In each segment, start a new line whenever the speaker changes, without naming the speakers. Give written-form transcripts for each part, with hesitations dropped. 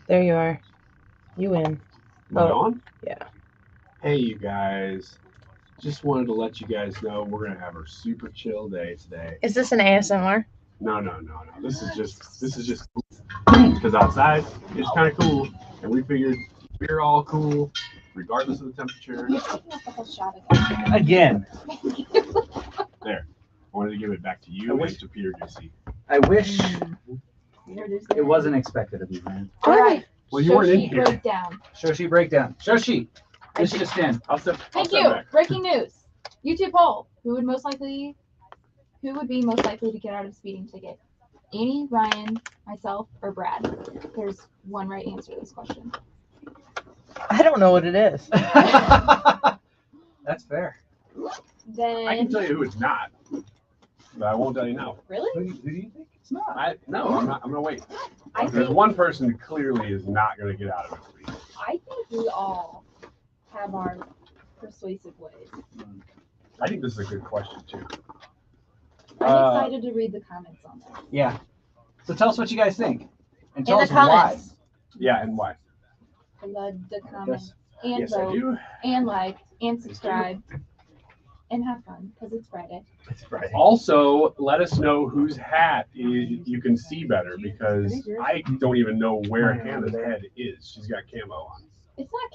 There you are. You win.
Am I on?
Yeah.
Hey, you guys. Just wanted to let you guys know we're gonna have a super chill day today.
Is this an ASMR?
No. This is just because outside it's kind of cool, and we figured we're all cool regardless of the temperature.
You're taking up the whole shot
Again.
There. I wanted to give it back to you and to Peter Ducey.
I wish
again.
it wasn't expected of you, man.
All right.
Well, you weren't in here.
Breakdown.
Shoshi breakdown. Shoshi. This just in.
I'll step
Thank
step
you.
back.
Breaking news. YouTube poll. Who would be most likely to get out of speeding ticket? Annie, Ryan, myself, or Brad? There's one right answer to this question.
I don't know what it is.
That's fair.
Then
I can tell you who it's not, but I won't tell you now.
really?
Who do you think it's not?
I'm not. I'm gonna wait.
I
There's
think
one person who clearly is not gonna get out of it.
we all have our persuasive ways.
I think this is a good question too.
I'm excited to read the comments on this.
Yeah. So tell us what you guys think. And tell
In
us
the comments.
Yeah, and why?
The comments and
Yes, I
vote
do.
and like and subscribe and have fun because it's Friday.
It's Friday.
Also, let us know whose hat you can see better because I don't even know where Hannah's head is. She's got camo on.
It's not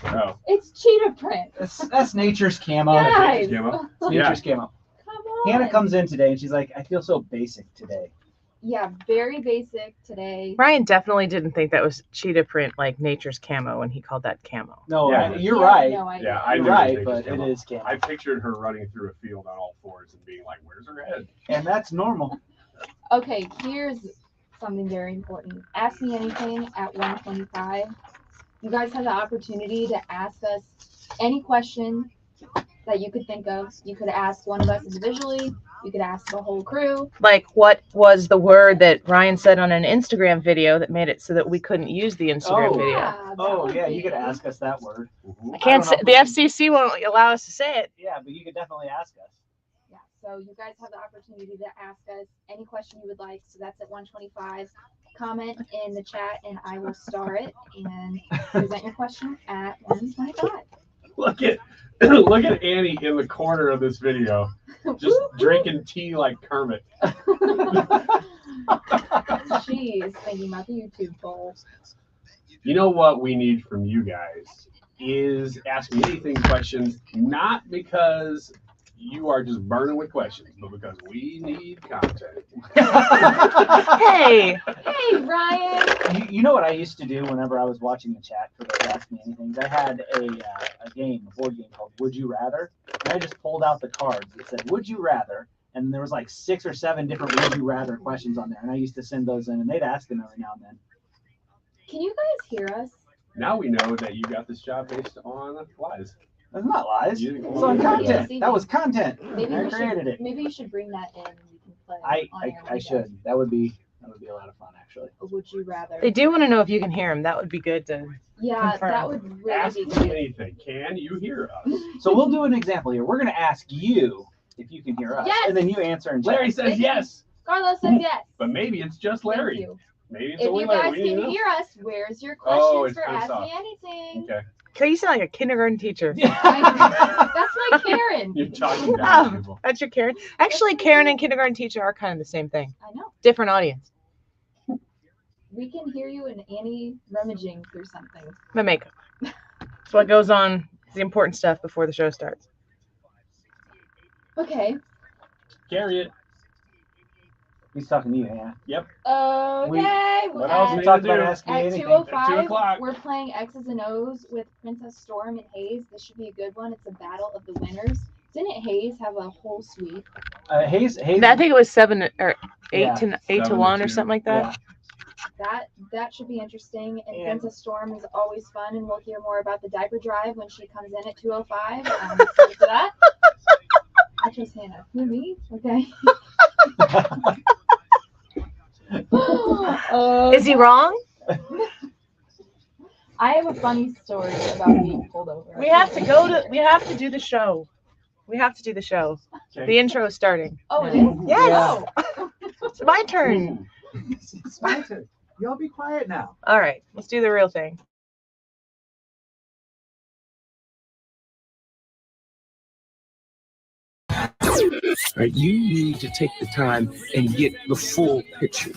camo.
Oh,
It's cheetah print.
That's nature's camo.
Yeah.
that's camo.
It's
Yeah.
nature's camo.
Come on.
Hannah comes in today and she's like, I feel so basic today.
Yeah, very basic today.
Ryan definitely didn't think that was cheetah print like nature's camo when he called that camo.
No,
Yeah.
you're
Yeah,
right.
No idea.
Yeah, I
You're
knew
right,
it was
but it
camo.
is camo.
I pictured her running through a field on all fours and being like, "Where's her head?"
And that's normal.
Okay, here's something very important. Ask me anything at 125. You guys have the opportunity to ask us any question that you could think of. You could ask one of us individually. You could ask the whole crew.
Like, what was the word that Ryan said on an Instagram video that made it so that we couldn't use the Instagram
Oh.
video?
that
Oh,
would
yeah, you
be-
could ask us that word.
Mhm.
I can't
I
say,
don't
the
know if
FCC won't allow us to say it.
Yeah, but you could definitely ask us.
Yeah, so you guys have the opportunity to ask us any question you would like. So that's at 125. Comment in the chat and I will star it and present your question at 125.
Look at look at Annie in the corner of this video, just drinking tea like Kermit.
She is thinking about the YouTube poll.
You know what we need from you guys is ask me anything questions, not because you are just burning with questions, but because we need content.
Hey,
Hey, Ryan.
You know what I used to do whenever I was watching the chat for those Ask Me Anything? I had a board game called Would You Rather, and I just pulled out the cards that said Would You Rather, and there was like 6 or 7 different Would You Rather questions on there, and I used to send those in, and they'd ask them every now and then.
Can you guys hear us?
Now we know that you got this job based on lies.
That's not lies.
You-
It's on
Yeah,
content.
see,
That was content.
Maybe
I
we
created it.
Maybe you should bring that in and we can play.
I should. That would be a lot of fun, actually.
Would you rather?
they do want to know if you can hear him. That would be good to.
Yeah,
confirm.
that would really
Ask
be
me
good.
anything. Can you hear us?
So we'll do an example here. We're going to ask you if you can hear us,
Yes!
and then you answer in chat.
Larry says yes,
Carlos says yes.
but maybe it's just
Thank
Larry.
you.
Maybe it's
If
only
you
Larry.
guys
We need to
can
know.
hear us, where's your
Oh,
questions
it's
for
pretty
Ask
soft.
Me Anything?
Okay,
Okay, you sound like a kindergarten teacher.
That's my Karen.
you're talking down to people.
That's your Karen. Actually, Karen and kindergarten teacher are kind of the same thing.
I know.
Different audience.
We can hear you and Annie rummaging through something.
The makeup. It's what goes on. The important stuff before the show starts.
Okay.
Carry it.
He's talking to you, yeah.
Okay.
What else
We
we
talked
need to
about
do?
Ask Me
At
Anything.
2:05,
2 o'clock.
we're playing X's and O's with Princess Storm and Haze. This should be a good one. It's a battle of the winners. Didn't Haze have a whole sweep?
Haze.
I think it was 7 or 8
Yeah,
to
7 to
1 or
2.
something like that.
Yeah.
That should be interesting. And
And-
Princess Storm is always fun, and we'll hear more about the diaper drive when she comes in at 2:05. I'm excited for that. I chose Hannah. Who, me? Okay.
Is he wrong?
I have a funny story about being pulled over.
We have to go to. We have to do the show. We have to do the show.
Okay.
The intro is starting.
Oh, it is?
Yes.
Oh.
It's my turn.
It's my turn. Y'all be quiet now.
All right, let's do the real thing.
Right, you need to take the time and get the full picture.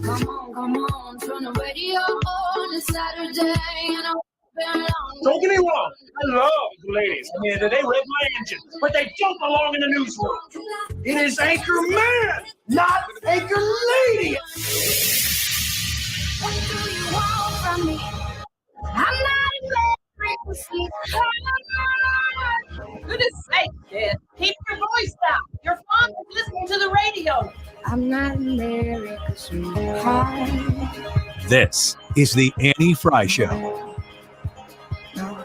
Come on, turn the radio on. It's Saturday and I'm
Don't get me wrong, I love the ladies. I mean, they rev my engine, but they don't belong in the newsroom. It is Anchor Man, not Anchor Lady.
What do you want from me? I'm not in love with sleep.
Goodness sake, kid. Keep your voice down. Your mom is listening to the radio.
I'm not America's sweetheart.
This is the Annie Frey Show.
Well,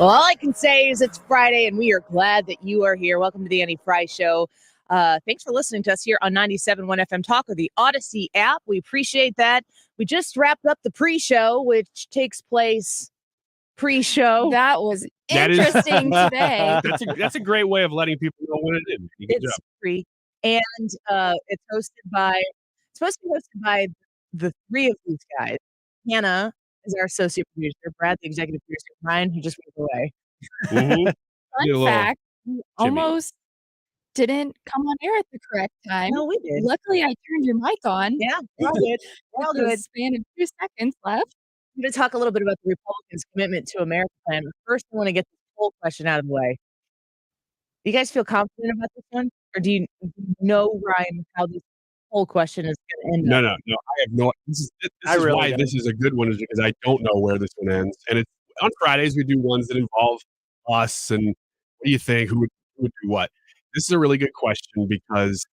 all I can say is it's Friday, and we are glad that you are here. Welcome to the Annie Frey Show. Thanks for listening to us here on 97.1 FM Talk or the Odyssey app. We appreciate that. We just wrapped up the pre-show, which takes place pre-show.
That was
That is-
interesting today.
That's a great way of letting people know what it is. Good
It's
job.
free, and it's supposed to be hosted by the three of these guys. Hannah is our associate producer, Brad, the executive producer, Ryan, who just moved away.
Mhm.
Fun
Need a little
fact, you almost didn't come on air at the correct time.
No, we did.
Luckily, I turned your mic on.
Yeah, we're all good. We're all
With a
good.
span of 2 seconds left.
I'm going to talk a little bit about the Republicans' commitment to America plan. But first, I want to get the poll question out of the way. Do you guys feel confident about this one? Or do you know, Ryan, how this poll question is going to end
No,
up?
no. I have no. This is
I really
why
don't.
this is a good one, is because I don't know where this one ends. And it's on Fridays we do ones that involve us and what do you think? Who would do what? This is a really good question because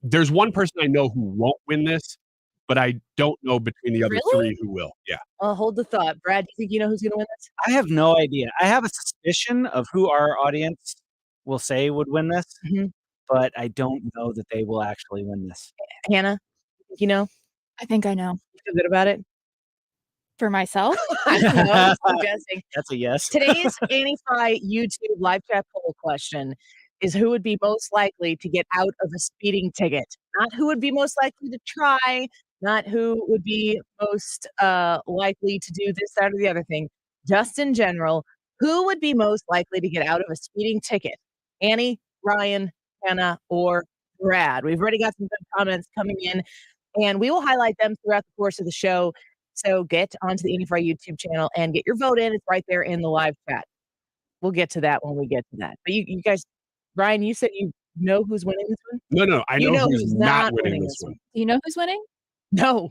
there's one person I know who won't win this, but I don't know between the other
Really?
three who will. Yeah.
Well, hold the thought. Brad, do you think you know who's going to win this?
I have no idea. I have a suspicion of who our audience will say would win this,
Mhm.
but I don't know that they will actually win this.
Hannah, you think you know?
I think I know.
You feel good about it?
For myself,
I don't know. I'm suggesting.
That's a yes.
Today's Annie Frey YouTube live chat poll question is who would be most likely to get out of a speeding ticket? Not who would be most likely to try, not who would be most likely to do this, that, or the other thing. Just in general, who would be most likely to get out of a speeding ticket? Annie, Ryan, Hannah, or Brad? We've already got some good comments coming in, and we will highlight them throughout the course of the show. So get onto the Annie Frey YouTube channel and get your vote in. It's right there in the live chat. We'll get to that when we get to that. But you guys, Ryan, you said you know who's winning this one?
No. I
You
know
know
who's
who's
not
not
winning
winning
this
this
one.
do you know who's winning?
No,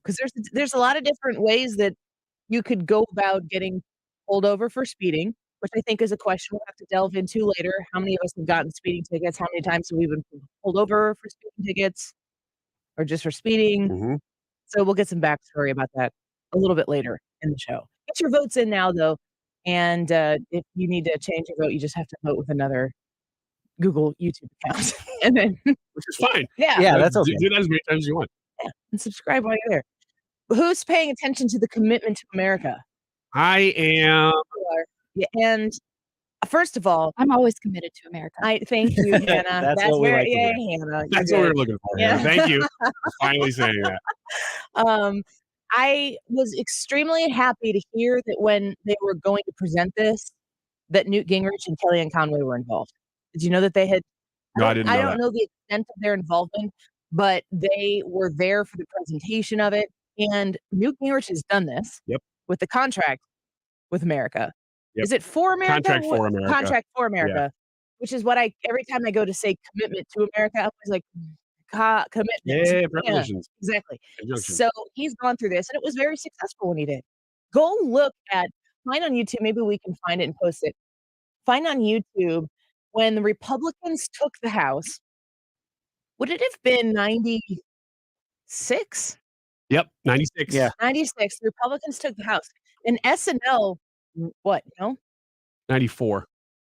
because there's a lot of different ways that you could go about getting pulled over for speeding, which I think is a question we'll have to delve into later. How many of us have gotten speeding tickets? How many times have we been pulled over for speeding tickets or just for speeding?
Mhm.
So we'll get some backstory about that a little bit later in the show. Get your votes in now, though. And if you need to change your vote, you just have to vote with another Google YouTube account. And then,
Which is fine.
Yeah, that's okay.
Do that as many times as you want.
and subscribe while you're there. Who's paying attention to the commitment to America?
I am.
Yeah, and first of all,
I'm always committed to America.
I thank you, Hannah.
That's what we
very,
like to
yeah,
hear.
Hannah. you're
That's what we
good.
were looking for.
Yeah.
Hannah. Thank you for finally saying that.
I was extremely happy to hear that when they were going to present this, that Newt Gingrich and Kellyanne Conway were involved. Did you know that they had?
No, I didn't know
don't
that.
know the extent of their involvement, but they were there for the presentation of it. And Newt Gingrich has done this.
Yep.
With the contract with America.
Yep.
Is it for America?
Contract for America.
Contract for America. Which is what every time I go to say commitment to America, I'm always like, commitment.
Yeah, prepositions.
Exactly.
Conjunction.
So he's gone through this, and it was very successful when he did. Go look find on YouTube. Maybe we can find it and post it. Find on YouTube when the Republicans took the House. Would it have been 96?
Yep, 96.
Yeah.
96. The Republicans took the House. And SNL, what? No,
94.
it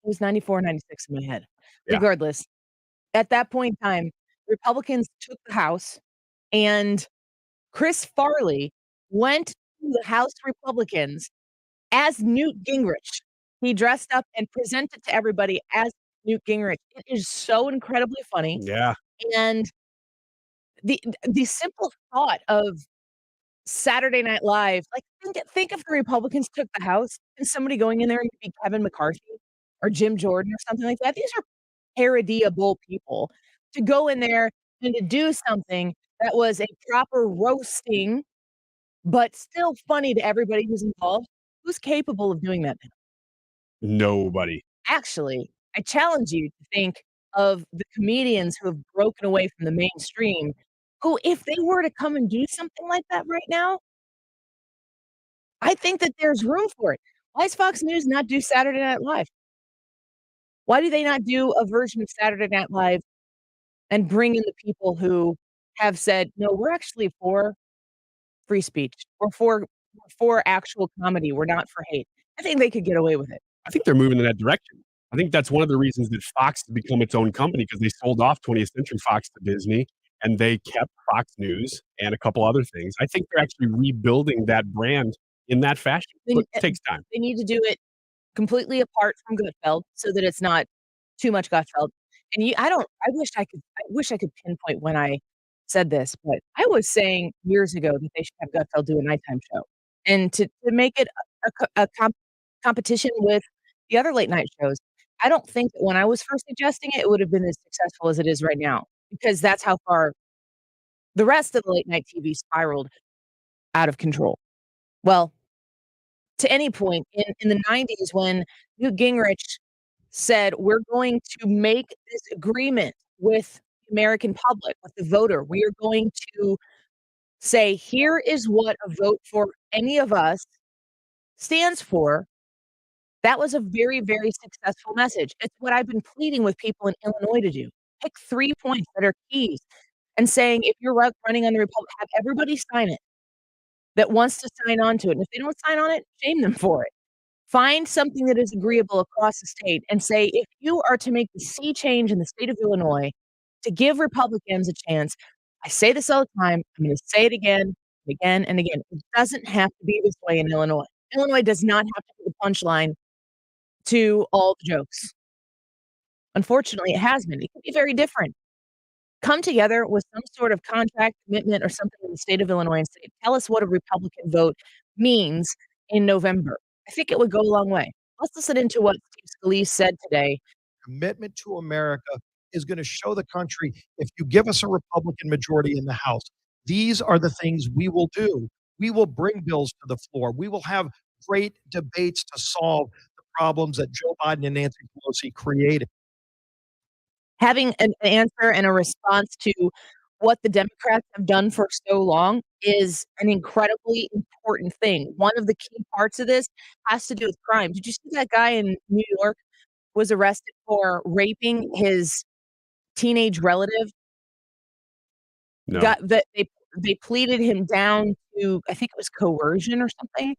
was 94, 96 in my head.
Yeah.
Regardless, at that point in time, Republicans took the House, and Chris Farley went to the House Republicans as Newt Gingrich. He dressed up and presented to everybody as Newt Gingrich. It is so incredibly funny.
Yeah.
And the simple thought of Saturday Night Live, like, think if the Republicans took the House and somebody going in there and be Kevin McCarthy or Jim Jordan or something like that. These are parodyable people to go in there and to do something that was a proper roasting, but still funny to everybody who's involved. Who's capable of doing that now?
Nobody.
Actually, I challenge you to think of the comedians who have broken away from the mainstream, who, if they were to come and do something like that right now, I think that there's room for it. Why does Fox News not do Saturday Night Live? Why do they not do a version of Saturday Night Live and bring in the people who have said, "No, we're actually for free speech. We're for actual comedy. We're not for hate." I think they could get away with it.
I think they're moving in that direction. I think that's one of the reasons that Fox has become its own company because they sold off 20th Century Fox to Disney and they kept Fox News and a couple other things. I think they're actually rebuilding that brand in that fashion, but it takes time.
They need to do it completely apart from Gutfeld so that it's not too much Gutfeld. And I wish I could pinpoint when I said this, but I was saying years ago that they should have Gutfeld do a nighttime show and to make it competition with the other late night shows. I don't think that when I was first suggesting it, it would have been as successful as it is right now because that's how far the rest of the late night TV spiraled out of control. Well, to any point in the 90s when Newt Gingrich said, "We're going to make this agreement with the American public, with the voter. We are going to say, here is what a vote for any of us stands for." That was a very, very successful message. It's what I've been pleading with people in Illinois to do. Pick 3 points that are keys and saying, if you're running on the Republic, have everybody sign it that wants to sign on to it. And if they don't sign on it, shame them for it. Find something that is agreeable across the state and say, if you are to make the sea change in the state of Illinois to give Republicans a chance, I say this all the time, I'm going to say it again, again, and again. It doesn't have to be this way in Illinois. Illinois does not have to be the punchline to all the jokes. Unfortunately, it has been. It could be very different. Come together with some sort of contract, commitment, or something in the state of Illinois and say, tell us what a Republican vote means in November. I think it would go a long way. Let's listen into what Steve Scalise said today.
Commitment to America is going to show the country if you give us a Republican majority in the House, these are the things we will do. We will bring bills to the floor. We will have great debates to solve the problems that Joe Biden and Nancy Pelosi created.
Having an answer and a response to what the Democrats have done for so long is an incredibly important thing. One of the key parts of this has to do with crime. Did you see that guy in New York was arrested for raping his teenage relative?
No.
They pleaded him down to, I think it was coercion or something,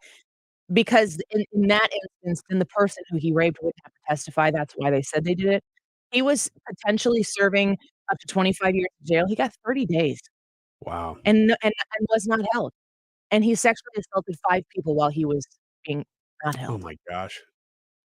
because in that instance, then the person who he raped wouldn't have to testify. That's why they said they did it. He was potentially serving up to 25 years in jail. He got 30 days
Wow.
and was not held. And he sexually assaulted 5 people while he was being not
Oh
held.
my gosh.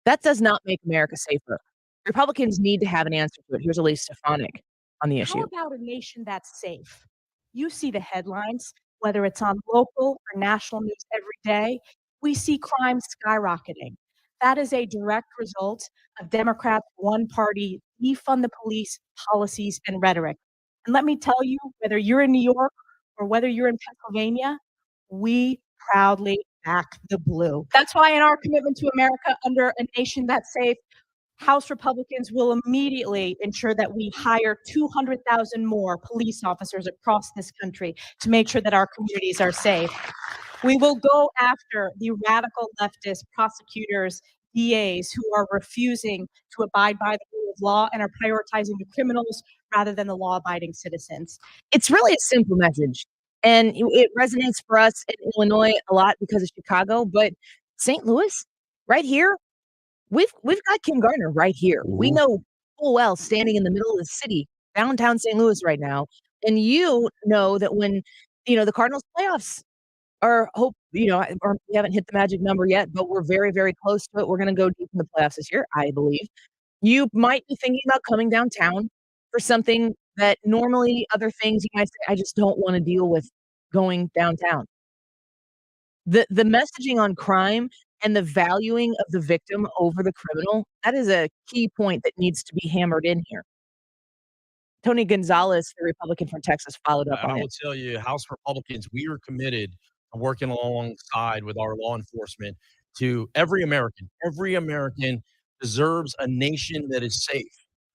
That does not make America safer. Republicans need to have an answer to it. Here's Elise Stefanik on the issue.
How about a nation that's safe? You see the headlines, whether it's on local or national news every day. We see crime skyrocketing. That is a direct result of Democrats' one-party defund the police policies and rhetoric. And let me tell you, whether you're in New York or whether you're in Pennsylvania, we proudly back the blue. That's why in our commitment to America under a nation that's safe, House Republicans will immediately ensure that we hire 200,000 more police officers across this country to make sure that our communities are safe. We will go after the radical leftist prosecutors, DAs who are refusing to abide by the rule of law and are prioritizing the criminals rather than the law-abiding citizens.
It's really a simple message, and it resonates for us in Illinois a lot because of Chicago, but St. Louis, right here, we've got Kim Gardner right here. We know full well standing in the middle of the city, downtown St. Louis right now, and you know that when, the Cardinals playoffs or we haven't hit the magic number yet, but we're very, very close to it. We're going to go deep in the playoffs this year, I believe. You might be thinking about coming downtown for something that normally other things you might say, I just don't want to deal with going downtown. The messaging on crime and the valuing of the victim over the criminal, that is a key point that needs to be hammered in here. Tony Gonzalez, the Republican from Texas, followed up on
I
it.
will tell you, House Republicans, we are committed to working alongside with our law enforcement to every American. Every American deserves a nation that is safe.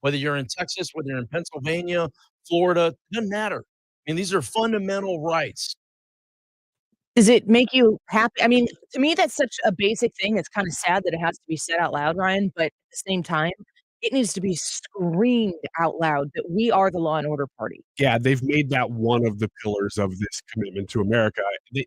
Whether you're in Texas, whether you're in Pennsylvania, Florida, it doesn't matter. I mean, these are fundamental rights.
Does it make you happy? I mean, to me, that's such a basic thing. It's kind of sad that it has to be said out loud, Ryan, but at the same time, it needs to be screamed out loud that we are the law and order party.
Yeah, they've made that one of the pillars of this commitment to America.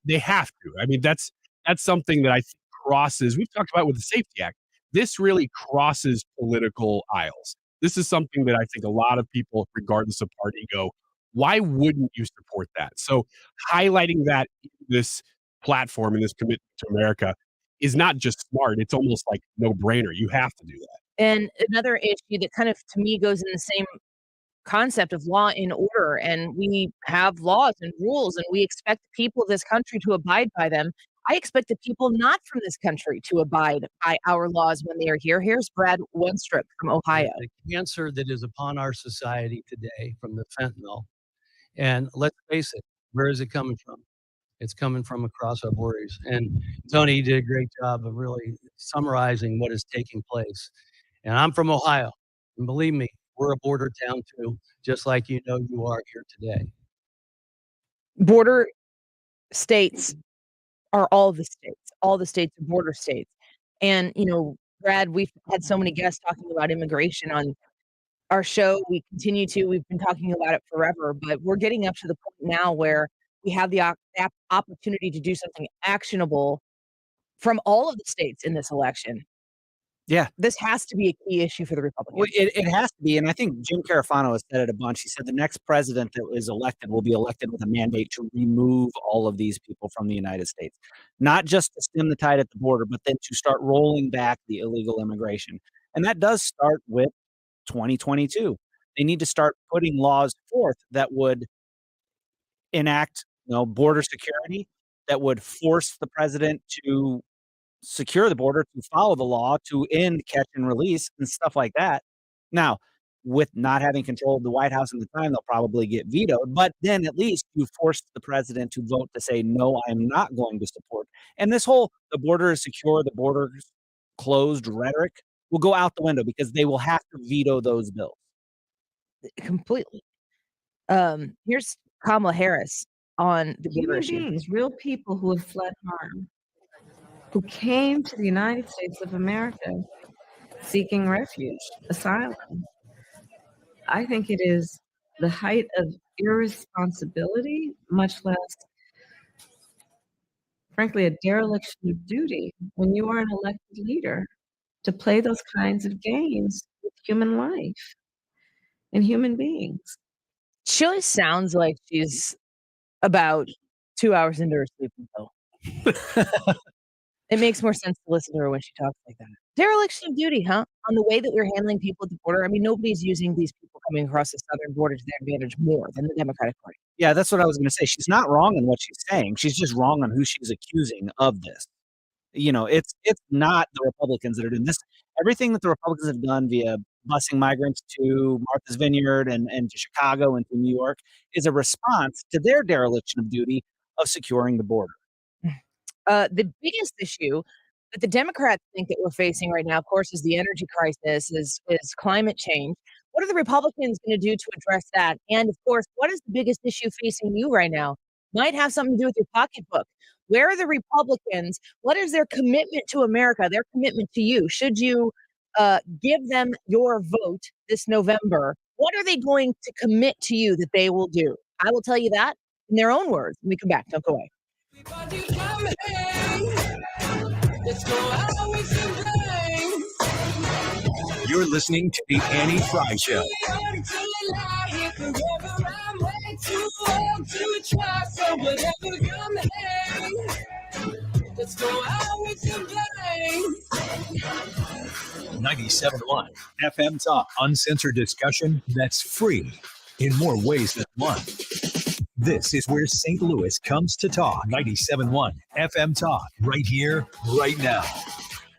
They have to. I mean, that's something that I think crosses. We've talked about with the Safety Act. This really crosses political aisles. This is something that I think a lot of people, regardless of party, go, why wouldn't you support that? So highlighting that in this platform and this commitment to America is not just smart. It's almost like no brainer. You have to do that.
And another issue that kind of, to me, goes in the same concept of law and order, and we have laws and rules, and we expect the people of this country to abide by them. I expect the people not from this country to abide by our laws when they are here. Here's Brad Wenstrup from Ohio.
The cancer that is upon our society today from the fentanyl. And let's face it, where is it coming from? It's coming from across our borders. And Tony did a great job of really summarizing what is taking place. And I'm from Ohio. And believe me, we're a border town too, just like you know you are here today.
Border states are all the states. All the states are border states. And, you know, Brad, we've had so many guests talking about immigration on our show. We continue to. We've been talking about it forever, but we're getting up to the point now where we have the opportunity to do something actionable from all of the states in this election.
Yeah.
This has to be a key issue for the Republicans.
Well, it has to be. And I think Jim Carafano has said it a bunch. He said the next president that is elected will be elected with a mandate to remove all of these people from the United States, not just to stem the tide at the border, but then to start rolling back the illegal immigration. And that does start with 2022. They need to start putting laws forth that would enact, border security, that would force the president to secure the border, to follow the law, to end catch and release and stuff like that. Now, with not having control of the White House at the time, they'll probably get vetoed. But then at least you forced the president to vote to say, no, I'm not going to support. And this whole the border is secure, the border is closed rhetoric will go out the window because they will have to veto those bills.
Completely. Here's Kamala Harris on the border issue.
Human beings, real people who have fled harm, who came to the United States of America seeking refuge, asylum. I think it is the height of irresponsibility, much less, frankly, a dereliction of duty when you are an elected leader to play those kinds of games with human life and human beings.
She always sounds like she's about 2 hours into her sleeping pill. It makes more sense to listen to her when she talks like that. Dereliction of duty, huh? On the way that we're handling people at the border. I mean, nobody's using these people coming across the southern border to their advantage more than the Democratic Party.
Yeah, that's what I was going to say. She's not wrong in what she's saying. She's just wrong on who she's accusing of this. It's not the Republicans that are doing this. Everything that the Republicans have done via busing migrants to Martha's Vineyard and to Chicago and to New York is a response to their dereliction of duty of securing the border.
The biggest issue that the Democrats think that we're facing right now, of course, is the energy crisis, is climate change. What are the Republicans going to do to address that? And of course, what is the biggest issue facing you right now? Might have something to do with your pocketbook. Where are the Republicans? What is their commitment to America, their commitment to you? Should you give them your vote this November? What are they going to commit to you that they will do? I will tell you that in their own words when we come back. Don't go away.
You're listening to The Annie Frey Show.
Let's go out with your bang.
97.1 FM Talk. Uncensored discussion that's free in more ways than one. This is where St. Louis comes to talk. 97.1 FM Talk, right here, right now.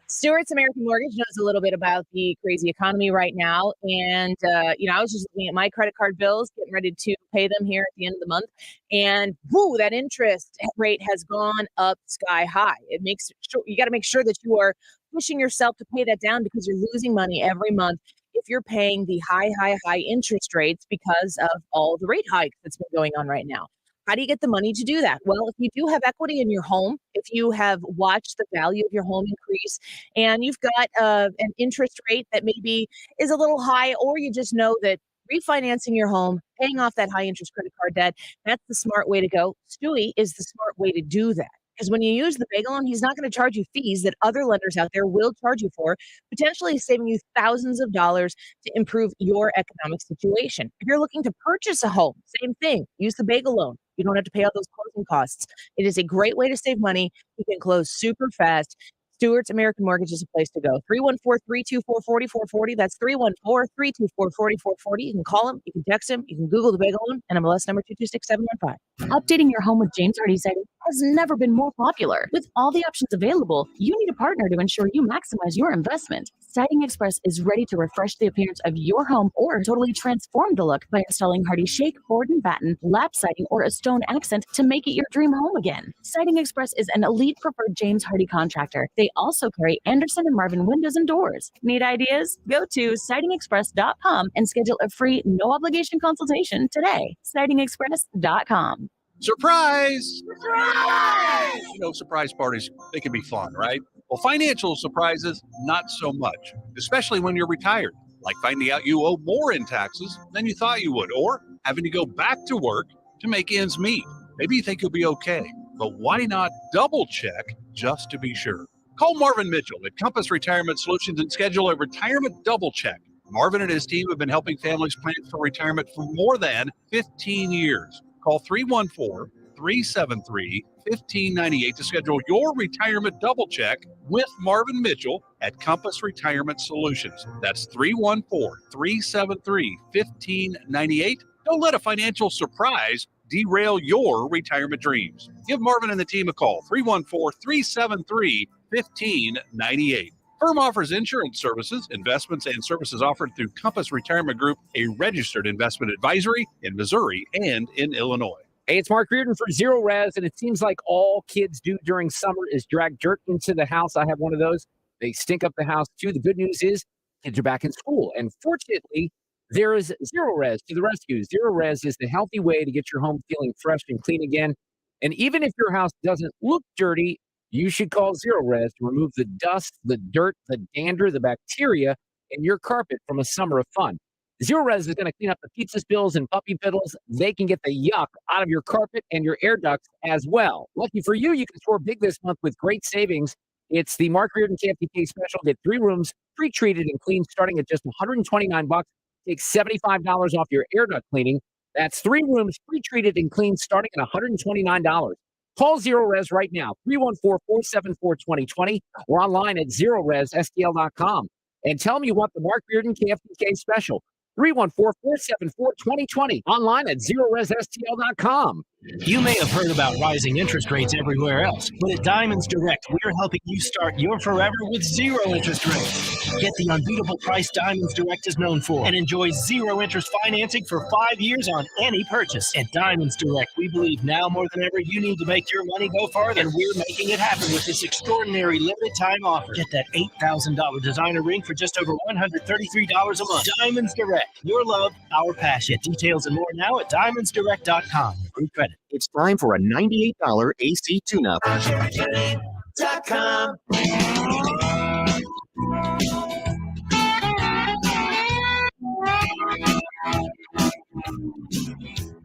Stewart's American Mortgage knows a little bit about the crazy economy right now. And, I was just looking at my credit card bills, getting ready to pay them here at the end of the month. And, whoo, that interest rate has gone up sky high. You got to make sure that you are pushing yourself to pay that down because you're losing money every month if you're paying the high interest rates because of all the rate hikes that's been going on right now. How do you get the money to do that? Well, if you do have equity in your home, if you have watched the value of your home increase and you've got an interest rate that maybe is a little high, or you just know that refinancing your home, paying off that high interest credit card debt, that's the smart way to go. Stewie is the smart way to do that. Because when you use the bagel loan, he's not going to charge you fees that other lenders out there will charge you for, potentially saving you thousands of dollars to improve your economic situation. If you're looking to purchase a home, same thing. Use the bagel loan. You don't have to pay all those closing costs. It is a great way to save money. You can close super fast. Stewart's American Mortgage is a place to go. 314-324-4440. That's 314-324-4440. You can call him. You can text him. You can Google the bagel loan and MLS number 226715.
Updating your home with James Hardy Siding has never been more popular. With all the options available, you need a partner to ensure you maximize your investment. Siding Express is ready to refresh the appearance of your home or totally transform the look by installing Hardy shake, board and batten, lap siding, or a stone accent to make it your dream home again. Siding Express is an elite preferred James Hardy contractor. They also carry Anderson and Marvin windows and doors. Need ideas? Go to sidingexpress.com and schedule a free, no obligation consultation today. sidingexpress.com.
Surprise! Surprise! Surprise parties, they can be fun, right? Well, financial surprises, not so much, especially when you're retired, like finding out you owe more in taxes than you thought you would, or having to go back to work to make ends meet. Maybe you think you'll be okay, but why not double check just to be sure? Call Marvin Mitchell at Compass Retirement Solutions and schedule a retirement double check. Marvin and his team have been helping families plan for retirement for more than 15 years. Call 314-373-1598 to schedule your retirement double check with Marvin Mitchell at Compass Retirement Solutions. That's 314-373-1598. Don't let a financial surprise derail your retirement dreams. Give Marvin and the team a call, 314-373-1598. Firm offers insurance services, investments, and services offered through Compass Retirement Group, a registered investment advisory in Missouri and in Illinois.
Hey, it's Mark Reardon for Zero Res, and it seems like all kids do during summer is drag dirt into the house. I have one of those. They stink up the house, too. The good news is kids are back in school, and fortunately, there is Zero Res to the rescue. Zero Res is the healthy way to get your home feeling fresh and clean again. And even if your house doesn't look dirty, you should call Zero Res to remove the dust, the dirt, the dander, the bacteria in your carpet from a summer of fun. Zero Res is going to clean up the pizza spills and puppy piddles. They can get the yuck out of your carpet and your air ducts as well. Lucky for you, you can score big this month with great savings. It's the Mark Reardon KFTK special. Get 3 rooms pre-treated and cleaned starting at just $129. Take $75 off your air duct cleaning. That's 3 rooms pre-treated and cleaned starting at $129. Call Zero Res right now, 314-474-2020, or online at ZeroResSTL.com. And tell them you want the Mark Reardon KFTK special, 314-474-2020, online at ZeroResSTL.com.
You may have heard about rising interest rates everywhere else, but at Diamonds Direct, we're helping you start your forever with 0 interest rates. Get the unbeatable price Diamonds Direct is known for and enjoy 0 interest financing for 5 years on any purchase. At Diamonds Direct, we believe now more than ever you need to make your money go farther, and we're making it happen with this extraordinary limited time offer. Get that $8,000 designer ring for just over $133 a month. Diamonds Direct, your love, our passion. Get details and more now at DiamondsDirect.com. Free credit.
It's time for a $98 AC tune-up.
.com.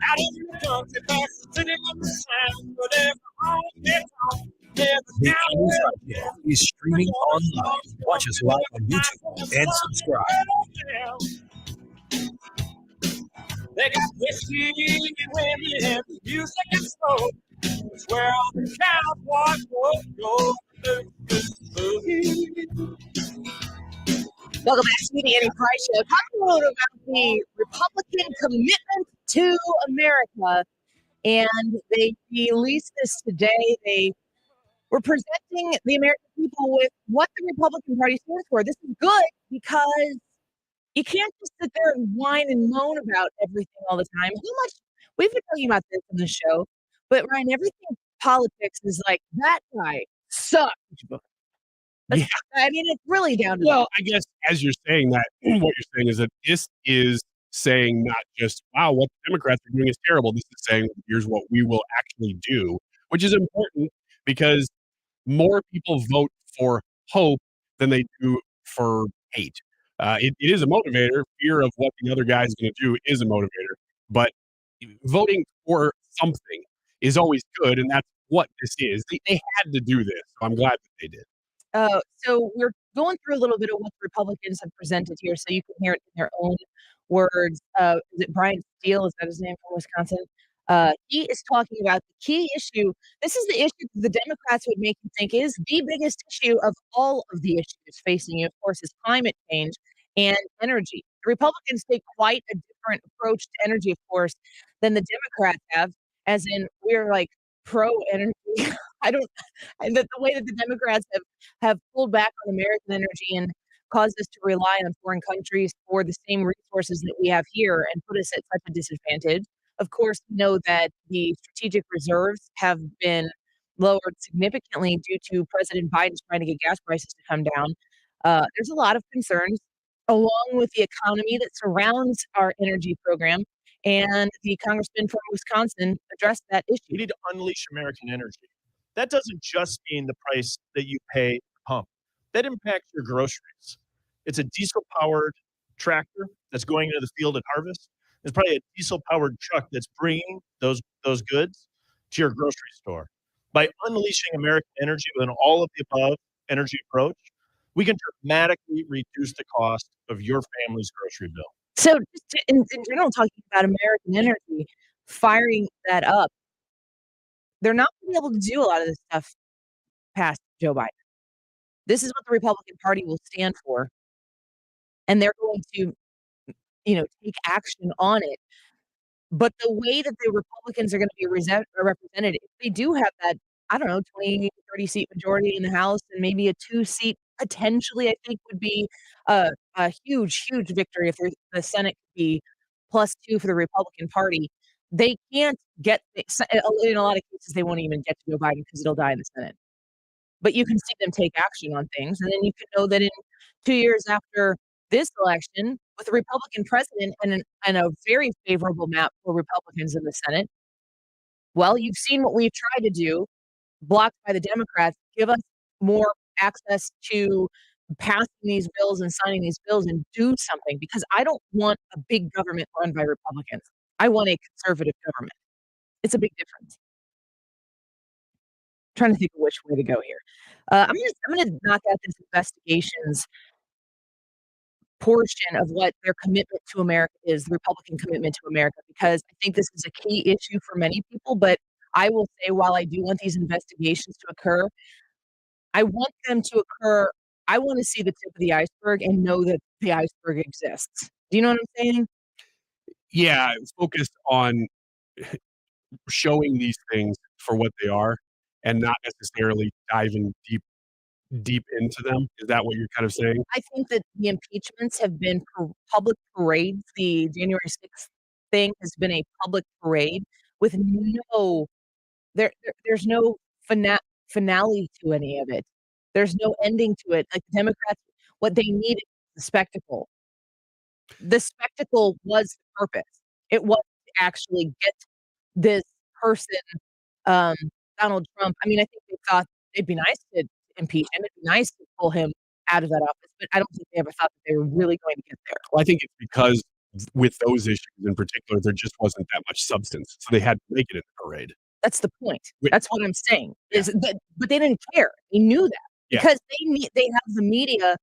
Out in the country, past the city of the sound, whatever home gets on.
The is streaming online. Watch us live on YouTube and subscribe.
They got whiskey, women, music and smoke. It's where all the cowboys go.
Welcome back to the Annie Price Show. Talking a little about the Republican commitment to America. and they released this today. They were presenting the American people with what the Republican Party stands for. This is good because you can't just sit there and whine and moan about everything all the time. How much we've been talking about this in the show, but Ryan, everything politics is like that guy sucks.
Yeah.
I mean, it's really down to
Well, I guess as you're saying that, what you're saying is that this is saying not just, wow, what the Democrats are doing is terrible. This is saying, here's what we will actually do, which is important because more people vote for hope than they do for hate. It is a motivator. Fear of what the other guy is going to do is a motivator. But voting for something is always good, and that's what this is. They had to do this. So I'm glad that they did.
So we're going through a little bit of what the Republicans have presented here, so you can hear it in their own words. Is it Brian Steele? Is that his name from Wisconsin? He is talking about the key issue. This is the issue that the Democrats would make you think is the biggest issue of all of the issues facing you, of course, is climate change and energy. The Republicans take quite a different approach to energy, of course, than the Democrats have, as in we're like pro energy. I don't, the way that the Democrats have pulled back on American energy and caused us to rely on foreign countries for the same resources that we have here and put us at such a disadvantage. Of course, we know that the strategic reserves have been lowered significantly due to President Biden's trying to get gas prices to come down. There's a lot of concerns, along with the economy that surrounds our energy program. And the congressman from Wisconsin addressed that issue.
We need to unleash American energy. That doesn't just mean the price that you pay at the pump. That impacts your groceries. It's a diesel-powered tractor that's going into the field at harvest. There's probably a diesel-powered truck that's bringing those goods to your grocery store. By unleashing American energy with an all-of-the-above energy approach, we can dramatically reduce the cost of your family's grocery bill.
So just in general, talking about American energy, firing that up, they're not gonna be able to do a lot of this stuff past Joe Biden. This is what the Republican Party will stand for, and they're going to, take action on it. But the way that the Republicans are gonna be represented, if they do have that, I don't know, 20, 30 seat majority in the House and maybe a 2-seat potentially, I think would be a huge, huge victory if the Senate could be +2 for the Republican Party. They can't get in a lot of cases, they won't even get to Joe Biden because it'll die in the Senate. But you can see them take action on things, and then you can know that in 2 years after this election, with a Republican president and a very favorable map for Republicans in the Senate, well, you've seen what we've tried to do, blocked by the Democrats, give us more access to passing these bills and signing these bills and do something, because I don't want a big government run by Republicans. I want a conservative government. It's a big difference. Trying to think of which way to go here. I'm gonna knock out this investigations portion of what their commitment to America is, the Republican commitment to America, because I think this is a key issue for many people. But I will say, while I do want these investigations to occur, I want them to occur. I want to see the tip of the iceberg and know that the iceberg exists. Do you know what I'm saying?
Yeah, focused on showing these things for what they are and not necessarily diving deep into them. Is that what you're kind of saying?
I think that the impeachments have been public parades. The January 6th thing has been a public parade with there's no finale to any of it. There's no ending to it. Like, the Democrats, what they needed was the spectacle. The spectacle was the purpose. It was to actually get this person, Donald Trump. I mean, I think they thought it'd be nice to impeach him. It'd be nice to pull him out of that office, but I don't think they ever thought that they were really going to get there.
Well, I think it's because with those issues in particular, there just wasn't that much substance, so they had to make it in the parade.
That's the point. That's what I'm saying. Is that, but they didn't care. They knew that because they have the media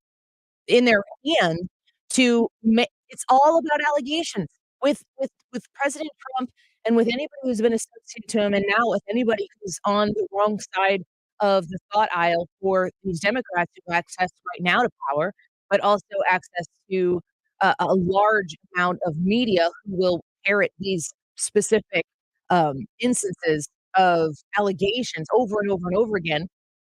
in their hand to make. It's all about allegations with President Trump and with anybody who's been associated to him, and now with anybody who's on the wrong side of the thought aisle for these Democrats who have access right now to power, but also access to a large amount of media who will parrot these specific instances of allegations over and over and over again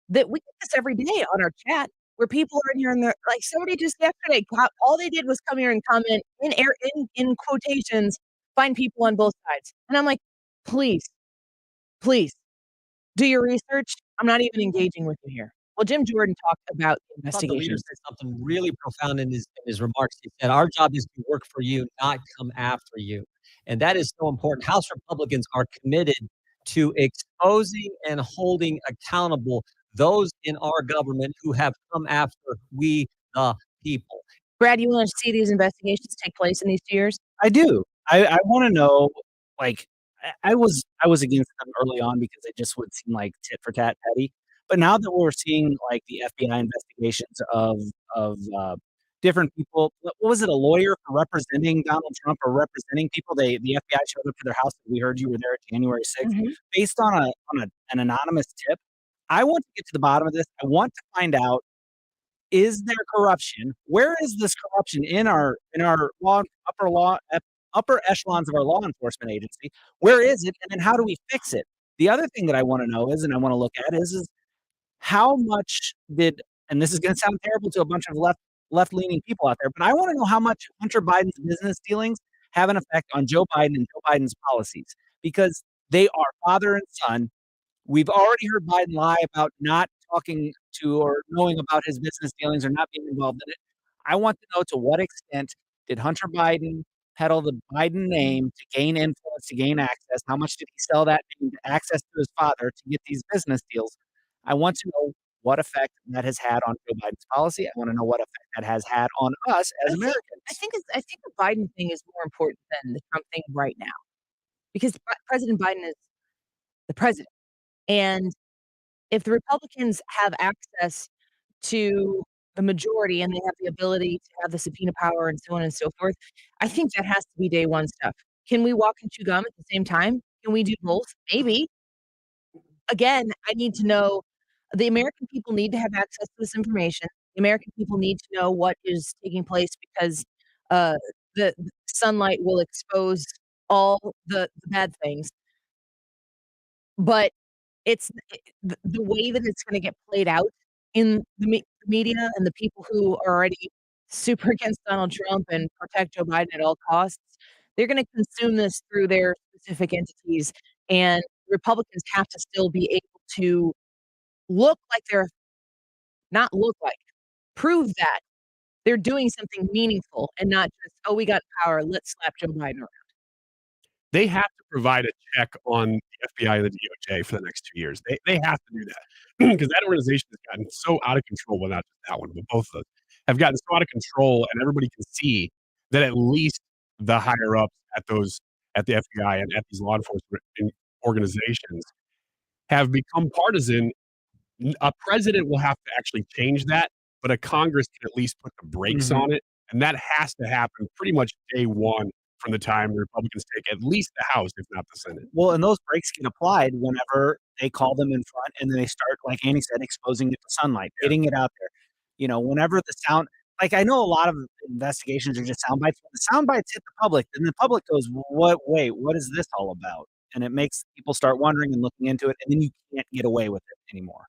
that we get this every day on our chat where people are in here and they're like, somebody just yesterday, all they did was come here and comment in quotations, find people on both sides. And I'm like, please, please do your research. I'm not even engaging with you here. Well, Jim Jordan talked about
I thought the leader
investigations.
said something really profound in his remarks. He said, "Our job is to work for you, not come after you." And that is so important. House Republicans are committed to exposing and holding accountable those in our government who have come after we, the people.
Brad, you want to see these investigations take place in these 2 years?
I do. I want to know, like, I was against them early on because it just would seem like tit for tat petty. But now that we're seeing like the FBI investigations of different people, what was it? A lawyer for representing Donald Trump or representing people? The FBI showed up to their house. We heard you were there January 6th, based on an anonymous tip. I want to get to the bottom of this. I want to find out, is there corruption? Where is this corruption in our upper echelons of our law enforcement agency? Where is it? And then how do we fix it? The other thing that I want to know is, and I want to look at is how much did, and this is going to sound terrible to a bunch of left-leaning people out there, but I want to know how much Hunter Biden's business dealings have an effect on Joe Biden and Joe Biden's policies, because they are father and son. We've already heard Biden lie about not talking to or knowing about his business dealings or not being involved in it. I want to know, to what extent did Hunter Biden peddle the Biden name to gain influence, to gain access? How much did he sell that name to access to his father to get these business deals? I want to know what effect that has had on Joe Biden's policy. I want to know what effect that has had on us as Americans.
I think the Biden thing is more important than the Trump thing right now, because President Biden is the president. And if the Republicans have access to the majority and they have the ability to have the subpoena power and so on and so forth, I think that has to be day one stuff. Can we walk and chew gum at the same time? Can we do both? Maybe. Again, I need to know, the American people need to have access to this information. The American people need to know what is taking place, because the sunlight will expose all the bad things. But it's the way that it's gonna get played out in the media, and the people who are already super against Donald Trump and protect Joe Biden at all costs, they're gonna consume this through their specific entities, and Republicans have to still be able to look like they're not look like, prove that they're doing something meaningful and not just, "Oh, we got power, let's slap Joe Biden around."
They have to provide a check on the FBI and the DOJ for the next 2 years. They have to do that because that organization has gotten so out of control. Well, not just that one, but both of them have gotten so out of control, and everybody can see that at least the higher ups at the FBI and at these law enforcement organizations have become partisan. A president will have to actually change that, but a Congress can at least put the brakes on it, and that has to happen pretty much day one from the time the Republicans take at least the House, if not the Senate.
Well, and those brakes get applied whenever they call them in front, and then they start, like Annie said, exposing it to sunlight, getting it out there. You know, whenever the sound, like, I know a lot of investigations are just sound bites. When the sound bites hit the public, then the public goes, wait, what is this all about? And it makes people start wondering and looking into it, and then you can't get away with it anymore.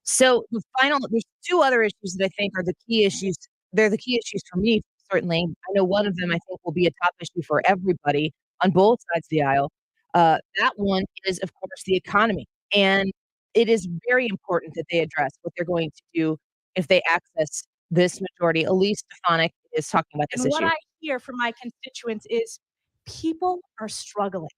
So there's 2 other issues that I think are the key issues. They're the key issues for me, certainly. I know one of them I think will be a top issue for everybody on both sides of the aisle. That one is, of course, the economy. And it is very important that they address what they're going to do if they access this majority. Elise Stefanik is talking about this
And what
issue.
I hear from my constituents is people are struggling.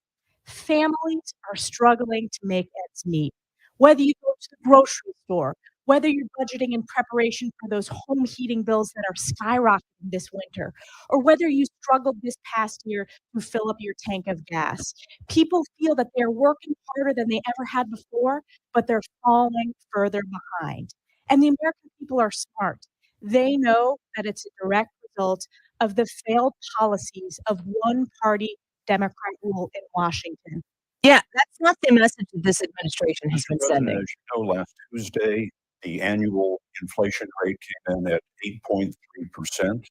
Families are struggling to make ends meet. Whether you go to the grocery store, whether you're budgeting in preparation for those home heating bills that are skyrocketing this winter, or whether you struggled this past year to fill up your tank of gas. People feel that they're working harder than they ever had before, but they're falling further behind. And the American people are smart. They know that it's a direct result of the failed policies of one-party Democrat rule in Washington.
Yeah, that's not the message that this administration has been
President,
sending.
as you know, last Tuesday, the annual inflation rate came in at 8.3%.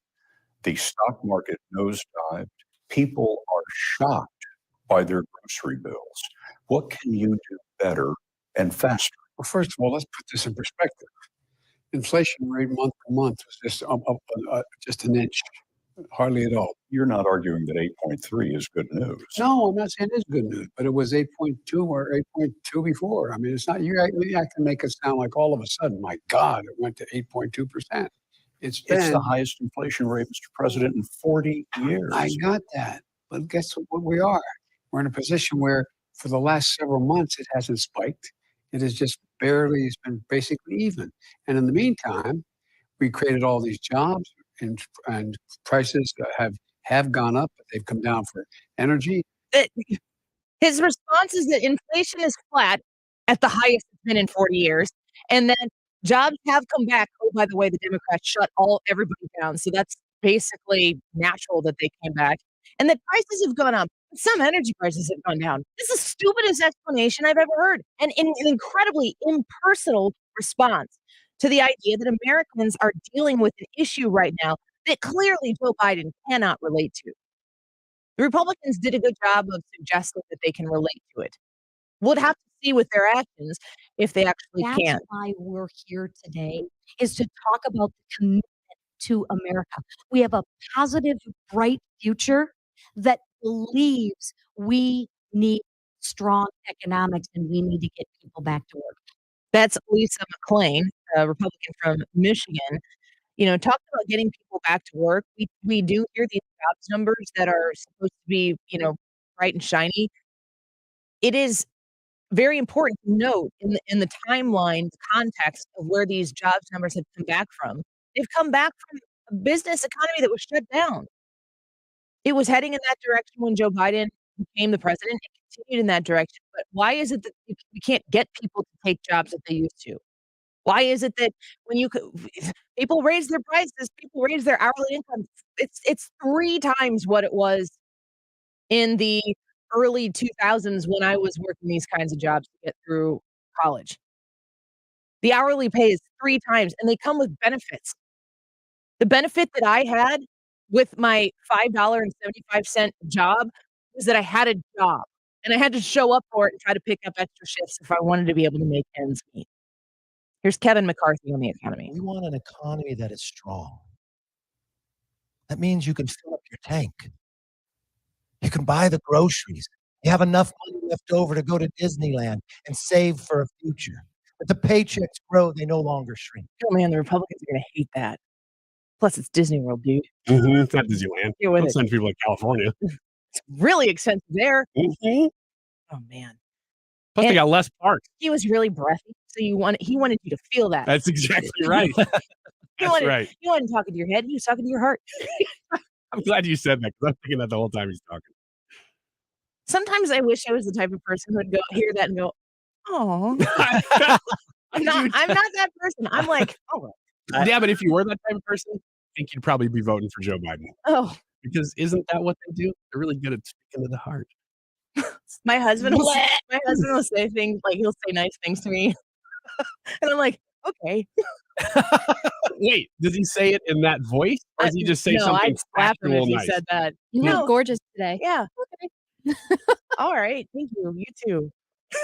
The stock market nosedived. People are shocked by their grocery bills. What can you do better and faster?
Well, first of all, let's put this in perspective. Inflation rate month to month was just an inch, hardly at all.
You're not arguing that 8.3 is good news.
No, I'm not saying it's good news, but it was 8.2 or 8.2 before. I mean, it's not, you can make it sound like all of a sudden, my God, it went to 8.2%. It's
the highest inflation rate, Mr. President, in 40 years.
I got that. But guess what we are? We're in a position where for the last several months, it hasn't spiked. It has just barely, it's been basically even. And in the meantime, we created all these jobs and prices have gone up, but they've come down for energy.
His response is that inflation is flat at the highest it's been in 40 years. And then jobs have come back. Oh, by the way, the Democrats shut everybody down. So that's basically natural that they came back. And that prices have gone up. Some energy prices have gone down. This is the stupidest explanation I've ever heard. And an incredibly impersonal response to the idea that Americans are dealing with an issue right now that clearly Joe Biden cannot relate to. The Republicans did a good job of suggesting that they can relate to it. We'll have to see with their actions if they actually can.
That's why we're here today, is to talk about the commitment to America. We have a positive, bright future that believes we need strong economics and we need to get people back to work.
That's Lisa McClain, a Republican from Michigan. Talking about getting people back to work. We do hear these jobs numbers that are supposed to be, bright and shiny. It is very important to note in the timeline, the context of where these jobs numbers have come back from. They've come back from a business economy that was shut down. It was heading in that direction when Joe Biden became the president. It continued in that direction. But why is it that we can't get people to take jobs that they used to? Why is it that when people raise their prices, people raise their hourly income? It's 3 times what it was in the early 2000s when I was working these kinds of jobs to get through college. The hourly pay is 3 times, and they come with benefits. The benefit that I had with my $5.75 job was that I had a job, and I had to show up for it and try to pick up extra shifts if I wanted to be able to make ends meet. Here's Kevin McCarthy on the economy.
We want an economy that is strong. That means you can fill up your tank. You can buy the groceries. You have enough money left over to go to Disneyland and save for a future. But the paychecks grow, they no longer shrink.
Oh man, the Republicans are going to hate that. Plus, it's Disney World, dude.
It's not Disneyland.
You're with
Don't
it.
send people to California.
It's really expensive there. Oh man.
Plus, they got less parks.
He was really breathy, so he wanted you to feel that.
That's exactly right.
He wanted talking to your head. He was talking to your heart.
I'm glad you said that because I'm thinking that the whole time he's talking.
Sometimes I wish I was the type of person who would hear that and go, "Oh." I'm not that person. I'm like, "Oh."
Yeah, but if you were that type of person, I think you'd probably be voting for Joe Biden.
Oh.
Because isn't that what they do? They're really good at speaking to the heart.
My husband will say things like he'll say nice things to me. And I'm like, okay.
Wait, does he say it in that voice? Or does he just say something
I'd slap him if he
nice?
said that.
You look gorgeous today.
Yeah. Okay. All right. Thank you. You too.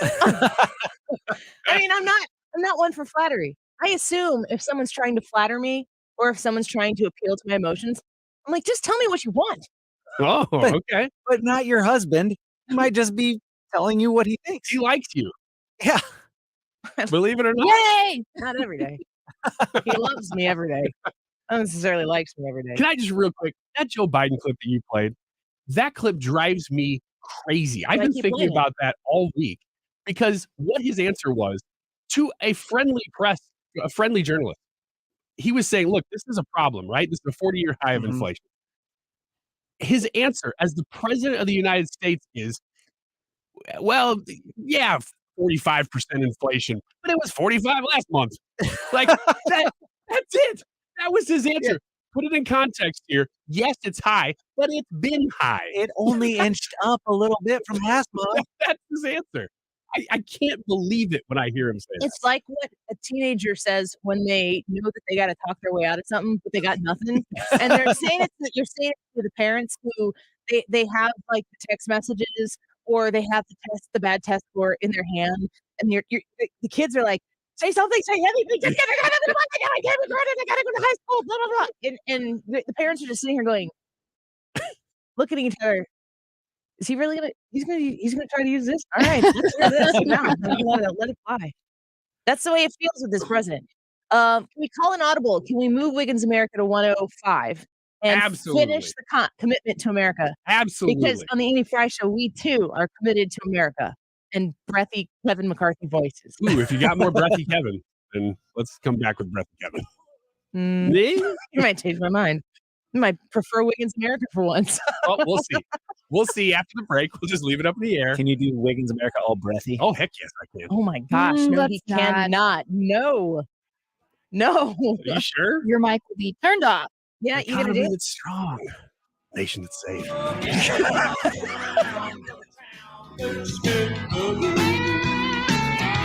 I mean, I'm not one for flattery. I assume if someone's trying to flatter me or if someone's trying to appeal to my emotions, I'm like, just tell me what you want.
Oh, okay.
But not your husband. He might just be telling you what he thinks.
He likes you.
Yeah.
Believe it or not.
Yay! Not every day. He loves me every day. Not necessarily likes me every day.
Can I just real quick, that Joe Biden clip that you played, that clip drives me crazy. I've been thinking about that all week because what his answer was to a friendly journalist. He was saying, look, this is a problem, right? This is a 40-year high of inflation. His answer as the president of the United States is, well, yeah, 45% inflation, but it was 45 last month. Like that's it. That was his answer. Yeah. Put it in context here. Yes, it's high, but it's been high.
It only inched up a little bit from last month.
That's his answer. I can't believe it when I hear him say that.
It's like what a teenager says when they know that they got to talk their way out of something, but they got nothing. And they're saying it. You're saying it to the parents who they have like the text messages or they have the bad test score in their hand, and the kids are like, say something, say anything, just get it out of the month, I can't be granted, I gotta go to high school, blah, blah, blah. And the parents are just sitting here going, looking at each other. Is he really he's gonna try to use this? All right, let's hear this. No, let it fly. That's the way it feels with this president. Can we call an audible? Can we move Wiggins America to 105 and finish the commitment to America?
Absolutely.
Because on the Amy Fry Show, we too are committed to America and breathy Kevin McCarthy voices.
Ooh, if you got more breathy Kevin, then let's come back with breathy Kevin.
You might change my mind. I might prefer Wiggins America for once.
Well, we'll see. We'll see after the break. We'll just leave it up in the air.
Can you do Wiggins America all breathy?
Oh, heck yes, I can.
Oh my gosh. No, he cannot. No.
Are you sure?
Your mic will be turned off.
Yeah, you gonna do it?
It's strong. Nation that's safe.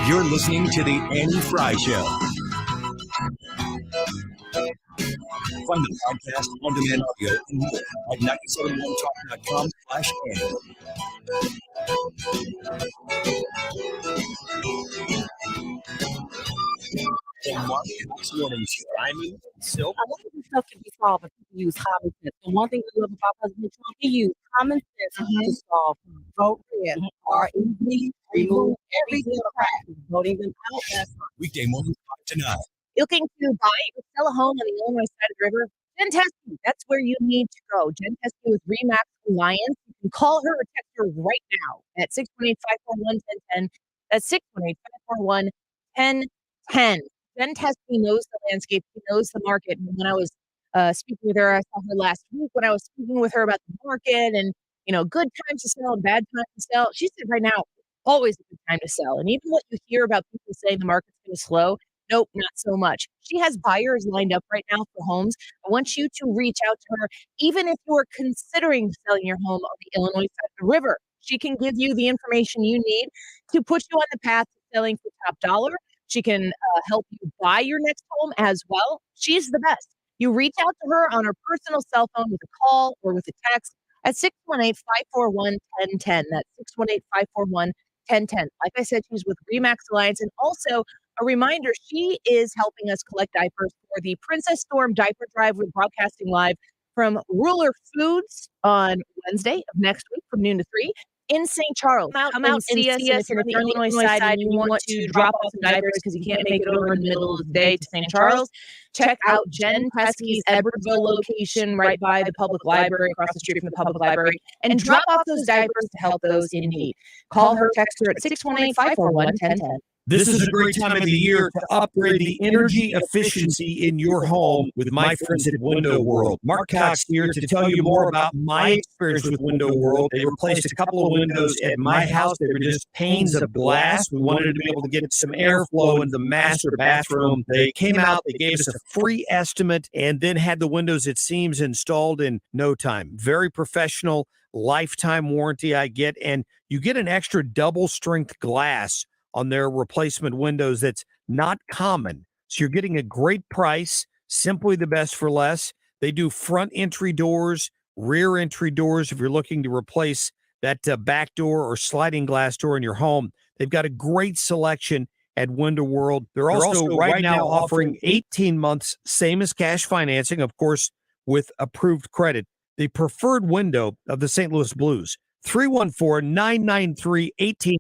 You're listening to the Annie Fry Show. Find the podcast, on-demand audio, and more at 971talk.com/Annie. And Mark Cox Mornings, Diamond, Silk.
A lot of this stuff can be solved if people use common sense. The one thing I love about President Trump, he used common sense to solve vote red, R&B, remove every Democrat, voting them out. That's
Weekday mornings 5 to 9.
Looking to buy or sell a home on the Illinois side of the river? Jen Teskey, that's where you need to go. Jen Teskey with RE/MAX Alliance. You can call her or text her right now at 618-541-1010. That's 618-541-1010. Jen Teskey knows the landscape. She knows the market. And when I was speaking with her, I saw her last week when I was speaking with her about the market and, good times to sell and bad times to sell. She said right now, always a good time to sell. And even what you hear about people saying the market's going to slow, nope, not so much. She has buyers lined up right now for homes. I want you to reach out to her, even if you are considering selling your home on the Illinois side of the river. She can give you the information you need to put you on the path to selling for top dollar. She can help you buy your next home as well. She's the best. You reach out to her on her personal cell phone with a call or with a text at 618-541-1010. That's 618-541-1010. Like I said, she's with RE/MAX Alliance. And also a reminder, she is helping us collect diapers for the Princess Stormm Diaper Drive. We're broadcasting live from Ruler Foods on Wednesday of next week from noon to 3. In St. Charles. Come out and see us. If you're on the Illinois side and you want to drop off some diapers because you can't make it over in the middle of the day to St. Charles, check out Jen Teskey's Edwardsville location right by the public library, across the street from the public library, and drop off those diapers to help those in need. Call her, text her at 618-541-1010.
This is a great time of the year to upgrade the energy efficiency in your home with my friends at Window World. Mark Cox here to tell you more about my experience with Window World. They replaced a couple of windows at my house. They were just panes of glass. We wanted to be able to get some airflow into the master bathroom. They came out, they gave us a free estimate, and then had the windows at seams installed in no time. Very professional, lifetime warranty I get, and you get an extra double strength glass on their replacement windows that's not common. So you're getting a great price, simply the best for less. They do front entry doors, rear entry doors if you're looking to replace that back door or sliding glass door in your home. They've got a great selection at Window World. They're also right now offering 18 months, same as cash financing, of course, with approved credit. The preferred window of the St. Louis Blues, 314-993-1800.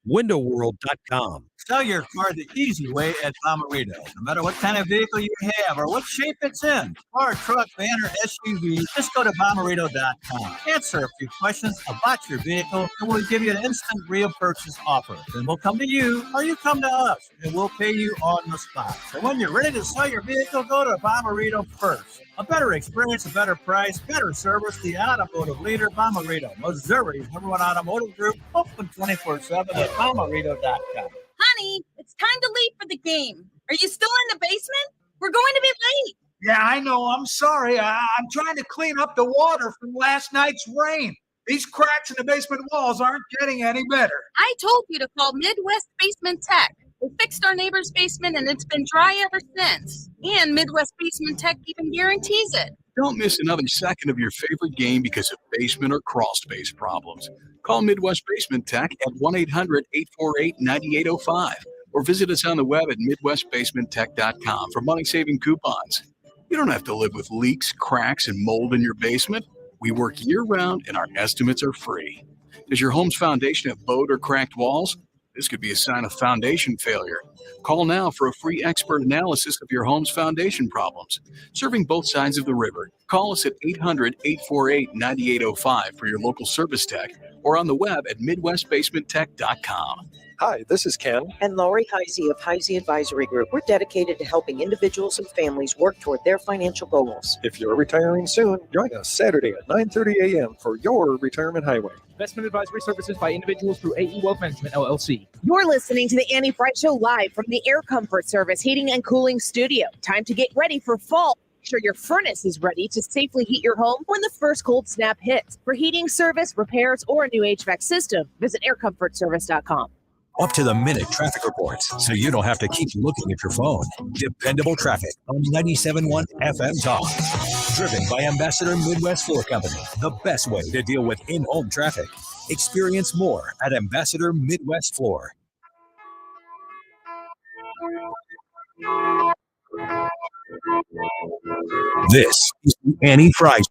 windowworld.com.
Sell your car the easy way at Bomarito. No matter what kind of vehicle you have or what shape it's in, car, truck, van, or SUV, just go to Bomarito.com. Answer a few questions about your vehicle, and we'll give you an instant real purchase offer. Then we'll come to you, or you come to us, and we'll pay you on the spot. So when you're ready to sell your vehicle, go to Bomarito first. A better experience, a better price, better service. The automotive leader, Bomarito, Missouri's #1 automotive group, open 24/7 at Bomarito.com.
Honey, it's time to leave for the game. Are you still in the basement? We're going to be late.
Yeah, I know. I'm sorry. I'm trying to clean up the water from last night's rain. These cracks in the basement walls aren't getting any better.
I told you to call Midwest Basement Tech. We fixed our neighbor's basement and it's been dry ever since. And Midwest Basement Tech even guarantees it.
Don't miss another second of your favorite game because of basement or crawl space problems.
Call Midwest Basement Tech at 1-800-848-9805 or visit us on the web at midwestbasementtech.com for money-saving coupons. You don't have to live with leaks, cracks, and mold in your basement. We work year-round and our estimates are free. Does your home's foundation have bowed or cracked walls? This could be a sign of foundation failure. Call now for a free expert analysis of your home's foundation problems. Serving both sides of the river, call us at 800-848-9805 for your local service tech or on the web at midwestbasementtech.com.
Hi, this is Ken. And Lori Haze of Haze Advisory Group. We're dedicated to helping individuals and families work toward their financial goals.
If you're retiring soon, join us Saturday at 9:30 a.m. for your Retirement Highway.
Investment advisory services by individuals through AE Wealth Management, LLC.
You're listening to the Annie Frey Show live from the Air Comfort Service Heating and Cooling Studio. Time to get ready for fall. Make sure your furnace is ready to safely heat your home when the first cold snap hits. For heating service, repairs, or a new HVAC system, visit aircomfortservice.com.
Up-to-the-minute traffic reports, so you don't have to keep looking at your phone. Dependable traffic on 97.1 FM Talk. Driven by Ambassador Midwest Floor Company, the best way to deal with in-home traffic. Experience more at Ambassador Midwest Floor. This is the Annie Frey Show.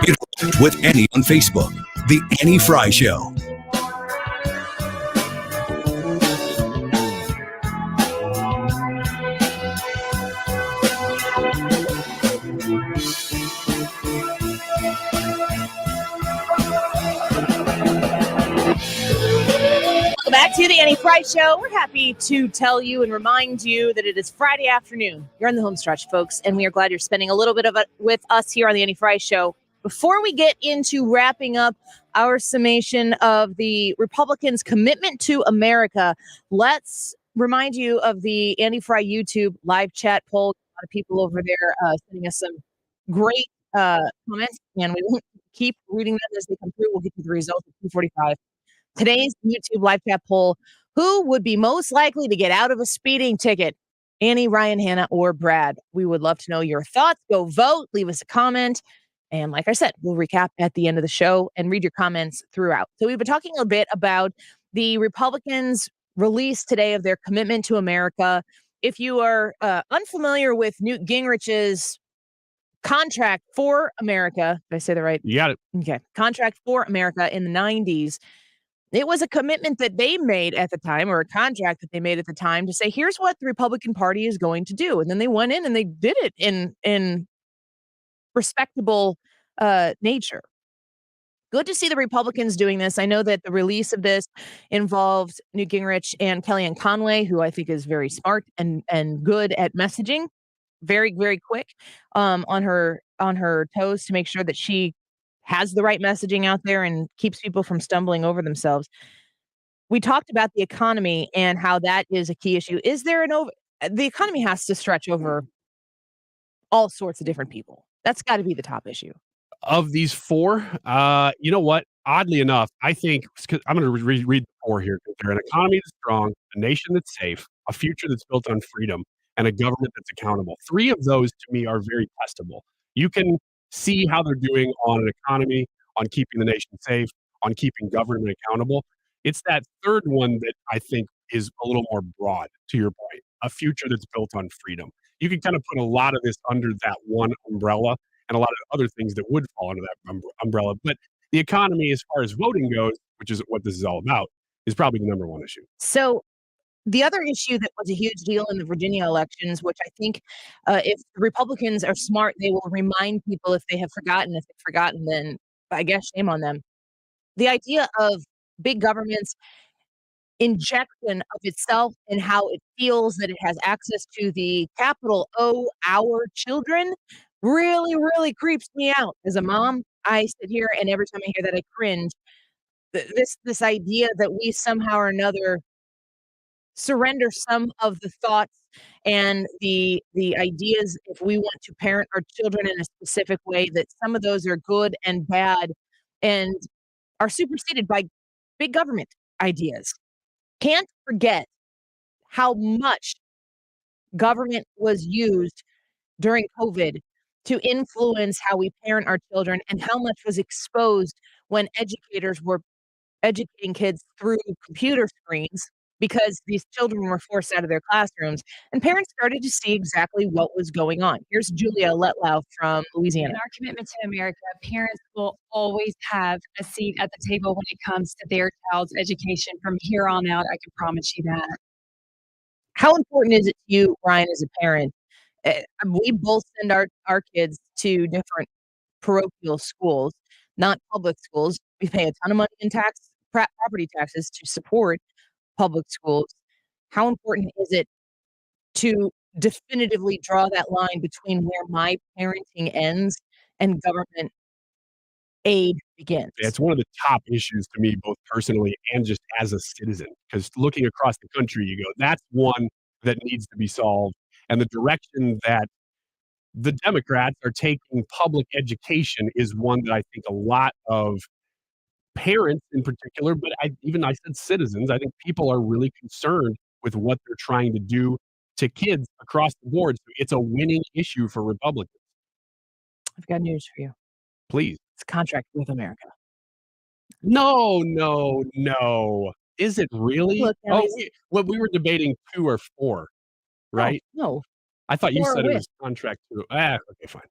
Interact with Annie on Facebook, The Annie Frey Show.
Welcome back to the Annie Frey Show. We're happy to tell you and remind you that it is Friday afternoon. You're in the home stretch, folks, and we are glad you're spending a little bit of it with us here on the Annie Frey Show. Before we get into wrapping up our summation of the Republicans' commitment to America, let's remind you of the Annie Frey YouTube live chat poll. A lot of people over there sending us some great comments, and we will keep reading them as they come through. We'll get you the results at 2:45. Today's YouTube live chat poll: who would be most likely to get out of a speeding ticket? Annie, Ryan, Hannah, or Brad? We would love to know your thoughts. Go vote, leave us a comment. And like I said, we'll recap at the end of the show and read your comments throughout. So we've been talking a bit about the Republicans' release today of their commitment to America. If you are unfamiliar with Newt Gingrich's Contract for America, did I say that right?
You got it.
Okay. Contract for America in the 90s. It was a commitment that they made at the time, or a contract that they made at the time, to say, here's what the Republican Party is going to do. And then they went in and they did it in respectable nature. Good to see the Republicans doing this. I know that the release of this involved Newt Gingrich and Kellyanne Conway, who I think is very smart and good at messaging, very, very quick on her toes to make sure that she has the right messaging out there and keeps people from stumbling over themselves. We talked about the economy and how that is a key issue. Is there the economy has to stretch over all sorts of different people. That's got to be the top issue.
Of these four, you know what? Oddly enough, I think I'm going to read the four here. They're an economy that's strong, a nation that's safe, a future that's built on freedom, and a government that's accountable. Three of those to me are very testable. You can see how they're doing on an economy, on keeping the nation safe, on keeping government accountable. It's that third one that I think is a little more broad, to your point, a future that's built on freedom. You can kind of put a lot of this under that one umbrella and a lot of other things that would fall under that umbrella. But the economy, as far as voting goes, which is what this is all about, is probably the number one issue.
So the other issue that was a huge deal in the Virginia elections, which I think if the Republicans are smart, they will remind people if they have forgotten. If they've forgotten, then I guess shame on them. The idea of big government's injection of itself and how it feels that it has access to the capital O, our children, really, really creeps me out. As a mom, I sit here and every time I hear that, I cringe. This idea that we somehow or another surrender some of the thoughts and the ideas, if we want to parent our children in a specific way, that some of those are good and bad and are superseded by big government ideas. Can't forget how much government was used during COVID to influence how we parent our children and how much was exposed when educators were educating kids through computer screens because these children were forced out of their classrooms and parents started to see exactly what was going on. Here's Julia Letlow from Louisiana.
In our commitment to America, parents will always have a seat at the table when it comes to their child's education from here on out. I can promise you that.
How important is it to you, Ryan, as a parent? We both send our kids to different parochial schools, not public schools. We pay a ton of money in property taxes to support public schools. How important is it to definitively draw that line between where my parenting ends and government aid begins?
It's one of the top issues to me, both personally and just as a citizen, because looking across the country, you go, that's one that needs to be solved. And the direction that the Democrats are taking public education is one that I think a lot of parents in particular, but I said citizens, I think people are really concerned with what they're trying to do to kids across the board. So it's a winning issue for Republicans.
I've got news for you.
Please.
It's a contract with America.
No. Is it really?
Look,
we were debating 2 or 4, right?
No.
I thought you
4
said it
with.
was contract 2. Okay, fine.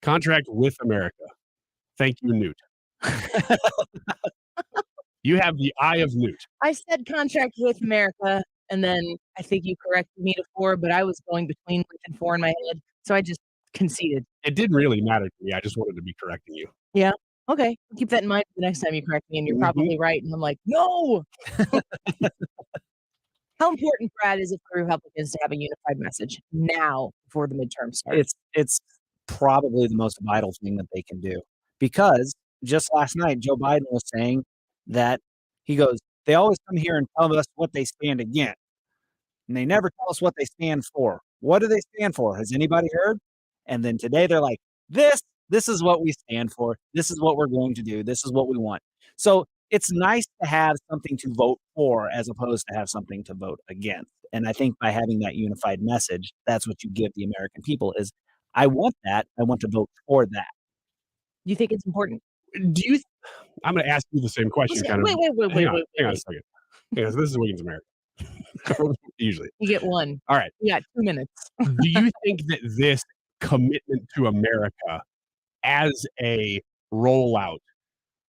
Contract with America. Thank you, Newt. You have the eye of Newt.
I said contract with America, and then I think you corrected me to 4, but I was going between with and 4 in my head, so I just conceded.
It didn't really matter to me. I just wanted to be correcting you.
Yeah. Okay. Keep that in mind the next time you correct me, and you're probably right. And I'm like, no. How important, Brad, is it for Republicans to have a unified message now before the midterm starts?
It's probably the most vital thing that they can do, because just last night Joe Biden was saying that he goes, they always come here and tell us what they stand against, and they never tell us what they stand for. What do they stand for? Has anybody heard? And then today they're like, this is what we stand for. This is what we're going to do. This is what we want. So it's nice to have something to vote for as opposed to have something to vote against. And I think by having that unified message, that's what you give the American people is, I want that. I want to vote for that.
You think it's important?
I'm going to ask you the same question.
Wait,
Hang on
wait.
a second. Yeah, so this is Wiggins America. Usually.
You get 1.
All right.
You got 2 minutes.
Do you think that this commitment to America as a rollout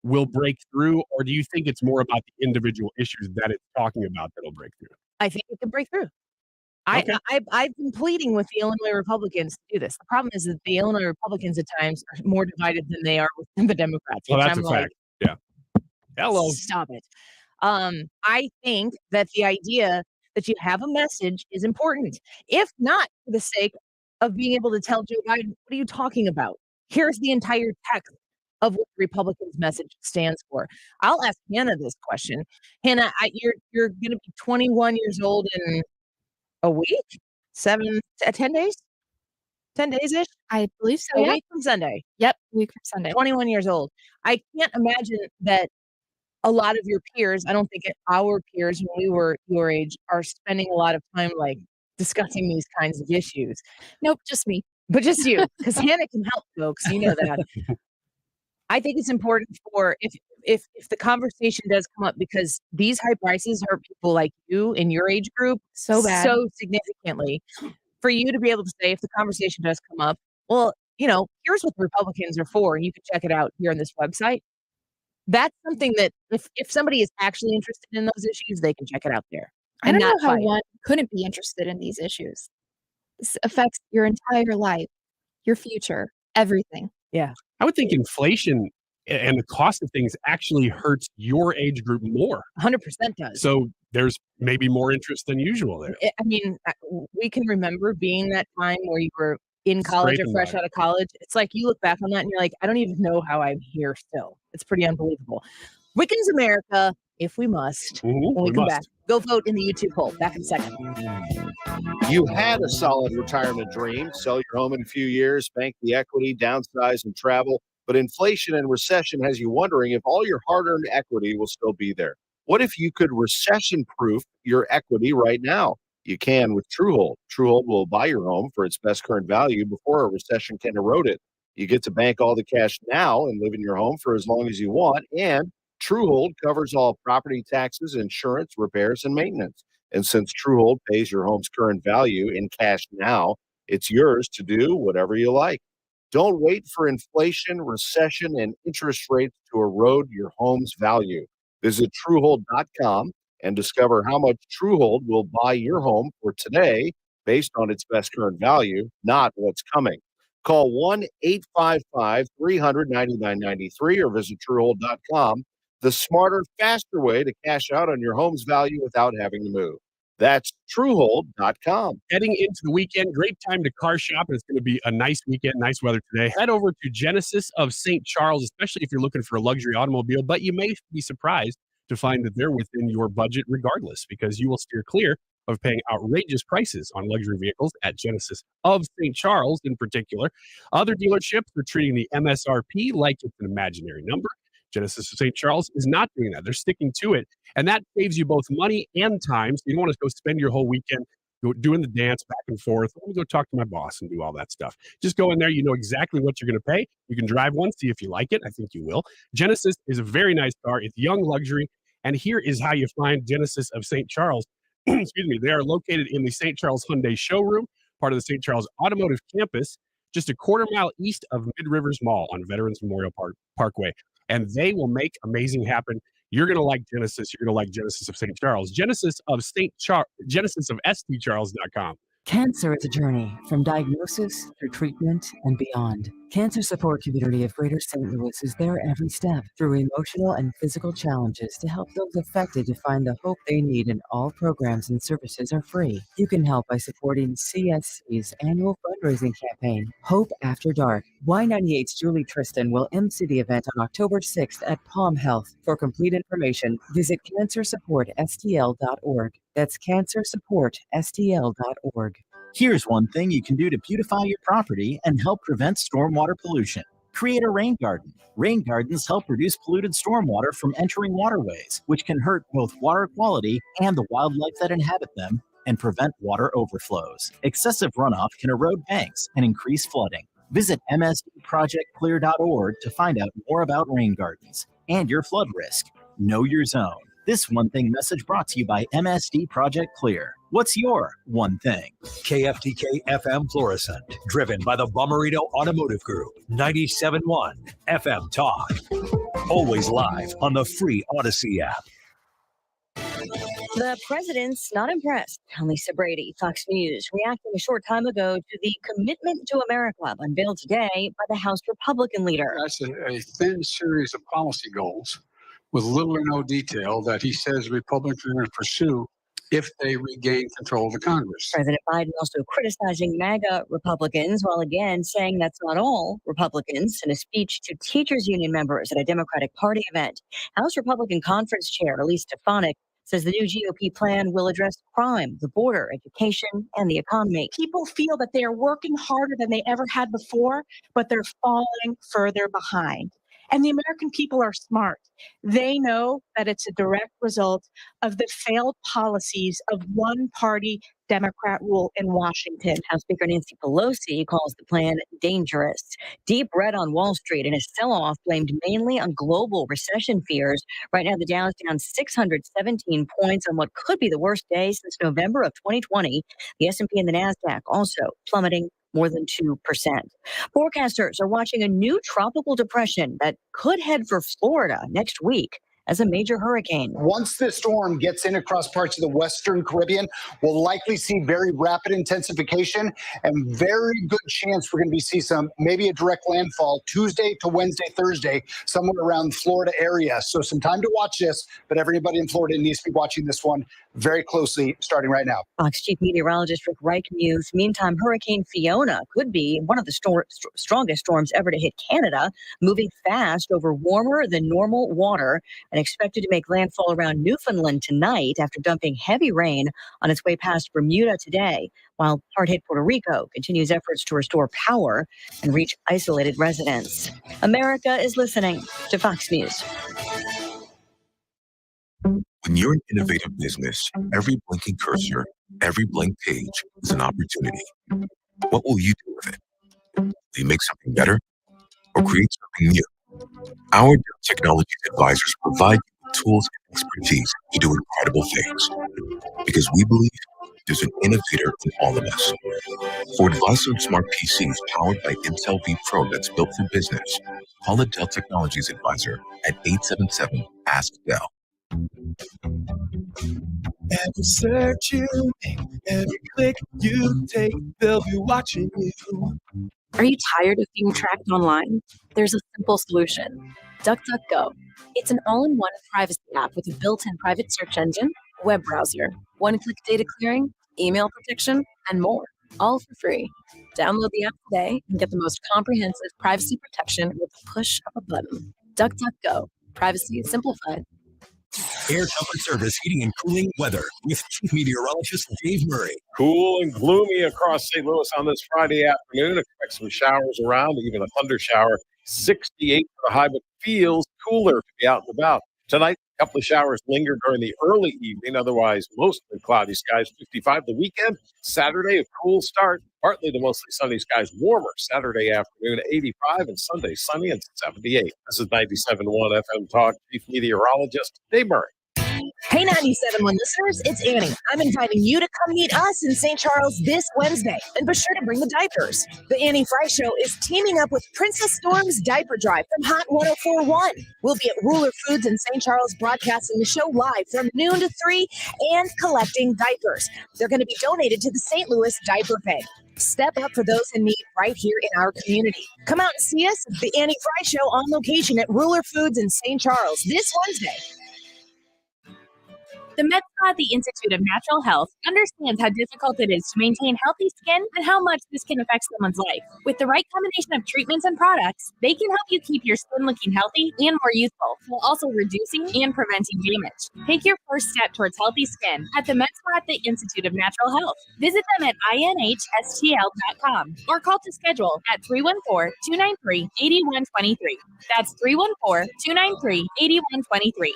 will break through, or do you think it's more about the individual issues that it's talking about that'll break through?
I think it can break through.
Okay.
I've been pleading with the Illinois Republicans to do this. The problem is that the Illinois Republicans at times are more divided than they are with the Democrats.
Well,
which
that's
I'm
a
like,
fact. Yeah. Hello.
Stop it. I think that the idea that you have a message is important, if not for the sake of being able to tell Joe Biden, what are you talking about? Here's the entire text of what the Republicans' message stands for. I'll ask Hannah this question. Hannah, you're going to be 21 years old in a week? 10 days? 10 days-ish?
I believe so,
A
yeah.
week from Sunday.
Yep, a week from Sunday.
21 years old. I can't imagine that a lot of your peers, I don't think our peers when we were your age, are spending a lot of time like discussing these kinds of issues.
Nope, just me.
But just you, because Hannah can help folks. You know that. I think it's important for if the conversation does come up, because these high prices hurt people like you in your age group
So bad.
so significantly. For you to be able to say, if the conversation does come up, well, here's what the Republicans are for, and you can check it out here on this website. That's something that if somebody is actually interested in those issues, they can check it out there.
I don't know how
fight.
one couldn't be interested in these issues. This affects your entire life, your future, everything.
Yeah.
I would think inflation and the cost of things actually hurts your age group more.
100% does.
So there's maybe more interest than usual there.
I mean, we can remember being that time where you were in college or
Scraping
fresh
by.
out of college. It's like you look back on that and you're like, I don't even know how I'm here still. It's pretty unbelievable. Wiggins America, if we must. When we
we
come
must.
back, go vote in the YouTube poll. Back in a second.
You had a solid retirement dream, sell your home in a few years, bank the equity, downsize and travel. But inflation and recession has you wondering if all your hard-earned equity will still be there. What if you could recession-proof your equity right now? You can with Truehold. Truehold will buy your home for its best current value before a recession can erode it. You get to bank all the cash now and live in your home for as long as you want. And Truehold covers all property taxes, insurance, repairs, and maintenance. And since Truehold pays your home's current value in cash now, it's yours to do whatever you like. Don't wait for inflation, recession, and interest rates to erode your home's value. Visit Truehold.com and discover how much Truehold will buy your home for today based on its best current value, not what's coming. Call 1-855-300-9993 or visit Truehold.com. The smarter, faster way to cash out on your home's value without having to move. That's Truehold.com.
Heading into the weekend, great time to car shop. And it's going to be a nice weekend, nice weather today. Head over to Genesis of St. Charles, especially if you're looking for a luxury automobile. But you may be surprised to find that they're within your budget regardless, because you will steer clear of paying outrageous prices on luxury vehicles at Genesis of St. Charles in particular. Other dealerships are treating the MSRP like it's an imaginary number. Genesis of St. Charles is not doing that. They're sticking to it. And that saves you both money and time. So you don't want to go spend your whole weekend doing the dance back and forth. Let me go talk to my boss and do all that stuff. Just go in there. You know exactly what you're going to pay. You can drive one, see if you like it. I think you will. Genesis is a very nice car. It's young luxury. And here is how you find Genesis of St. Charles. Excuse me. They are located in the St. Charles Hyundai showroom, part of the St. Charles Automotive Campus, just a quarter mile east of Mid Rivers Mall on Veterans Memorial Parkway. And they will make amazing happen. You're going to like Genesis. You're going to like Genesis of St. Charles. Genesis of StCharles.com.
Cancer is a journey from diagnosis through treatment and beyond. Cancer support community of Greater St. Louis is there every step through emotional and physical challenges to help those affected to find the hope they need, and all programs and services are free. You can help by supporting CSC's annual fundraising campaign, Hope After Dark. Y98's Julie Tristan will MC the event on October 6th at Palm Health. For complete information, visit cancersupportstl.org. That's cancersupportstl.org.
Here's one thing you can do to beautify your property and help prevent stormwater pollution. Create a rain garden. Rain gardens help reduce polluted stormwater from entering waterways, which can hurt both water quality and the wildlife that inhabit them, and prevent water overflows. Excessive runoff can erode banks and increase flooding. Visit msdprojectclear.org to find out more about rain gardens and your flood risk. Know your zone. This One Thing message brought to you by MSD Project Clear. What's your one thing?
KFTK FM Florissant, driven by the Bommarito Automotive Group, 97.1 FM Talk. Always live on the free Odyssey app.
The president's not impressed. Lisa Brady, Fox News, reacting a short time ago to the Commitment to America unveiled today by the House Republican leader.
That's a thin series of policy goals with little or no detail that he says Republicans are going to pursue if they regain control of the Congress.
President Biden also criticizing MAGA Republicans, while again saying that's not all Republicans, in a speech to teachers union members at a Democratic Party event. House Republican Conference Chair Elise Stefanik says the new GOP plan will address crime, the border, education, and the economy.
People feel that they are working harder than they ever had before, but they're falling further behind. And the American people are smart. They know that it's a direct result of the failed policies of one-party Democrat rule in Washington.
House Speaker Nancy Pelosi calls the plan dangerous. Deep red on Wall Street and a sell-off blamed mainly on global recession fears. Right now, the Dow is down 617 points on what could be the worst day since November of 2020. The S&P and the NASDAQ also plummeting more than 2%. Forecasters are watching a new tropical depression that could head for Florida next week as a major hurricane.
Once this storm gets in across parts of the Western Caribbean, we'll likely see very rapid intensification and very good chance we're going to see maybe a direct landfall Tuesday to Wednesday, Thursday, somewhere around the Florida area. So some time to watch this, but everybody in Florida needs to be watching this one very closely starting right now.
Fox Chief Meteorologist Rick Reich mused, meantime, Hurricane Fiona could be one of the strongest storms ever to hit Canada, moving fast over warmer than normal water and expected to make landfall around Newfoundland tonight after dumping heavy rain on its way past Bermuda today, while hard-hit Puerto Rico continues efforts to restore power and reach isolated residents. America is listening to Fox News.
When you're an innovative business, every blinking cursor, every blank page is an opportunity. What will you do with it? Will you make something better or create something new? Our technology advisors provide you with tools and expertise to do incredible things because we believe there's an innovator in all of us. For advice on smart PCs powered by Intel V Pro that's built for business, call a Dell Technologies advisor at 877-ASK-DELL.
Every search you make, every click you take, they'll be watching you.
Are you tired of being tracked online? There's a simple solution. DuckDuckGo. It's an all-in-one privacy app with a built-in private search engine, web browser, one-click data clearing, email protection, and more, all for free. Download the app today and get the most comprehensive privacy protection with the push of a button. DuckDuckGo. Privacy simplified.
Air Comfort Service Heating and Cooling weather with Chief Meteorologist Dave Murray.
Cool and gloomy across St. Louis on this Friday afternoon. Expect some showers around, even a thunder shower. 68 for the high, but feels cooler to be out and about. Tonight, a couple of showers linger during the early evening. Otherwise, mostly cloudy skies. 55 the weekend. Saturday, a cool start. Partly to mostly sunny skies. Warmer Saturday afternoon, 85, and Sunday sunny and 78. This is 97.1 FM Talk. Chief Meteorologist Dave Murray.
Hey, 97.1 listeners, it's Annie. I'm inviting you to come meet us in St. Charles this Wednesday. And be sure to bring the diapers. The Annie Frey Show is teaming up with Princess Stormm's Diaper Drive from Hot 104.1. We'll be at Ruler Foods in St. Charles broadcasting the show live from noon to 3 and collecting diapers. They're going to be donated to the St. Louis Diaper Bank. Step up for those in need right here in our community. Come out and see us at the Annie Frey Show on location at Ruler Foods in St. Charles this Wednesday.
The Med Spa at the Institute of Natural Health understands how difficult it is to maintain healthy skin and how much this can affect someone's life. With the right combination of treatments and products, they can help you keep your skin looking healthy and more youthful, while also reducing and preventing damage. Take your first step towards healthy skin at the Med Spa at the Institute of Natural Health. Visit them at inhstl.com or call to schedule at 314-293-8123. That's 314-293-8123.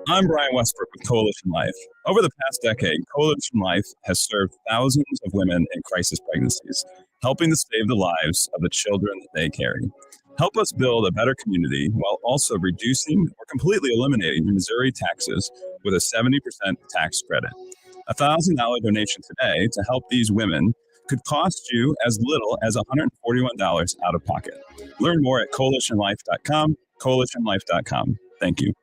I'm Brian Westbrook with Coalition Life. Over the past decade, Coalition Life has served thousands of women in crisis pregnancies, helping to save the lives of the children they carry. Help us build a better community while also reducing or completely eliminating Missouri taxes with a 70% tax credit. A $1,000 donation today to help these women could cost you as little as $141 out of pocket. Learn more at coalitionlife.com, coalitionlife.com. Thank you.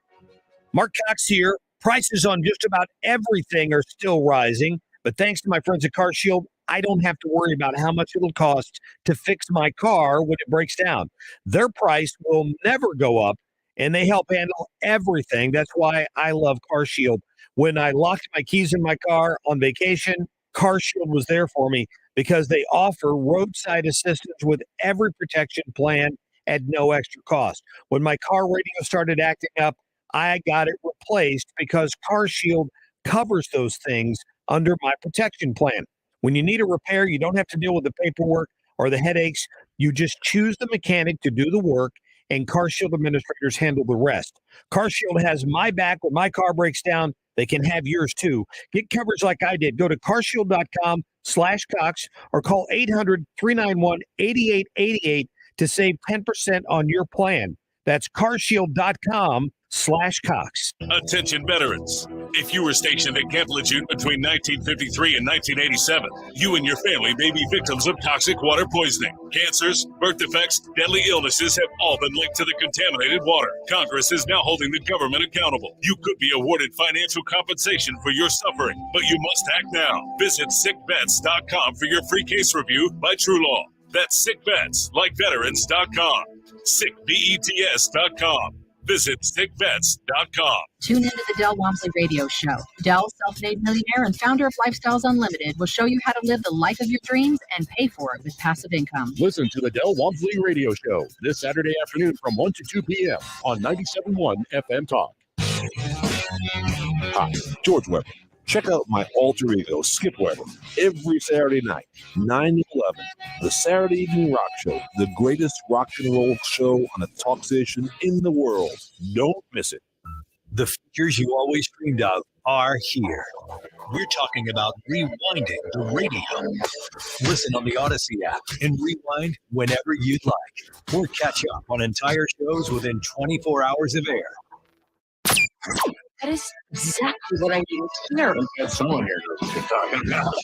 Mark Cox here. Prices on just about everything are still rising, but thanks to my friends at Car Shield, I don't have to worry about how much it'll cost to fix my car when it breaks down. Their price will never go up, and they help handle everything. That's why I love Car Shield. When I locked my keys in my car on vacation, Car Shield was there for me because they offer roadside assistance with every protection plan at no extra cost. When my car radio started acting up, I got it replaced because Car Shield covers those things under my protection plan. When you need a repair, you don't have to deal with the paperwork or the headaches. You just choose the mechanic to do the work, and Car Shield administrators handle the rest. Car Shield has my back when my car breaks down. They can have yours too. Get coverage like I did. Go to carshield.com/Cox or call 800-391-8888 to save 10% on your plan. That's carshield.com/Cox.
Attention veterans. If you were stationed at Camp Lejeune between 1953 and 1987, you and your family may be victims of toxic water poisoning. Cancers, birth defects, deadly illnesses have all been linked to the contaminated water. Congress is now holding the government accountable. You could be awarded financial compensation for your suffering, but you must act now. Visit sickvets.com for your free case review by True Law. That's sickvets, like veterans.com. sickvets.com. Visit sickvets.com.
Tune into the Del Walmsley Radio Show. Del, self-made millionaire and founder of Lifestyles Unlimited, will show you how to live the life of your dreams and pay for it with passive income.
Listen to the Del Walmsley Radio Show this Saturday afternoon from 1 to 2 p.m. on 97.1 FM Talk.
Hi, George Weber. Check out my alter ego, Skip Weber, every Saturday night, 9 to 11, the Saturday Evening Rock Show, the greatest rock and roll show on a talk station in the world. Don't miss it.
The features you always dreamed of are here. We're talking about rewinding the radio. Listen on the Odyssey app and rewind whenever you'd like. Or catch up on entire shows within 24 hours of air.
That is exactly what I need to hear.
Got someone here knows what you're talking about.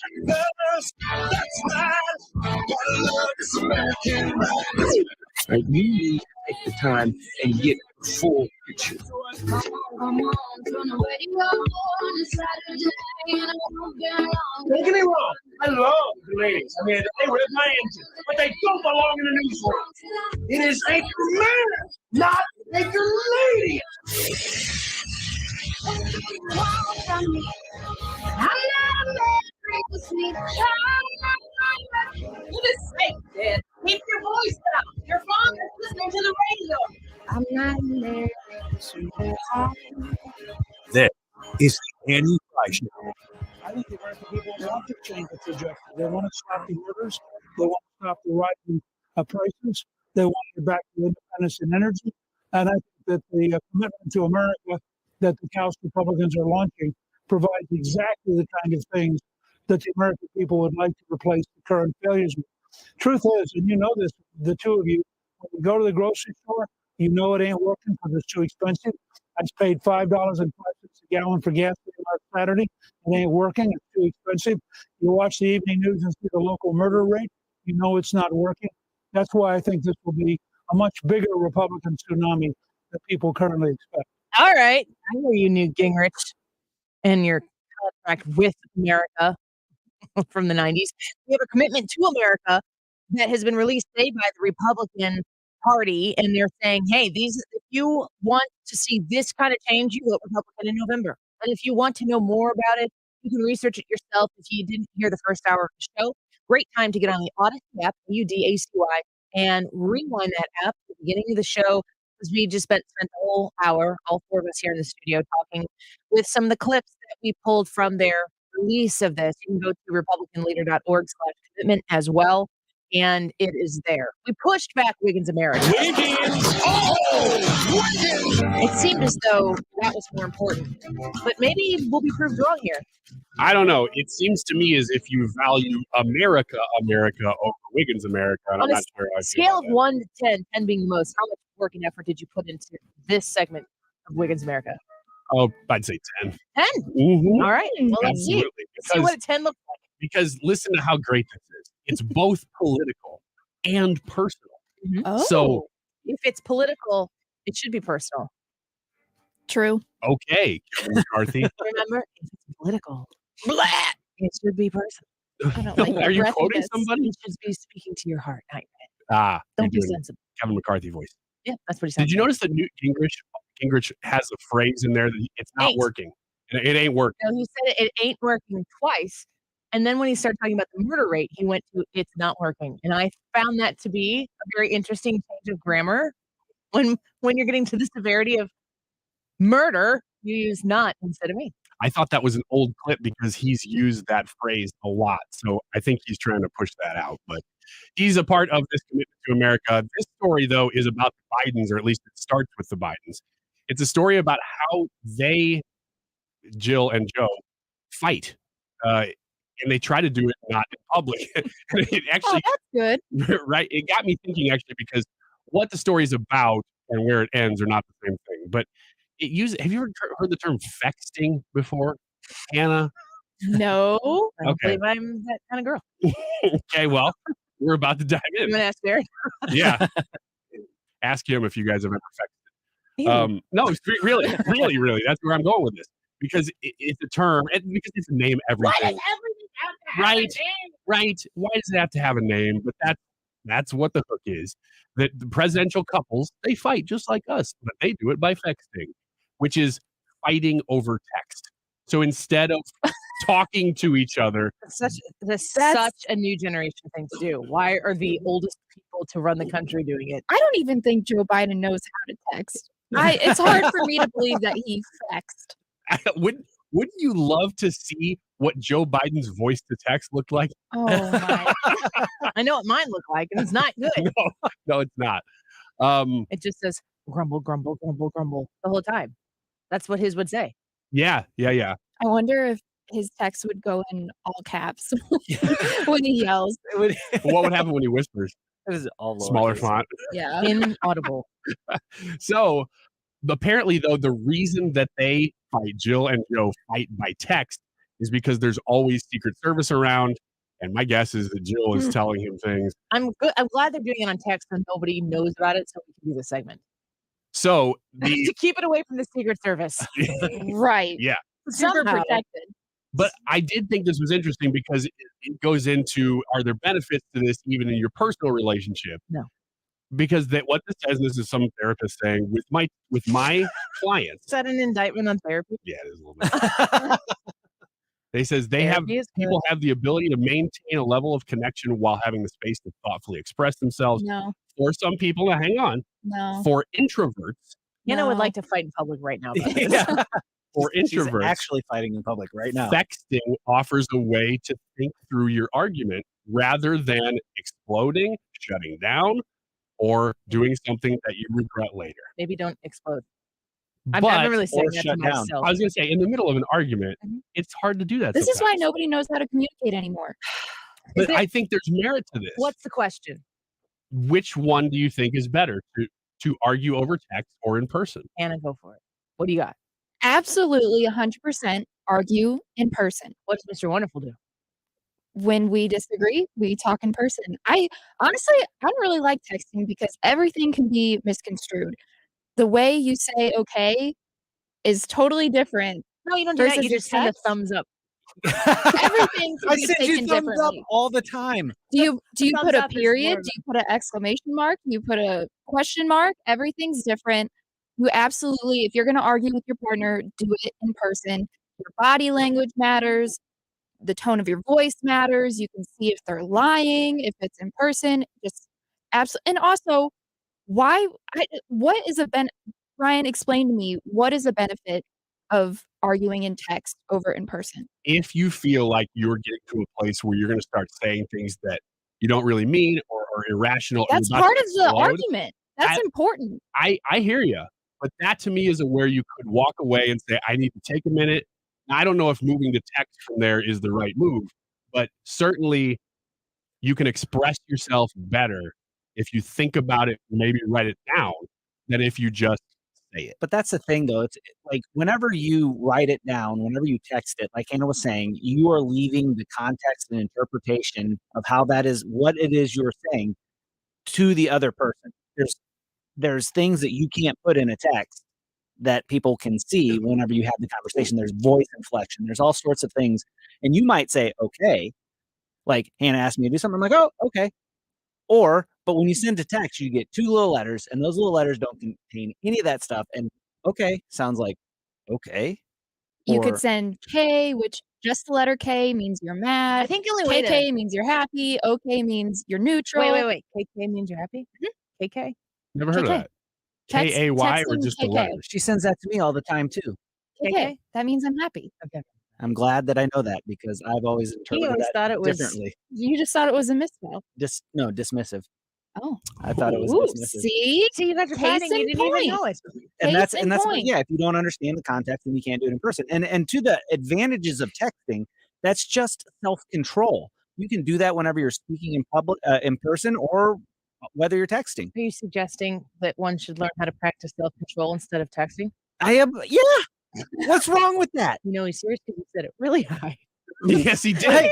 Right, you need to take the time and get the full picture.
Don't get me wrong, I love the ladies. I mean, they rip my engine, but they don't belong in the newsroom. It is Anchor Man, not Anchor Lady.
You just say that. Keep your voice down. Your phone is listening to the radio. I'm not married to
This is the Annie Fry Show.
I think the American people want to change the trajectory. They want to stop the murders. They want to stop the rising prices. They want to get back to independence and energy. And I think that the commitment to America that the House Republicans are launching provides exactly the kind of things that the American people would like to replace the current failures with. Truth is, and you know this, the two of you, when you go to the grocery store, you know it ain't working because it's too expensive. I just paid $5.05 a gallon for gas last Saturday. It ain't working. It's too expensive. You watch the evening news and see the local murder rate. You know it's not working. That's why I think this will be a much bigger Republican tsunami than people currently expect.
All right. I know you, Newt Gingrich, and your contract with America from the 90s. We have a commitment to America that has been released today by the Republican Party, and they're saying, hey, if you want to see this kind of change, you vote Republican in November. And if you want to know more about it, you can research it yourself. If you didn't hear the first hour of the show, great time to get on the Odyssey app, UDACY, and rewind that app at the beginning of the show, because we just spent the whole hour, all four of us here in the studio, talking with some of the clips that we pulled from their release of this. You can go to republicanleader.org/commitment as well, and it is there. We pushed back Wiggins America. It seemed as though that was more important, but maybe we'll be proved wrong here.
I don't know. It seems to me as if you value America over Wiggins America. And
On
I'm
a
not sure how I feel
scale
about
of 1 to 10, 10 being the most, how much work and effort did you put into this segment of Wiggins America?
that. Oh, I'd say 10.
10?
Mhm.
All right. Well, let's see.
Absolutely.
Let's see what a 10 looks like.
Because listen to how great this is. It's both political and personal.
Oh.
So
if it's political, it should be personal.
True.
okay, Kevin McCarthy.
Remember, if it's political,
Blah!
it should be personal. I don't like
Are you
that.
quoting somebody?
It should be speaking to your heart. Not your head.
Ah,
Don't be
you're doing
sensible.
Kevin McCarthy voice.
Yeah, that's pretty sensible.
Did you notice that Newt Gingrich has a phrase in there that it's not
Ain't.
working? And it ain't working.
No, he said it ain't working twice. And then when he started talking about the murder rate, he went to it's not working. And I found that to be a very interesting change of grammar. When you're getting to the severity of murder, you use not instead of me.
I thought that was an old clip because he's used that phrase a lot. So I think he's trying to push that out. But he's a part of this commitment to America. This story, though, is about the Bidens, or at least it starts with the Bidens. It's a story about how they, Jill and Joe, fight. And they try to do it not in public. It actually,
that's good.
Right? It got me thinking, actually, because what the story is about and where it ends are not the same thing. But have you ever heard the term fexting before, Hannah?
No. I don't
Okay.
believe I'm that kind of girl.
Okay, well, we're about to dive in.
I'm going to ask Barry.
Yeah. Ask him if you guys have ever
Ew.
fexted. No, it's really. That's where I'm going with this. Because it's a term, and because it's a name, everything.
Why does everything have to have
Right,
a name?
right. Why does it have to have a name? But that's what the hook is. That the presidential couples, they fight just like us, but they do it by fexting, which is fighting over text. So instead of talking to each other,
That's such a new generation thing to do. Why are the oldest people to run the country doing it?
I don't even think Joe Biden knows how to text. It's hard for me to believe that he fexed.
wouldn't you love to see what Joe Biden's voice to text looked like?
Oh my! I know what mine looked like, and it's not good.
No, it's not.
It just says grumble, grumble, grumble, grumble the whole time. That's what his would say.
Yeah.
I wonder if his text would go in all caps when he yells.
What would happen when he whispers?
It was all
Smaller
lowercase.
font.
Yeah.
Inaudible.
So apparently, though, the reason that they fight, Jill and Joe fight by text, is because there's always Secret Service around. And my guess is that Jill is telling him things.
I'm glad they're doing it on text so nobody knows about it, so we can do the segment.
So
to keep it away from the Secret Service.
Right.
Yeah.
Super protected.
But I did think this was interesting because it goes into, are there benefits to this even in your personal relationship?
No.
Because what this says, and this is some therapist saying, with my clients.
Is that an indictment on therapy?
Yeah, it is a little bit. They says people have the ability to maintain a level of connection while having the space to thoughtfully express themselves.
No.
For some people, now hang on.
No.
For introverts.
Hannah would like to fight in public right now. About this.
Yeah.
For introverts.
She's actually fighting in public right now.
Fexting offers a way to think through your argument rather than exploding, shutting down, or doing something that you regret later.
Maybe don't explode.
But,
I've been really saying that to myself.
I was going to say, in the middle of an argument, it's hard to do that.
This is why nobody knows how to communicate anymore.
But I think there's merit to this.
What's the question?
Which one do you think is better, to argue over text or in person?
Anna, go for it. What do you got?
Absolutely 100% argue in person.
What's Mr. Wonderful do?
When we disagree, we talk in person. I don't really like texting because everything can be misconstrued. The way you say okay is totally different.
No, you don't do that. You just send a thumbs up.
Everything can
I
be
send
taken
you thumbs up
differently.
all the time.
Do you
thumbs
put a
up is
period?
more
Do you put an exclamation mark? Do you put a question mark? Everything's different. You absolutely, if you're going to argue with your partner, do it in person. Your body language matters. The tone of your voice matters. You can see if they're lying, if it's in person. Just absolutely. And also, what is a Ryan, explain to me, what is the benefit of arguing in text over in person?
If you feel like you're getting to a place where you're going to start saying things that you don't really mean or are irrational.
That's part of the argument. That's important.
I hear you. But that to me is where you could walk away and say, I need to take a minute. Now, I don't know if moving to text from there is the right move, but certainly you can express yourself better if you think about it, maybe write it down, than if you just say it.
But that's the thing, though. It's like whenever you write it down, whenever you text it, like Hannah was saying, you are leaving the context and interpretation of how that is, what it is you're saying to the other person. There's things that you can't put in a text that people can see whenever you have the conversation. There's voice inflection. There's all sorts of things. And you might say, okay, like Hannah asked me to do something. I'm like, oh, okay. But when you send a text, you get 2 little letters, and those little letters don't contain any of that stuff. And okay sounds like okay.
You could send K, which just the letter K means you're mad.
I think the only way
KK means you're happy. OK means you're neutral.
Wait. KK means you're happy? KK?
Never heard of that.
Text-
KAY or
texting
just a
KK.
letter?
She sends that to me all the time, too.
KK. That means I'm happy.
Okay.
I'm glad that I know that because I've always interpreted
always
that
thought it was-
differently.
You just thought it was a misspell.
No, dismissive.
Oh.
I thought it was
Ooh,
dismissive.
see?
See, you guys are
Case
fighting. You
in
didn't even know
point.
it.
And that's
Case in
what,
point.
if you don't understand the context, then you can't do it in person. And to the advantages of texting, that's just self-control. You can do that whenever you're speaking in public, in person, or whether you're texting.
Are you suggesting that one should learn how to practice self-control instead of texting?
I am. Yeah. What's wrong with that?
You know, he's serious because he said it really high.
Yes, he did.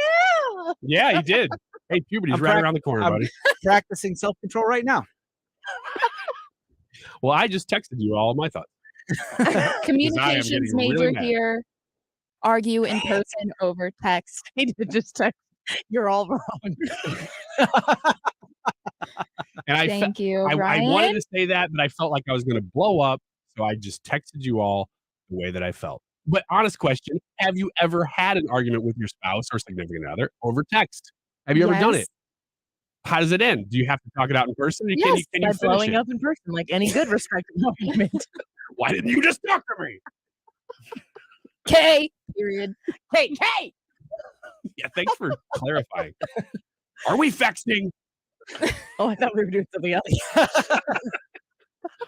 Yeah, he did. Hey, puberty's right around the corner, buddy.
Practicing self-control right now.
Well, I just texted you all my thoughts.
Communications
getting
major
really mad.
here. Argue in person over text.
He did just text. You're all wrong.
And
Thank you,
I
Ryan.
wanted to say that, but I felt like I was going to blow up, so I just texted you all the way that I felt. But honest question, have you ever had an argument with your spouse or significant other over text? Have you ever done it? How does it end? Do you have to talk it out in person? Or
Yes,
can
by
you finish
blowing
it?
up in person like any good respectable argument.
Why didn't you just talk to me?
K. Period.
K.
Yeah, thanks for clarifying. Are we fexting?
Oh, I thought we were doing something else.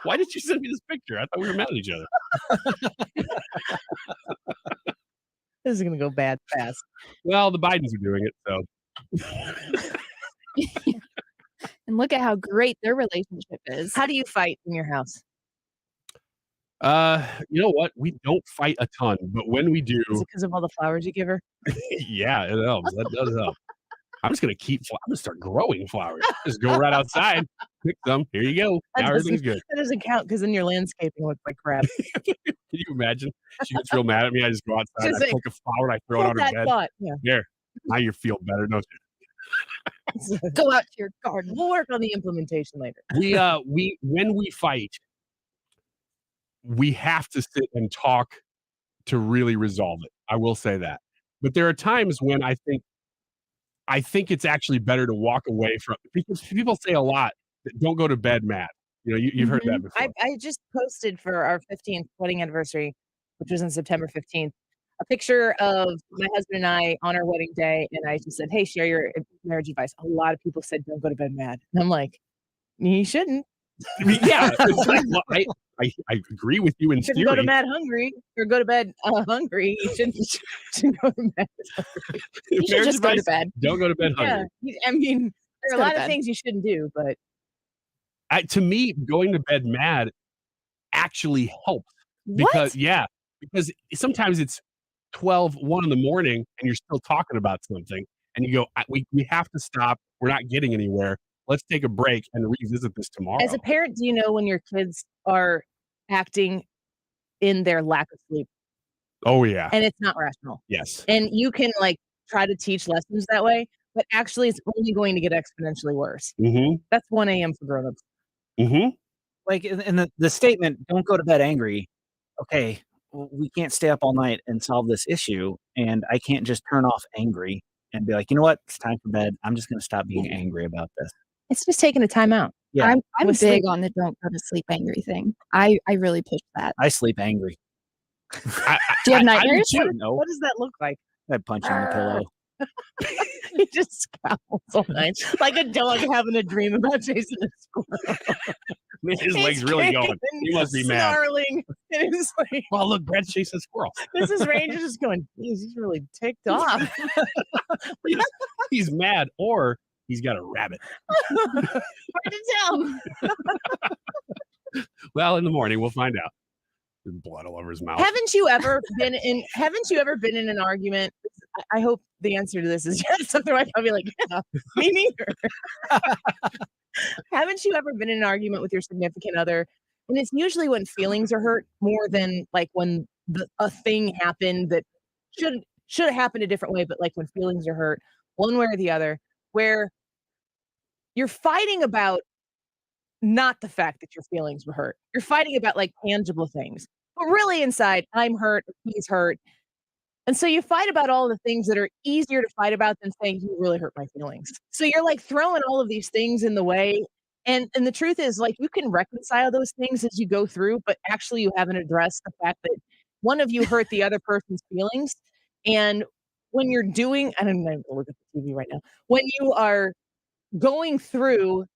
Why did you send me this picture? I thought we were mad at each other.
This is gonna go bad fast.
Well, the Bidens are doing it, so.
And look at how great their relationship is.
How do you fight in your house?
You know what? We don't fight a ton, but when we do,
Is it because of all the flowers you give her?
yeah, it helps. That does help. I'm just gonna I'm gonna start growing flowers. Just go right outside, pick some. Here you go. Now everything's good.
That doesn't count because then your landscaping looks like crap.
Can you imagine? She gets real mad at me. I just go outside,
Just
I
like,
pick a flower, and I throw it
hold
on her
that
bed.
thought, yeah.
There. Now you feel better, don't you?
Go out to your garden.
We'll work on the implementation later.
When we fight, we have to sit and talk to really resolve it. I will say that. But there are times when I think it's actually better to walk away from, because people say a lot that don't go to bed mad. You know, you've heard that before.
I just posted for our 15th wedding anniversary, which was on September 15th, a picture of my husband and I on our wedding day, and I just said, "Hey, share your marriage advice." A lot of people said, "Don't go to bed mad," and I'm like, "You shouldn't."
I mean, yeah, it's like, well, I agree with you in
You shouldn't
theory.
go to bed hungry or go to bed hungry. You shouldn't go to bed hungry. You should
Marriage
just go to
advice,
bed.
don't go to bed
Yeah,
hungry.
I mean, there are a
go to
lot of
bed.
things you shouldn't do, but
To me, going to bed mad actually helps.
What?
Because sometimes it's 1 in the morning and you're still talking about something and you go, we have to stop. We're not getting anywhere. Let's take a break and revisit this tomorrow.
as a parent, do you know when your kids are acting in their lack of sleep
Oh, yeah.
and it's not rational?
Yes.
And you can like try to teach lessons that way, but actually it's only going to get exponentially worse.
Mm-hmm.
That's 1 a.m. for grown-ups.
Mm-hmm.
Like in the statement, don't go to bed angry. Okay, we can't stay up all night and solve this issue. And I can't just turn off angry and be like, you know what? It's time for bed. I'm just going to stop being angry about this.
It's just taking a time out.
Yeah.
I'm
With
big
sleep.
on the don't go to sleep angry thing. I really push that.
I sleep angry.
Do you have nightmares?
No.
What does that look like?
I punch in the pillow.
He just scowls all night like a dog having a dream about chasing a squirrel.
His leg's really going. He must be mad.
Snarling. And it's like,
Well, look, Brad's chasing a squirrel.
Mrs. Ranger's just going, geez, he's really ticked off.
He's mad, or he's got a rabbit.
Hard to tell.
Well, in the morning, we'll find out. There's blood all over his mouth.
Haven't you ever been in an argument? I hope the answer to this is yes. Otherwise, I'll be like, yeah, me neither. Haven't you ever been in an argument with your significant other? And it's usually when feelings are hurt more than like when a thing happened that should have happened a different way, but like when feelings are hurt, one way or the other, where you're fighting about not the fact that your feelings were hurt. You're fighting about like tangible things. But really inside, I'm hurt, he's hurt. And so you fight about all the things that are easier to fight about than saying you really hurt my feelings. So you're like throwing all of these things in the way. And the truth is, like, you can reconcile those things as you go through, but actually you haven't addressed the fact that one of you hurt the other person's feelings. And when you're doing, I don't know, look at the TV right now. When you are going through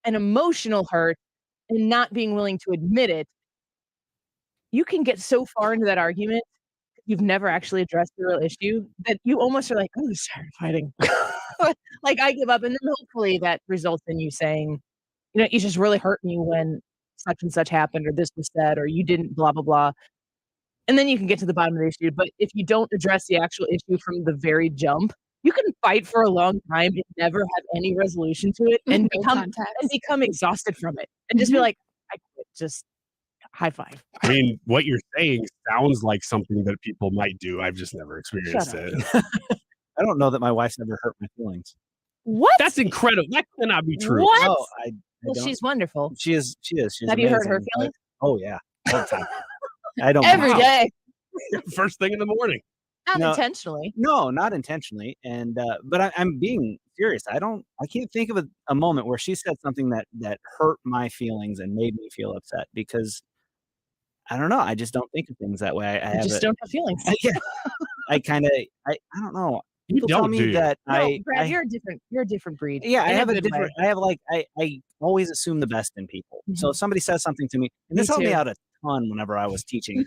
an emotional hurt and not being willing to admit it, you can get so far into that argument, you've never actually addressed the real issue, that you almost are like, I'm just tired of fighting. Like, I give up. And then hopefully that results in you saying, you know, you just really hurt me when such and such happened, or this was said, or you didn't, blah, blah, blah. And then you can get to the bottom of the issue. But if you don't address the actual issue from the very jump, you can fight for a long time and never have any resolution to it and become exhausted from it and just be like, I quit, just high five.
I mean, what you're saying sounds like something that people might do. I've just never experienced it.
I don't know that my wife's never hurt my feelings.
What?
That's incredible. That cannot be true.
What?
No, I
Well,
don't.
she's wonderful.
She is. She's
Have you hurt her
amazing,
feelings?
Oh yeah, all the time. I don't
Every day.
First thing in the morning.
Not
No.
intentionally.
No, not intentionally. And but I'm being serious. I can't think of a moment where she said something that hurt my feelings and made me feel upset, because I don't know. I just don't think of things that way. I
You
have
just don't have feelings.
Yeah. I don't know. people tell me that
No, Brad, you're a different breed.
Yeah, I
in a
have a
good
different.
way.
I have like I always assume the best in people. So if somebody says something to me, and this
Me
helped me
too.
out a ton whenever I was teaching.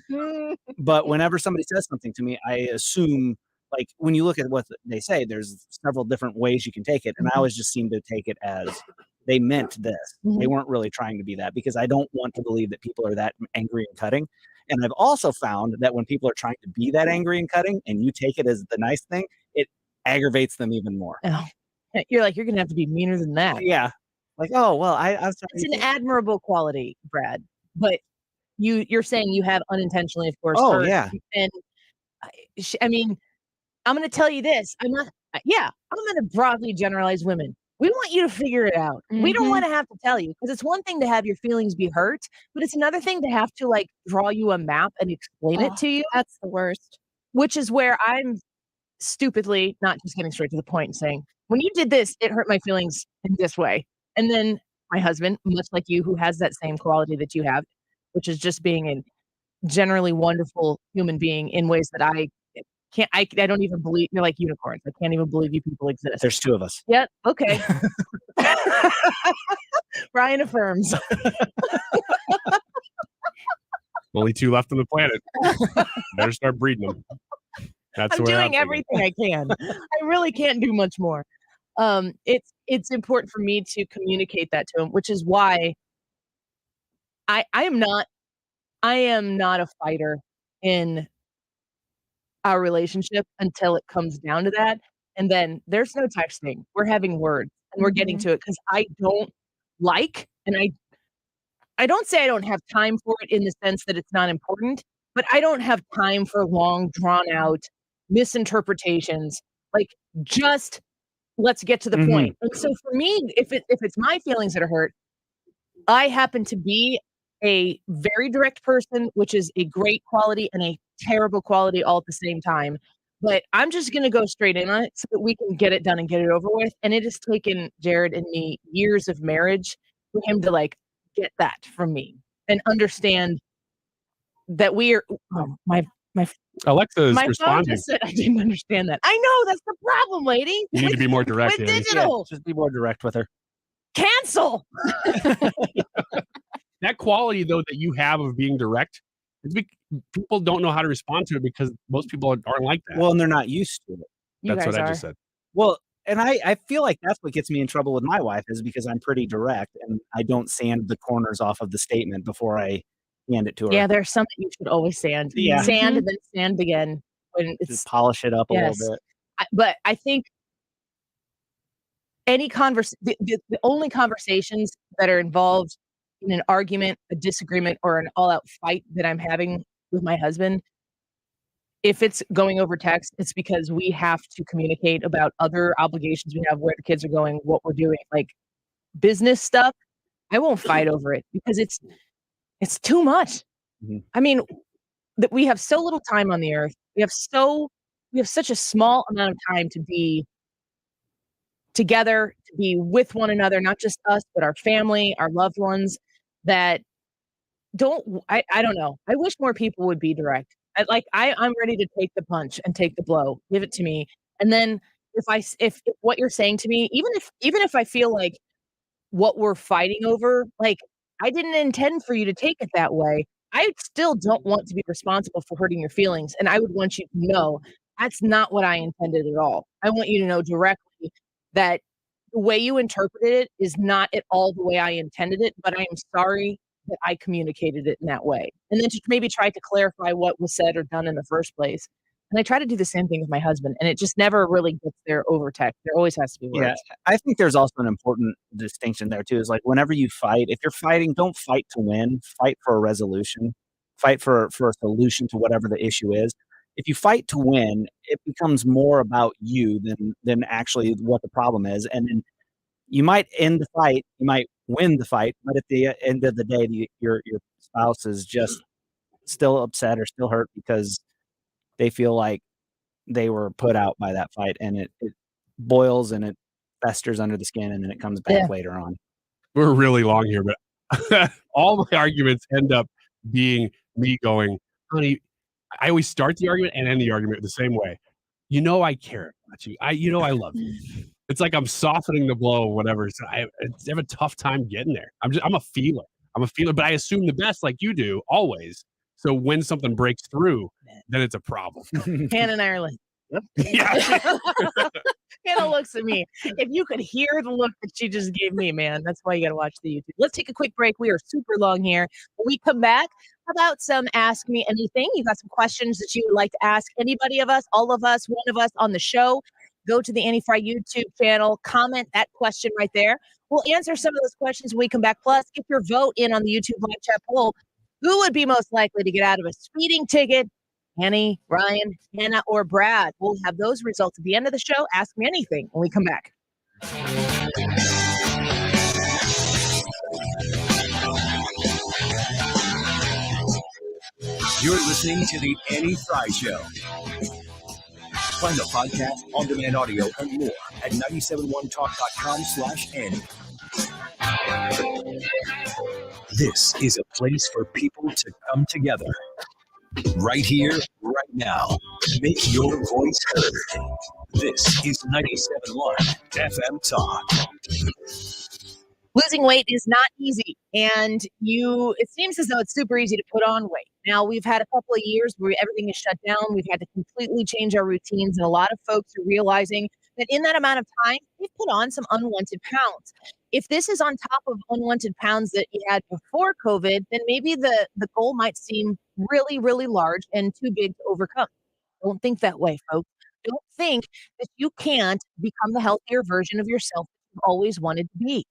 But whenever somebody says something to me, I assume, like, when you look at what they say, there's several different ways you can take it, and I always just seem to take it as they meant this. They
Mhm.
weren't really trying to be that, because I don't want to believe that people are that angry and cutting. And I've also found that when people are trying to be that angry and cutting, and you take it as the nice thing, it aggravates them even more.
Oh, you're like, you're gonna have to be meaner than that.
Yeah. Like, oh, well, I'm sorry.
It's an admirable quality, Brad. But you're saying you have unintentionally, of course,
Oh,
hurt.
yeah.
And I mean, I'm gonna tell you this. I'm gonna broadly generalize women. We want you to figure it out. We don't want to have to tell you, because it's one thing to have your feelings be hurt, but it's another thing to have to like draw you a map and explain it to you.
That's the worst.
Which is where I'm stupidly not just getting straight to the point and saying, when you did this, it hurt my feelings in this way. And then my husband, much like you, who has that same quality that you have, which is just being a generally wonderful human being in ways that I don't even believe. You're like unicorns. I can't even believe you people exist.
There's two of us.
Yep. Okay. Ryan affirms.
Only 2 left on the planet. Better start breeding them. That's
I'm
the way
doing
thinking.
everything I can. I really can't do much more. It's important for me to communicate that to him, which is why I am not a fighter in our relationship until it comes down to that. And then there's no texting. We're having words and we're getting to it, because I don't like, and I don't say I don't have time for it in the sense that it's not important, but I don't have time for long, drawn out misinterpretations. Like, just let's get to the point. And so for me, if it's my feelings that are hurt, I happen to be a very direct person, which is a great quality and a terrible quality all at the same time. But I'm just going to go straight in on it so that we can get it done and get it over with. And it has taken Jared and me years of marriage for him to like get that from me and understand that we are. Oh, my
Alexa is
my phone
responding.
just said I didn't understand that. I know, that's the problem, lady.
You need to be more direct,
with
Annie.
digital.
Just be more direct with her.
Cancel.
That quality, though, that you have of being direct, people don't know how to respond to it because most people aren't like that.
Well, and they're not used to it.
That's what I just said.
Well, and I feel like that's what gets me in trouble with my wife, is because I'm pretty direct and I don't sand the corners off of the statement before I hand it to her.
Yeah, there's some that you should always sand.
Yeah.
Sand and then sand again when it's
Just polish it up a little bit.
But I think any the only conversations that are involved in an argument, a disagreement, or an all-out fight that I'm having with my husband, if it's going over text, it's because we have to communicate about other obligations we have, where the kids are going, what we're doing, like business stuff. I won't fight over it because it's too much. I mean, that we have so little time on the earth. We have such a small amount of time to be together, to be with one another, not just us, but our family, our loved ones, that I don't know. I wish more people would be direct. I'm ready to take the punch and take the blow. Give it to me. And then if what you're saying to me, even if I feel like what we're fighting over, like, I didn't intend for you to take it that way, I still don't want to be responsible for hurting your feelings. And I would want you to know that's not what I intended at all. I want you to know directly that the way you interpreted it is not at all the way I intended it, but I am sorry that I communicated it in that way. And then to maybe try to clarify what was said or done in the first place. And I try to do the same thing with my husband, and it just never really gets there over text. There always has to be words.
Yeah, I think there's also an important distinction there too. Is like, whenever you fight, if you're fighting, don't fight to win. Fight for a resolution. Fight for a solution to whatever the issue is. If you fight to win, it becomes more about you than actually what the problem is. And then you might end the fight, you might win the fight, but at the end of the day, your spouse is just still upset or still hurt because they feel like they were put out by that fight, and it boils and it festers under the skin, and then it comes back later on.
We're really long here, but all my arguments end up being me going, honey, I always start the argument and end the argument the same way. I care about you. I love you. It's like I'm softening the blow or whatever. So I have a tough time getting there. I'm a feeler. But I assume the best like you do always. So when something breaks through, then it's a problem.
Hannah and Ireland.
Yeah.
Hannah looks at me. If you could hear the look that she just gave me, man, that's why you got to watch the YouTube. Let's take a quick break. We are super long here. When we come back, how about some Ask Me Anything? You got some questions that you would like to ask anybody of us, all of us, one of us on the show. Go to the Annie Frey YouTube channel, comment that question right there. We'll answer some of those questions when we come back. Plus, get your vote in on the YouTube live chat poll. Who would be most likely to get out of a speeding ticket? Annie, Ryan, Hannah, or Brad? We'll have those results at the end of the show. Ask Me Anything when we come back.
You're listening to the Annie Frey Show. Find the podcast, on-demand audio, and more at 971talk.com/Annie. This is a place for people to come together. Right here, right now. Make your voice heard. This is 97.1 FM Talk.
Losing weight is not easy, and it seems as though it's super easy to put on weight. Now, we've had a couple of years where everything is shut down. We've had to completely change our routines, and a lot of folks are realizing that in that amount of time, they've put on some unwanted pounds. If this is on top of unwanted pounds that you had before COVID, then maybe the goal might seem really, really large and too big to overcome. Don't think that way, folks. Don't think that you can't become the healthier version of yourself that you've always wanted to be.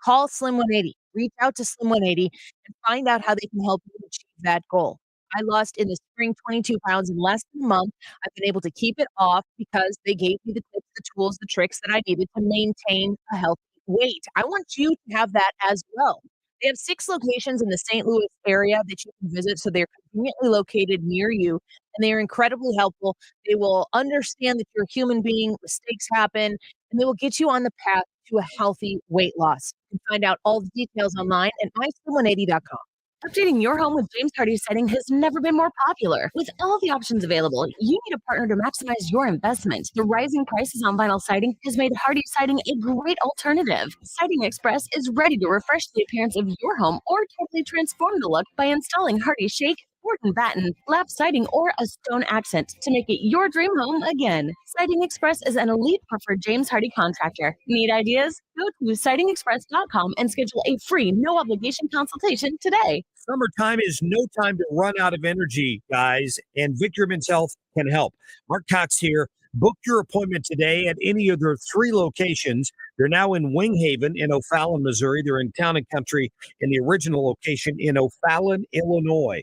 Call Slim 180. Reach out to Slim 180 and find out how they can help you achieve that goal. I lost in the spring 22 pounds in less than a month. I've been able to keep it off because they gave me the tips, the tools, the tricks that I needed to maintain a healthy weight. I want you to have that as well. They have 6 locations in the St. Louis area that you can visit, so they're conveniently located near you, and they are incredibly helpful. They will understand that you're a human being, mistakes happen, and they will get you on the path to a healthy weight loss. You can find out all the details online at myslim180.com.
Updating your home with James Hardie Siding has never been more popular. With all the options available, you need a partner to maximize your investment. The rising prices on vinyl siding has made Hardie Siding a great alternative. Siding Express is ready to refresh the appearance of your home or totally transform the look by installing Hardie Shake, board and batten, lap siding, or a stone accent to make it your dream home again. Siding Express is an elite preferred James Hardie contractor. Need ideas? Go to sidingexpress.com and schedule a free, no obligation consultation today.
Summertime is no time to run out of energy, guys, and Victory Men's Health can help. Mark Cox here. Book your appointment today at any of their 3 locations. They're now in Wing Haven in O'Fallon, Missouri. They're in Town and Country in the original location in O'Fallon, Illinois.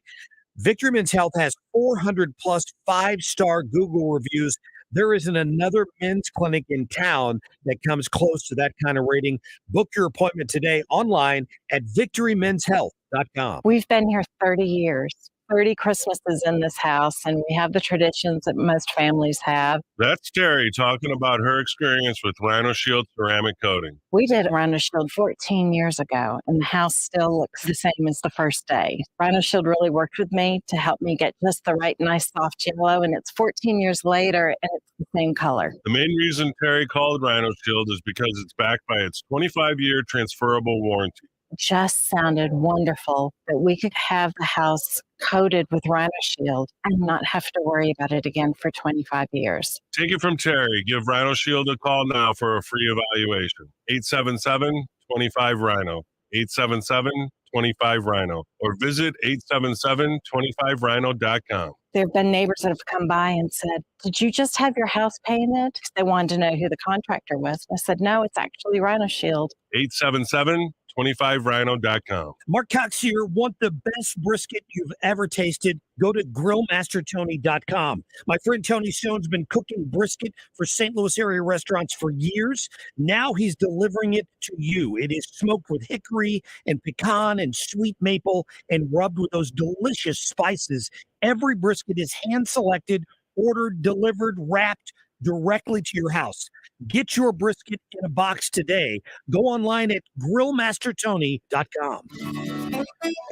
Victory Men's Health has 400 plus 5-star Google reviews. There isn't another men's clinic in town that comes close to that kind of rating. Book your appointment today online at victorymenshealth.com.
We've been here 30 years, 30 Christmases in this house, and we have the traditions that most families have.
That's Terry talking about her experience with Rhino Shield ceramic coating.
We did Rhino Shield 14 years ago, and the house still looks the same as the first day. Rhino Shield really worked with me to help me get just the right, nice, soft yellow, and it's 14 years later, and it's the same color.
The main reason Terry called Rhino Shield is because it's backed by its 25-year transferable warranty.
Just sounded wonderful that we could have the house coated with Rhino Shield and not have to worry about it again for 25 years.
Take it from Terry. Give Rhino Shield a call now for a free evaluation. 877-25-RHINO. 877-25-RHINO. Or visit 877-25rhino.com.
There have been neighbors that have come by and said, "Did you just have your house painted?" They wanted to know who the contractor was. I said, "No, it's actually Rhino Shield."
877-25rhino.com.
Mark Cox here. Want the best brisket you've ever tasted? Go to grillmastertony.com. My friend Tony Stone's been cooking brisket for St. Louis area restaurants for years. Now he's delivering it to you. It is smoked with hickory and pecan and sweet maple and rubbed with those delicious spices. Every brisket is hand-selected, ordered, delivered, wrapped, directly to your house. Get your brisket in a box today. Go online at grillmastertony.com.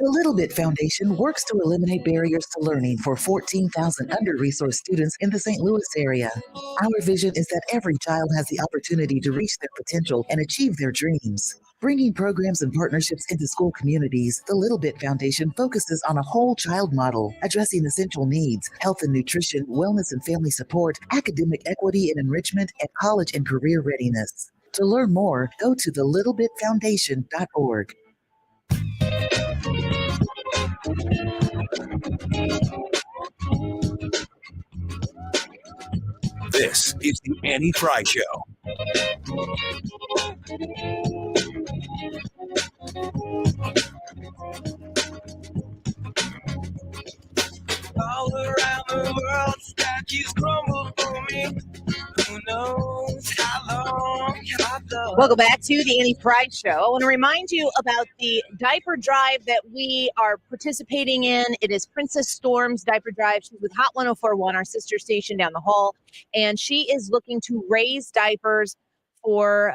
The Little Bit Foundation works to eliminate barriers to learning for 14,000 under-resourced students in the St. Louis area. Our vision is that every child has the opportunity to reach their potential and achieve their dreams. Bringing programs and partnerships into school communities, the Little Bit Foundation focuses on a whole child model, addressing essential needs, health and nutrition, wellness and family support, academic equity and enrichment, and college and career readiness. To learn more, go to thelittlebitfoundation.org.
This is the Annie Frey Show.
All around the world, statues crumble for me. Who knows how long I thought.
Welcome back to the Annie Frey Show. I want to remind you about the diaper drive that we are participating in. It is Princess Storm's diaper drive. She's with Hot 1041, our sister station down the hall, and she is looking to raise diapers for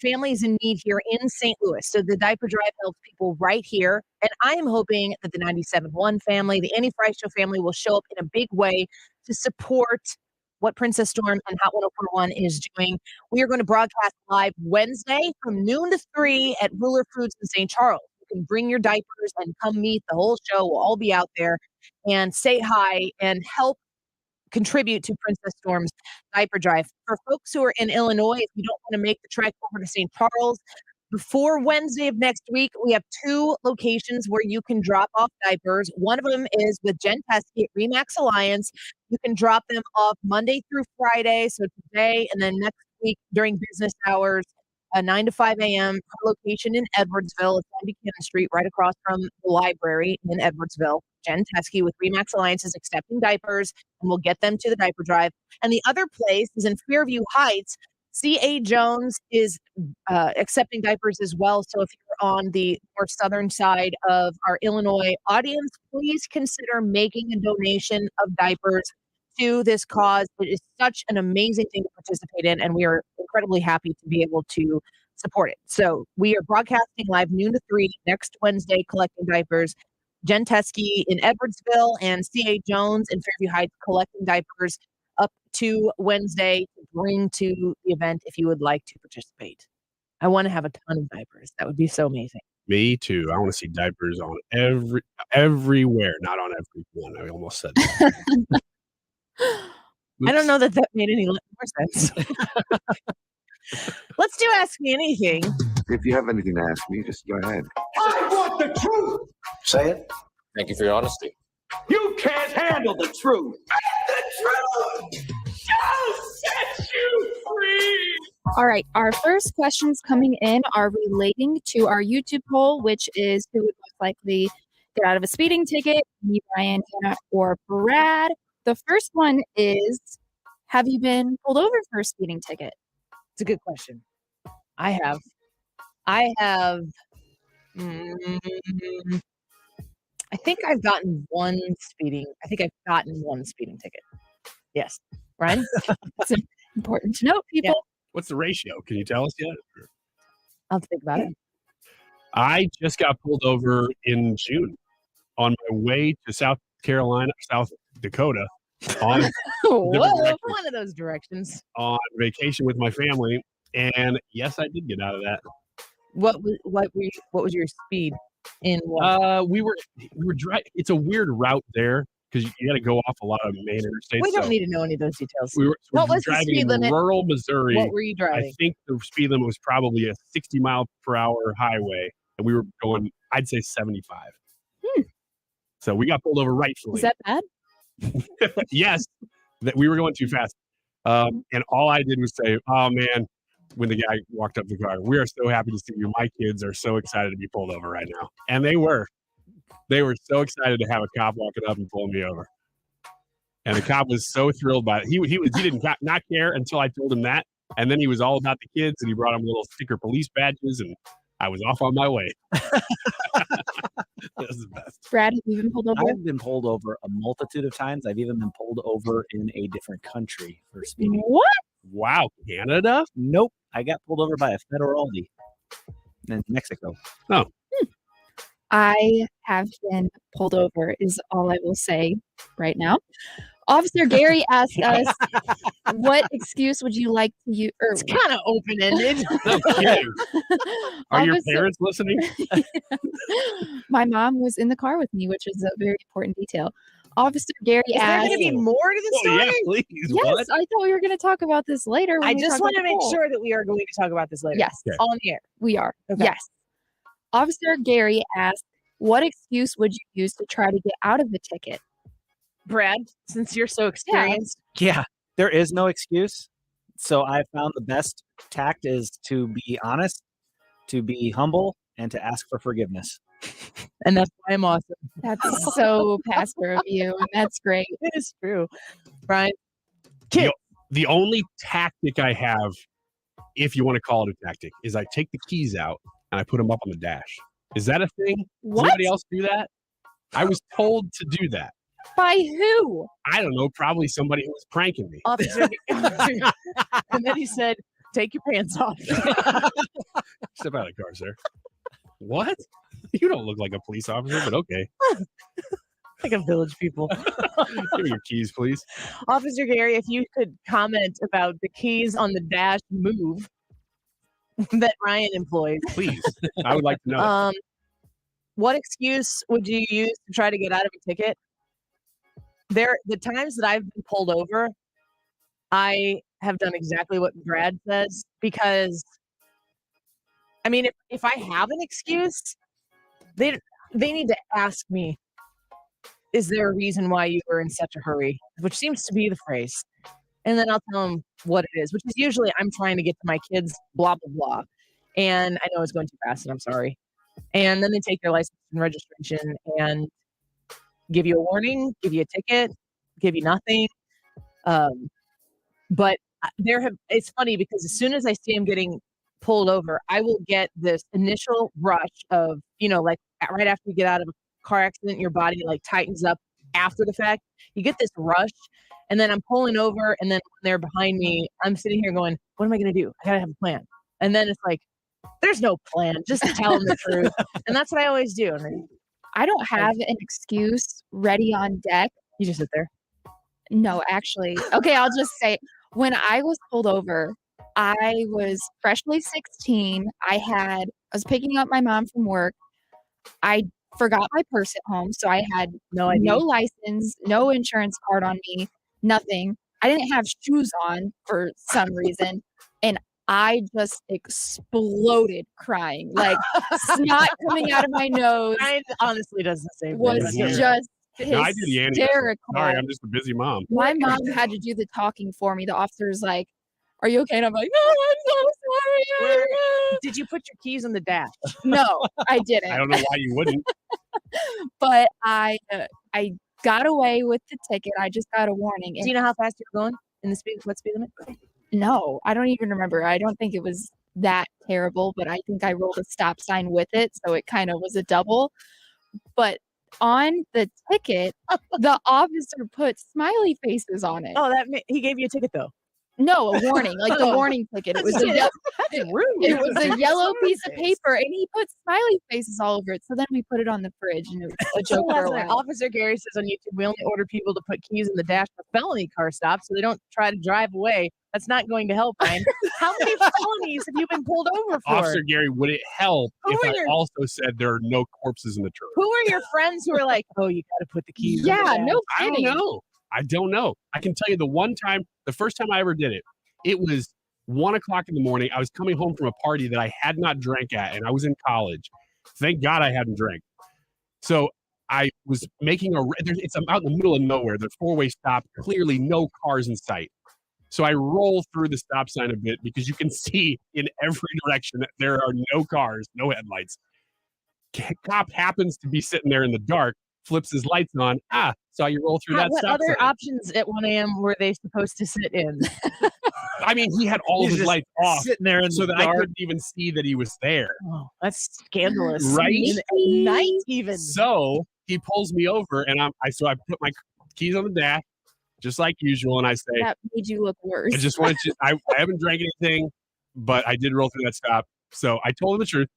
families in need here in St. Louis. So the diaper drive helps people right here. And I am hoping that the 97.1 family, the Annie Frey Show family, will show up in a big way to support what Princess Storm and Hot 1041 is doing. We are going to broadcast live Wednesday from noon to 3 at Ruler Foods in St. Charles. You can bring your diapers and come meet the whole show. We'll all be out there and say hi and help contribute to Princess Storm's diaper drive. For folks who are in Illinois, if you don't want to make the trek over to St. Charles, before Wednesday of next week, we have 2 locations where you can drop off diapers. One of them is with Jen Teskey at Remax Alliance. You can drop them off Monday through Friday, so today, and then next week during business hours, 9 to 5 a.m. Her location in Edwardsville. It's on Buchanan Street, right across from the library in Edwardsville. Jen Teskey with Remax Alliance is accepting diapers, and we'll get them to the diaper drive. And the other place is in Fairview Heights. C.A. Jones is accepting diapers as well. So if you're on the more southern side of our Illinois audience, please consider making a donation of diapers to this cause. It is such an amazing thing to participate in, and we are incredibly happy to be able to support it. So we are broadcasting live noon to 3 next Wednesday, collecting diapers. Jen Teskey in Edwardsville and C.A. Jones in Fairview Heights collecting diapers up to Wednesday to bring to the event if you would like to participate. I want to have a ton of diapers. That would be so amazing.
Me too. I want to see diapers on everywhere, not on everyone. I almost said that.
I don't know that made any more sense. Let's do Ask Me Anything.
If you have anything to ask me, just go ahead.
I want the truth.
Say it. Thank you for your honesty.
You can't handle the truth. The truth shall set you free.
All right, our first questions coming in are relating to our YouTube poll, which is who would most likely get out of a speeding ticket, me, Brian, Hannah, or Brad. The first one is, have you been pulled over for a speeding ticket?
It's a good question. I have. I think I've gotten one speeding ticket. Yes. Brian?
It's important to note, people.
Yeah.
What's the ratio? Can you tell us yet?
I'll think about it.
I just got pulled over in June on my way to South Dakota on
one of those directions.
On vacation with my family, and yes, I did get out of that.
What was your speed in?
We were driving. It's a weird route there because you got to go off a lot of main interstates.
We don't need to know any of those details.
What was
the
driving
speed
in
limit?
rural Missouri.
What were you driving?
I think the speed limit was probably a 60 mile per hour highway, and we were going, I'd say 75. So we got pulled over rightfully.
Is that bad?
Yes, that we were going too fast. And all I did was say, "Oh man," when the guy walked up the car, "We are so happy to see you. My kids are so excited to be pulled over right now." And they were so excited to have a cop walking up and pulling me over. And the cop was so thrilled by it. He didn't not care until I told him that. And then he was all about the kids, and he brought him little sticker police badges. And I was off on my way. That was the best.
Brad, have you been pulled over?
I've been pulled over a multitude of times. I've even been pulled over in a different country for speeding.
What?
Wow, Canada?
Nope. I got pulled over by a federaldi in Mexico.
Oh.
I have been pulled over is all I will say right now. Officer Gary asked us, what excuse would you like to use?
It's kind of open-ended.
Are your parents listening?
My mom was in the car with me, which is a very important detail. Officer Gary
Is there
asked.
going to be more to the story?
Yeah, please.
Yes,
What?
I thought we were going to talk about this later.
I just want to make sure that we are going to talk about this later.
Yes.
Okay.
On the air.
We are.
Okay.
Yes. Officer Gary asked, what excuse would you use to try to get out of the ticket?
Brad, since you're so experienced.
Yeah, there is no excuse. So I found the best tact is to be honest, to be humble, and to ask for forgiveness.
And that's why I'm awesome.
That's so pastor of you, and that's great.
It is true. Brian?
The only tactic I have, if you want to call it a tactic, is I take the keys out and I put them up on the dash. Is that a thing? Does anybody else do that? I was told to do that.
By who?
I don't know. Probably somebody who was pranking me.
Officer, and then he said, take your pants off.
Step out of the car, sir. What? You don't look like a police officer, but okay.
Like a village people.
Give me your keys, please.
Officer Gary, if you could comment about the keys on the dash move that Ryan employs.
Please. I would like to know.
What excuse would you use to try to get out of a ticket? The times that I've been pulled over, I have done exactly what Brad says, because I mean, if I have an excuse, they need to ask me, is there a reason why you were in such a hurry? Which seems to be the phrase. And then I'll tell them what it is, which is usually I'm trying to get to my kids, blah, blah, blah. And I know it's going too fast and I'm sorry. And then they take your license and registration and give you a warning, give you a ticket, give you nothing. But it's funny because as soon as I see them getting pulled over, I will get this initial rush of, like right after you get out of a car accident, your body like tightens up after the fact. You get this rush, and then I'm pulling over, and then when they're behind me, I'm sitting here going, what am I going to do? I got to have a plan. And then it's like, there's no plan. Just tell them the truth. And that's what I always do. And
I don't have an excuse ready on deck.
You just sit there.
No, actually. Okay, I'll just say, when I was pulled over, I was freshly 16. I was picking up my mom from work. I forgot my purse at home, so I had no license, no insurance card on me, nothing. I didn't have shoes on for some reason, and I just exploded crying, like snot coming out of my nose.
Mine honestly does the same.
Was just
No, I do the Annie.
hysterical.
Sorry, I'm just a busy mom.
My mom had to do the talking for me. The officer's like, are you okay? And I'm like, no, I'm so sorry.
Did you put your keys on the dash?
No, I didn't.
I don't know why you wouldn't.
But I got away with the ticket. I just got a warning.
Do you know how fast you were going in what speed limit?
No, I don't even remember. I don't think it was that terrible, but I think I rolled a stop sign with it, so it kind of was a double. But on the ticket, the officer put smiley faces on it.
Oh, he gave you a ticket though.
No, a warning, like the warning ticket. It was
That's rude.
It was a yellow piece of paper, and he put smiley faces all over it. So then we put it on the fridge, and it was a joke for a while.
Officer Gary says on YouTube, we only order people to put keys in the dash for felony car stops, so they don't try to drive away. That's not going to help, Ryan. How many felonies have you been pulled over for?
Officer Gary, would it help if I also said there are no corpses in the trunk?
Who are your friends who are like, oh, you got to put the keys in
Yeah,
the dash?
no
I
kidding.
don't know. I don't know. I can tell you the first time I ever did it, it was 1 o'clock in the morning. I was coming home from a party that I had not drank at, and I was in college. Thank God I hadn't drank. So I was making it's out in the middle of nowhere. The four-way stop, clearly no cars in sight. So I roll through the stop sign a bit because you can see in every direction that there are no cars, no headlights. Cop happens to be sitting there in the dark, flips his lights on. Saw you roll through that
What
stop
other
sign.
options at 1 a.m. were they supposed to sit in?
I mean, he had all
He's
his
just
lights off,
sitting there in
so
the
that I
dark.
couldn't even see that he was there.
Oh, that's scandalous.
Right?
At night, even.
So he pulls me over, and so I put my keys on the dash, just like usual, and I say,
That made you look worse.
I just wanted to. I haven't drank anything, but I did roll through that stop. So I told him the truth.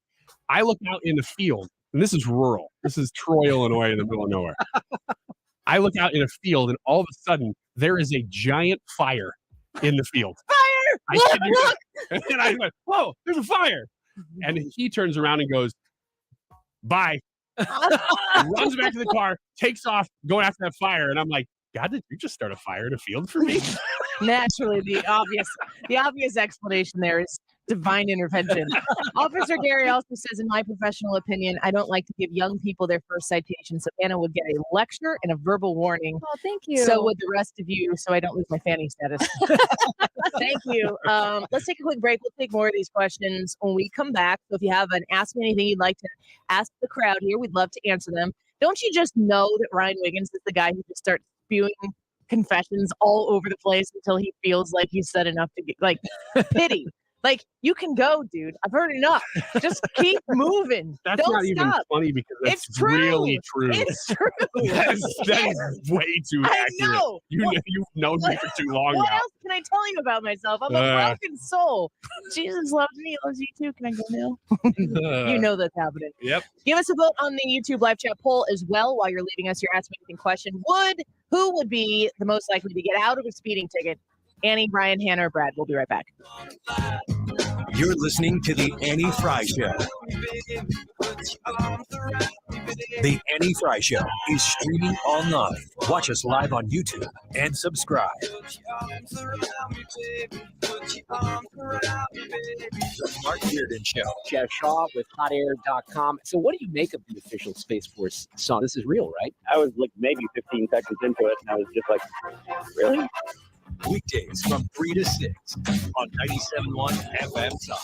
I look out in the field, and this is rural. This is Troy, Illinois, in the middle of nowhere. I look out in a field, and all of a sudden, there is a giant fire in the field.
Fire! Look!
And I went, whoa, there's a fire. And he turns around and goes, bye. Runs back to the car, takes off, going after that fire. And I'm like, God, did you just start a fire in a field for me?
Naturally, the obvious explanation there is divine intervention. Officer Gary also says, in my professional opinion, I don't like to give young people their first citation, so Anna would get a lecture and a verbal warning.
Oh, thank you.
So would the rest of you, so I don't lose my fanny status. Thank you. Let's take a quick break. We'll take more of these questions when we come back. So if you have an Ask Me Anything you'd like to ask the crowd here, we'd love to answer them. Don't you just know that Ryan Wiggins is the guy who just starts spewing confessions all over the place until he feels like he's said enough to get, like, pity. Like, you can go, dude. I've heard enough. Just keep moving.
That's
Don't
not even
stop.
funny because that's
It's true.
really true.
It's true.
that is way too
I
accurate.
know.
You've known me for too long
What
now.
else can I tell you about myself? I'm a broken soul. Jesus loves me. Loves you too. Can I go now? You know that's happening.
Yep.
Give us a vote on the YouTube live chat poll as well while you're leaving us your Ask Me Anything question. Who would be the most likely to get out of a speeding ticket? Annie, Brian, Hannah, or Brad? We'll be right back.
You're listening to The Annie Frey Show. The Annie Frey Show is streaming online. Watch us live on YouTube and subscribe.
The Mark Bearden Show. Jeff Shaw with HotAir.com. So what do you make of the official Space Force song? This is real, right?
I was like maybe 15 seconds into it, and I was just like, really?
Weekdays from 3 to 6 on 97.1 FM Talk.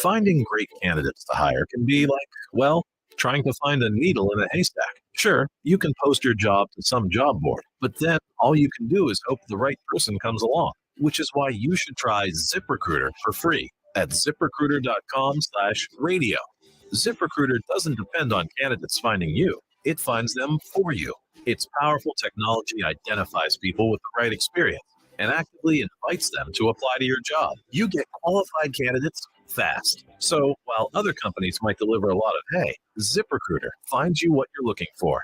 Finding great candidates to hire can be like, well, trying to find a needle in a haystack. Sure, you can post your job to some job board, but then all you can do is hope the right person comes along, which is why you should try ZipRecruiter for free at ZipRecruiter.com/radio. ZipRecruiter doesn't depend on candidates finding you. It finds them for you. Its powerful technology identifies people with the right experience and actively invites them to apply to your job. You get qualified candidates fast. So while other companies might deliver a lot of hay, ZipRecruiter finds you what you're looking for.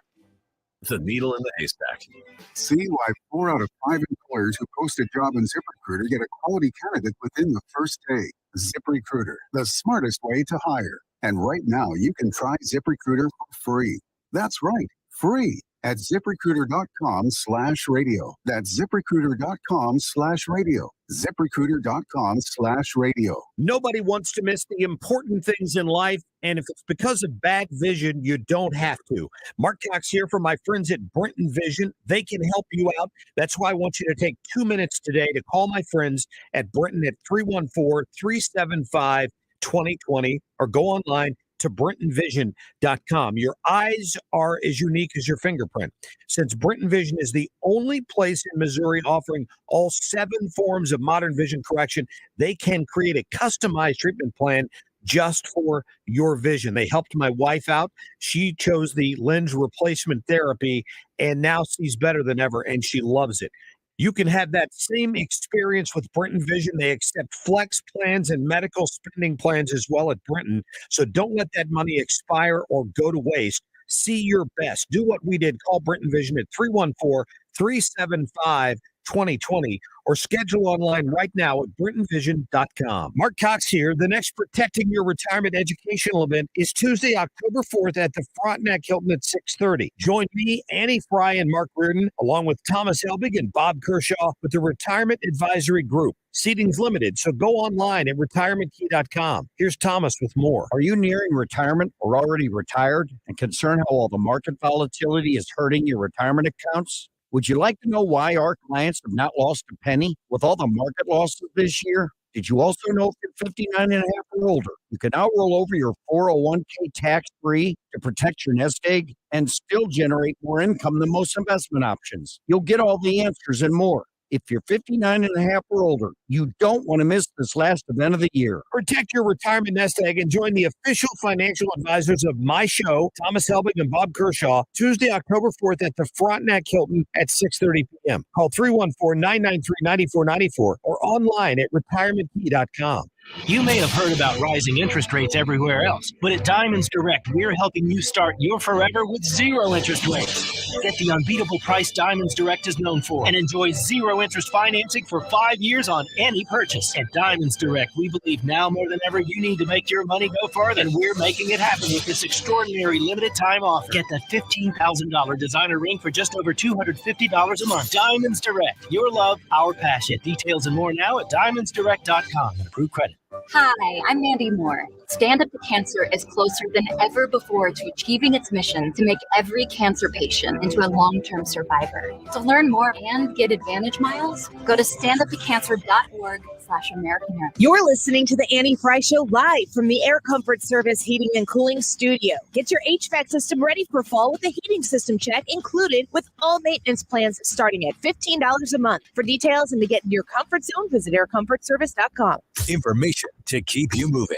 The needle in the haystack.
See why 4 out of 5 employers who post a job in ZipRecruiter get a quality candidate within the first day. ZipRecruiter, the smartest way to hire. And right now, you can try ZipRecruiter for free. That's right, free at ZipRecruiter.com/radio. That's ZipRecruiter.com/radio. ZipRecruiter.com/radio.
Nobody wants to miss the important things in life, and if it's because of bad vision, you don't have to. Mark Cox here from my friends at Brenton Vision. They can help you out. That's why I want you to take 2 minutes today to call my friends at Brenton at 314-375-2020 or go online to BrentonVision.com. Your eyes are as unique as your fingerprint. Since Brenton Vision is the only place in Missouri offering all 7 forms of modern vision correction, they can create a customized treatment plan just for your vision. They helped my wife out. She chose the lens replacement therapy and now sees better than ever, and she loves it. You can have that same experience with Brenton Vision. They accept flex plans and medical spending plans as well at Brenton. So don't let that money expire or go to waste. See your best. Do what we did. Call Brenton Vision at 314-375-2020 or schedule online right now at BrentonVision.com. Mark Cox here. The next Protecting Your Retirement educational event is Tuesday, October 4th at the Frontenac Hilton at 6:30. Join me, Annie Frey, and Mark Reardon, along with Thomas Helbig and Bob Kershaw with the Retirement Advisory Group. Seating's limited, so go online at retirementkey.com. Here's Thomas with more.
Are you nearing retirement or already retired and concerned how all the market volatility is hurting your retirement accounts? Would you like to know why our clients have not lost a penny with all the market losses this year? Did you also know if you're 59 and a half or older, you can now roll over your 401k tax-free to protect your nest egg and still generate more income than most investment options? You'll get all the answers and more If you're 59 and a half or older, you don't want to miss this last event of the year.
Protect your retirement nest egg and join the official financial advisors of my show, Thomas Helbig and Bob Kershaw, Tuesday, October 4th at the Frontenac Hilton at 6:30 p.m. Call 314-993-9494 or online at retirementkey.com.
You may have heard about rising interest rates everywhere else, but at Diamonds Direct, we're helping you start your forever with zero interest rates. Get the unbeatable price Diamonds Direct is known for and enjoy zero interest financing for 5 years on any purchase. At Diamonds Direct, we believe now more than ever you need to make your money go farther, and we're making it happen with this extraordinary limited time offer. Get the $15,000 designer ring for just over $250 a month. Diamonds Direct, your love, our passion. Details and more now at diamondsdirect.com. Approved credit.
Hi, I'm Mandy Moore. Stand Up to Cancer is closer than ever before to achieving its mission to make every cancer patient into a long-term survivor. To learn more and get Advantage Miles, go to standuptocancer.org/American Hero.
You're listening to the Annie Frey Show live from the Air Comfort Service Heating and Cooling Studio. Get your HVAC system ready for fall with a heating system check included with all maintenance plans starting at $15 a month. For details and to get in your comfort zone, visit aircomfortservice.com.
Information to keep you moving.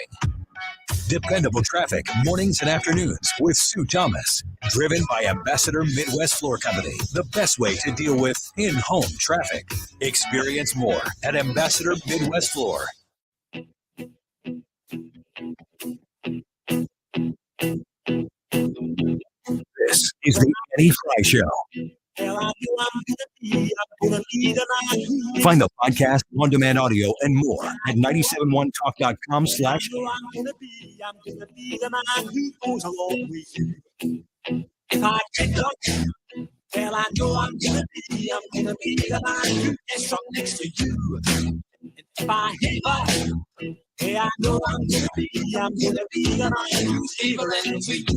Dependable traffic mornings and afternoons with Sue Thomas. Driven by Ambassador Midwest Floor Company. The best way to deal with in-home traffic. Experience more at Ambassador Midwest Floor. This is the Annie Frey Show. Find the podcast, on-demand audio, and more at 971talk.com/.
If I get lucky, well, I know I'm gonna be the man who is strong next to you. If I hate life, hey, I know I'm gonna be the man who's evil and sweet.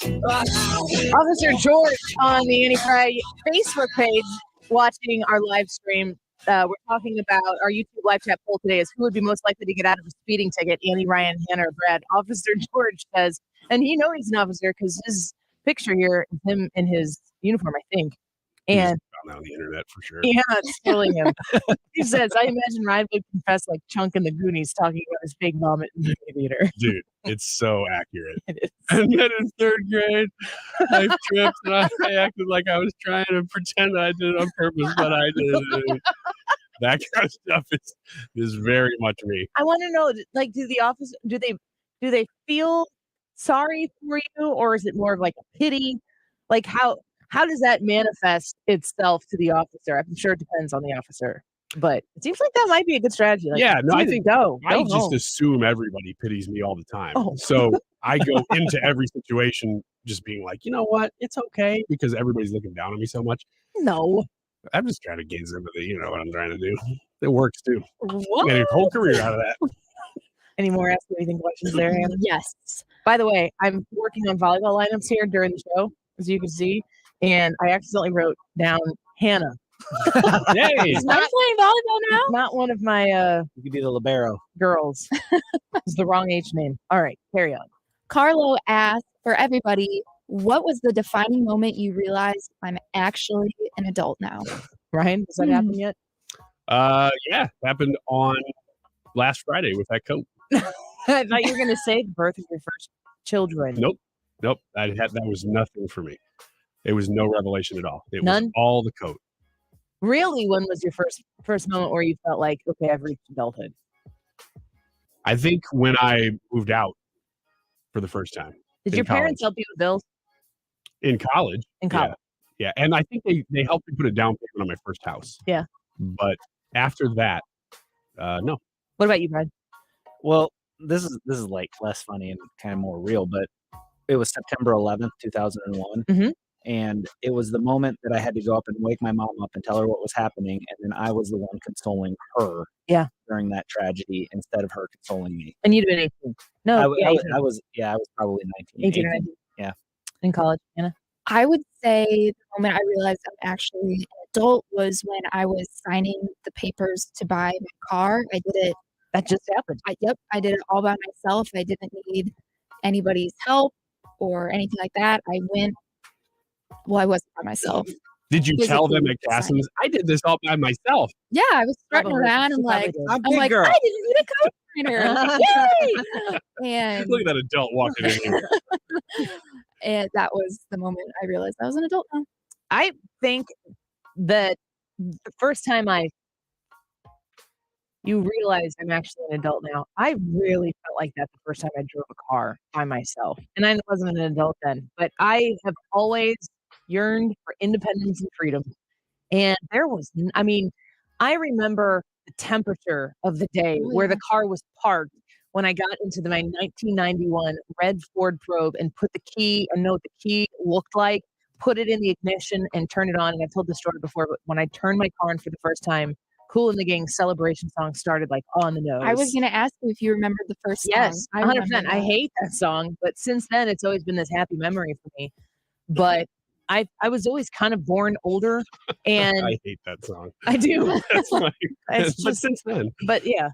Officer George on the Annie Frey Facebook page watching our live stream. We're talking about our YouTube live chat poll today is who would be most likely to get out of a speeding ticket, Annie, Ryan, Hannah, or Brad. Officer George says, and you know he's an officer because his picture here is him in his uniform, I think. And
found that on the internet for sure.
yeah, it's killing him. He says, I imagine Ryan would confess like Chunk in the Goonies talking about his big vomit in the movie theater.
Dude, it's so accurate.
It is.
And then in third grade, I tripped and I acted like I was trying to pretend I did it on purpose, but I didn't. That kind of stuff is very much me.
I want to know, like, do they feel sorry for you, or is it more of like a pity? Like, how does that manifest itself to the officer? I'm sure it depends on the officer, but it seems like that might be a good strategy. Like,
yeah, no, I think
go
I just
home.
assume everybody pities me all the time.
Oh.
So I go into every situation just being like, you know what, it's okay because everybody's looking down on me so much.
No.
I'm just trying to gain sympathy. You know what I'm trying to do. It works too.
What?
Getting a whole career out of that.
Any more Ask Anything questions there, Hannah?
Yes.
By the way, I'm working on volleyball lineups here during the show, as you can see, and I accidentally wrote down Hannah.
Yay!
It's not
playing volleyball now?
Not one of my
You could be the libero.
girls. It's the wrong age name. All right, carry on.
Carlo asked for everybody, what was the defining moment you realized I'm actually an adult now?
Ryan, has that happened yet?
Yeah, happened on last Friday with that coat.
I thought you were going to say the birth of your first children.
Nope. That was nothing for me. It was no revelation at all. It
None?
was all the coat.
Really, when was your first moment where you felt like, okay, I've reached adulthood?
I think when I moved out for the first time.
Did
in
your parents
college.
help you with bills?
In college?
In college.
Yeah. And I think they helped me put a down payment on my first house.
Yeah.
But after that, no.
What about you, Brad?
Well, this is like less funny and kind of more real, but it was September 11th, 2001.
Mhm.
And it was the moment that I had to go up and wake my mom up and tell her what was happening. And then I was the one consoling her
Yeah.
during that tragedy instead of her consoling me.
And you'd have been 18. No,
I
yeah,
was probably 19.
18 or 19.
Yeah.
In college, Hannah?
I would say the moment I realized I'm actually an adult was when I was signing the papers to buy my car. I did it.
That just happened.
I did it all by myself. I didn't need anybody's help or anything like that. I wasn't by myself.
Did you tell them at
physically
Casim's? I did this all by myself.
Yeah, I was strutting
Probably.
around
She
and
probably
like,
did.
I'm
big
like,
girl.
I didn't need a co-trainer. Yay! And
Look at that adult walking in here.
and that was the moment I realized I was an adult now.
I think that the first time you realize I'm actually an adult now, I really felt like that the first time I drove a car by myself. And I wasn't an adult then, but I have always yearned for independence and freedom. And there was, I mean, I remember the temperature of the day
Oh,
where
yeah.
the car was parked when I got into my 1991 red Ford Probe and put the key and know what the key looked like, put it in the ignition and turn it on. And I've told the story before, but when I turned my car on for the first time, Kool and the Gang celebration song started like on the nose.
I was going to ask you if you remembered the first song.
Yes,
I
100%.
remember
I
that.
hate that song, but since then it's always been this happy memory for me. But I was always kind of born older, and
I hate that song.
I do.
That's fine.
It's
But
just,
since then,
but yeah,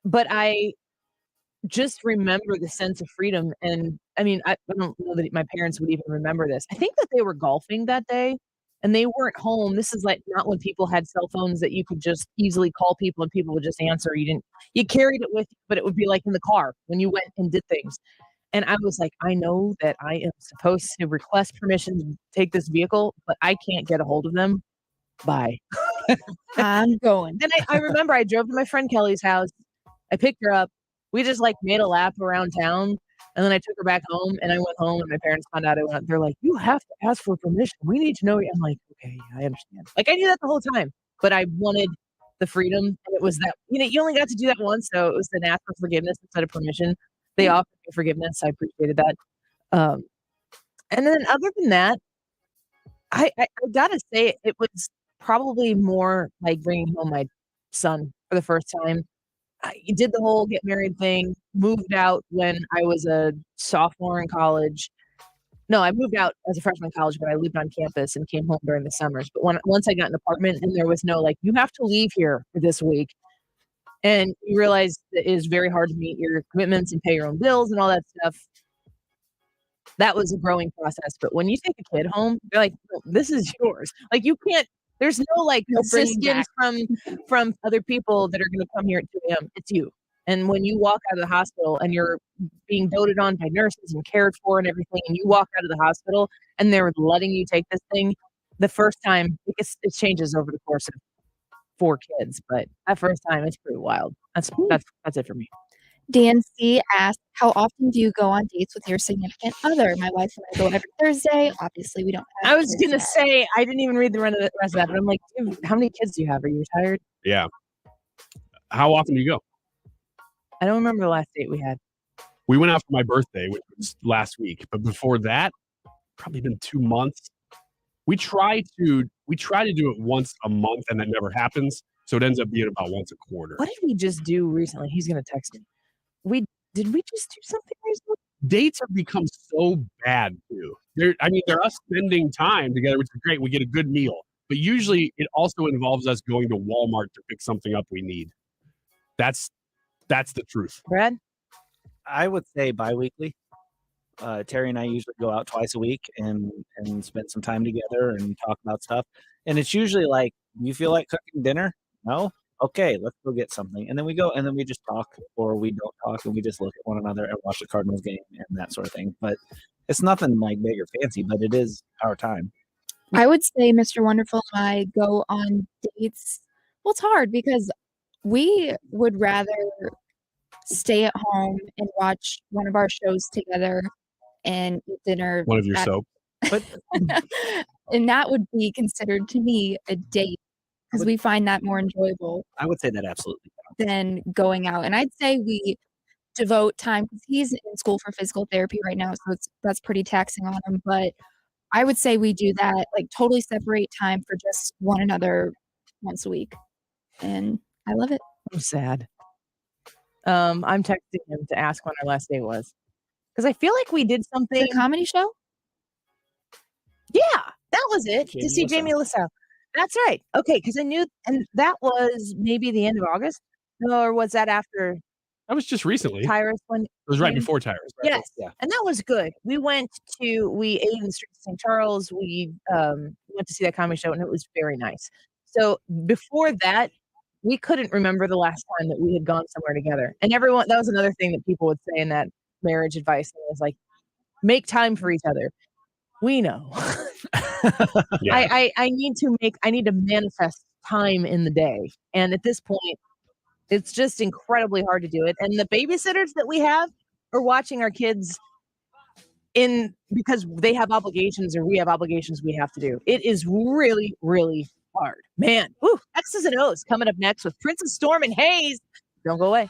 but I just remember the sense of freedom. And I mean, I don't know that my parents would even remember this. I think that they were golfing that day and they weren't home. This is like not when people had cell phones that you could just easily call people and people would just answer. You carried it with you, but it would be like in the car when you went and did things. And I was like, I know that I am supposed to request permission to take this vehicle, but I can't get a hold of them. Bye.
I'm going.
Then I remember I drove to my friend Kelly's house. I picked her up. We just like made a lap around town. And then I took her back home and I went home and my parents found out I went. They're like, you have to ask for permission. We need to know. I'm like, okay, I understand. Like I knew that the whole time, but I wanted the freedom. And it was that, you only got to do that once. So it was an ask for forgiveness instead of permission. They offered me forgiveness. I appreciated that. And then other than that, I gotta say it was probably more like bringing home my son for the first time. I did the whole get married thing, moved out when I was a sophomore in college. No, I moved out as a freshman in college, but I lived on campus and came home during the summers. But once I got an apartment and there was no like, you have to leave here for this week. And you realize that it is very hard to meet your commitments and pay your own bills and all that stuff. That was a growing process. But when you take a kid home, you're like, "No, this is yours." Like you can't, there's no like
No bringing
assistance from other people that are going to come here at 2 a.m. It's you. And when you walk out of the hospital and you're being doted on by nurses and cared for and everything, and you walk out of the hospital and they're letting you take this thing, the first time it changes over the course of 4 kids, but that first time it's pretty wild. That's it for me.
Dan C asked, how often do you go on dates with your significant other? My wife and I go every Thursday. Obviously, we don't have
I was
kids
gonna
yet.
say I didn't even read the rest of that, but I'm like, dude, how many kids do you have? Are you retired?
yeah. How often do you go?
I don't remember the last date we had.
We went out for my birthday, which was last week. But before that, probably been 2 months. We try to do it once a month, and that never happens. So it ends up being about once a quarter.
What did we just do recently? He's gonna text me. Did we just do something recently?
Dates have become so bad too. They're us spending time together, which is great. We get a good meal, but usually it also involves us going to Walmart to pick something up we need. That's the truth.
Brad?
I would say biweekly. Terry and I usually go out twice a week and spend some time together and talk about stuff. And it's usually like, you feel like cooking dinner? No? Okay, let's go get something. And then we go and then we just talk, or we don't talk and we just look at one another and watch the Cardinals game and that sort of thing. But it's nothing like big or fancy, but it is our time.
I would say Mr. Wonderful and I go on dates. Well, it's hard because we would rather stay at home and watch one of our shows together and eat dinner.
One of your soap.
But
and that would be considered to me a date because we find that more enjoyable
I would say that absolutely.
than going out. And I'd say we devote time because he's in school for physical therapy right now, so that's pretty taxing on him. But I would say we do that, like totally separate time for just one another once a week, and I love it.
I'm sad. I'm texting him to ask when our last day was because I feel like we did something.
The comedy show?
Yeah, that was it. To see Jamie Lissow. That's right. Okay, because I knew, and that was maybe the end of August, or was that after?
That was just recently.
Tyrus one.
It was right before Tyrus. Right?
Yes,
Yeah.
and that was good. We ate in the streets of St. Charles. We went to see that comedy show, and it was very nice. So before that, we couldn't remember the last time that we had gone somewhere together. And that was another thing that people would say in that marriage advice. It was like, make time for each other. We know.
Yeah.
I need to manifest time in the day. And at this point, it's just incredibly hard to do it. And the babysitters that we have are watching our kids because they have obligations or we have obligations we have to do. It is really, really hard. Man, whew, X's and O's coming up next with Princess Stormm and Haze. Don't go away.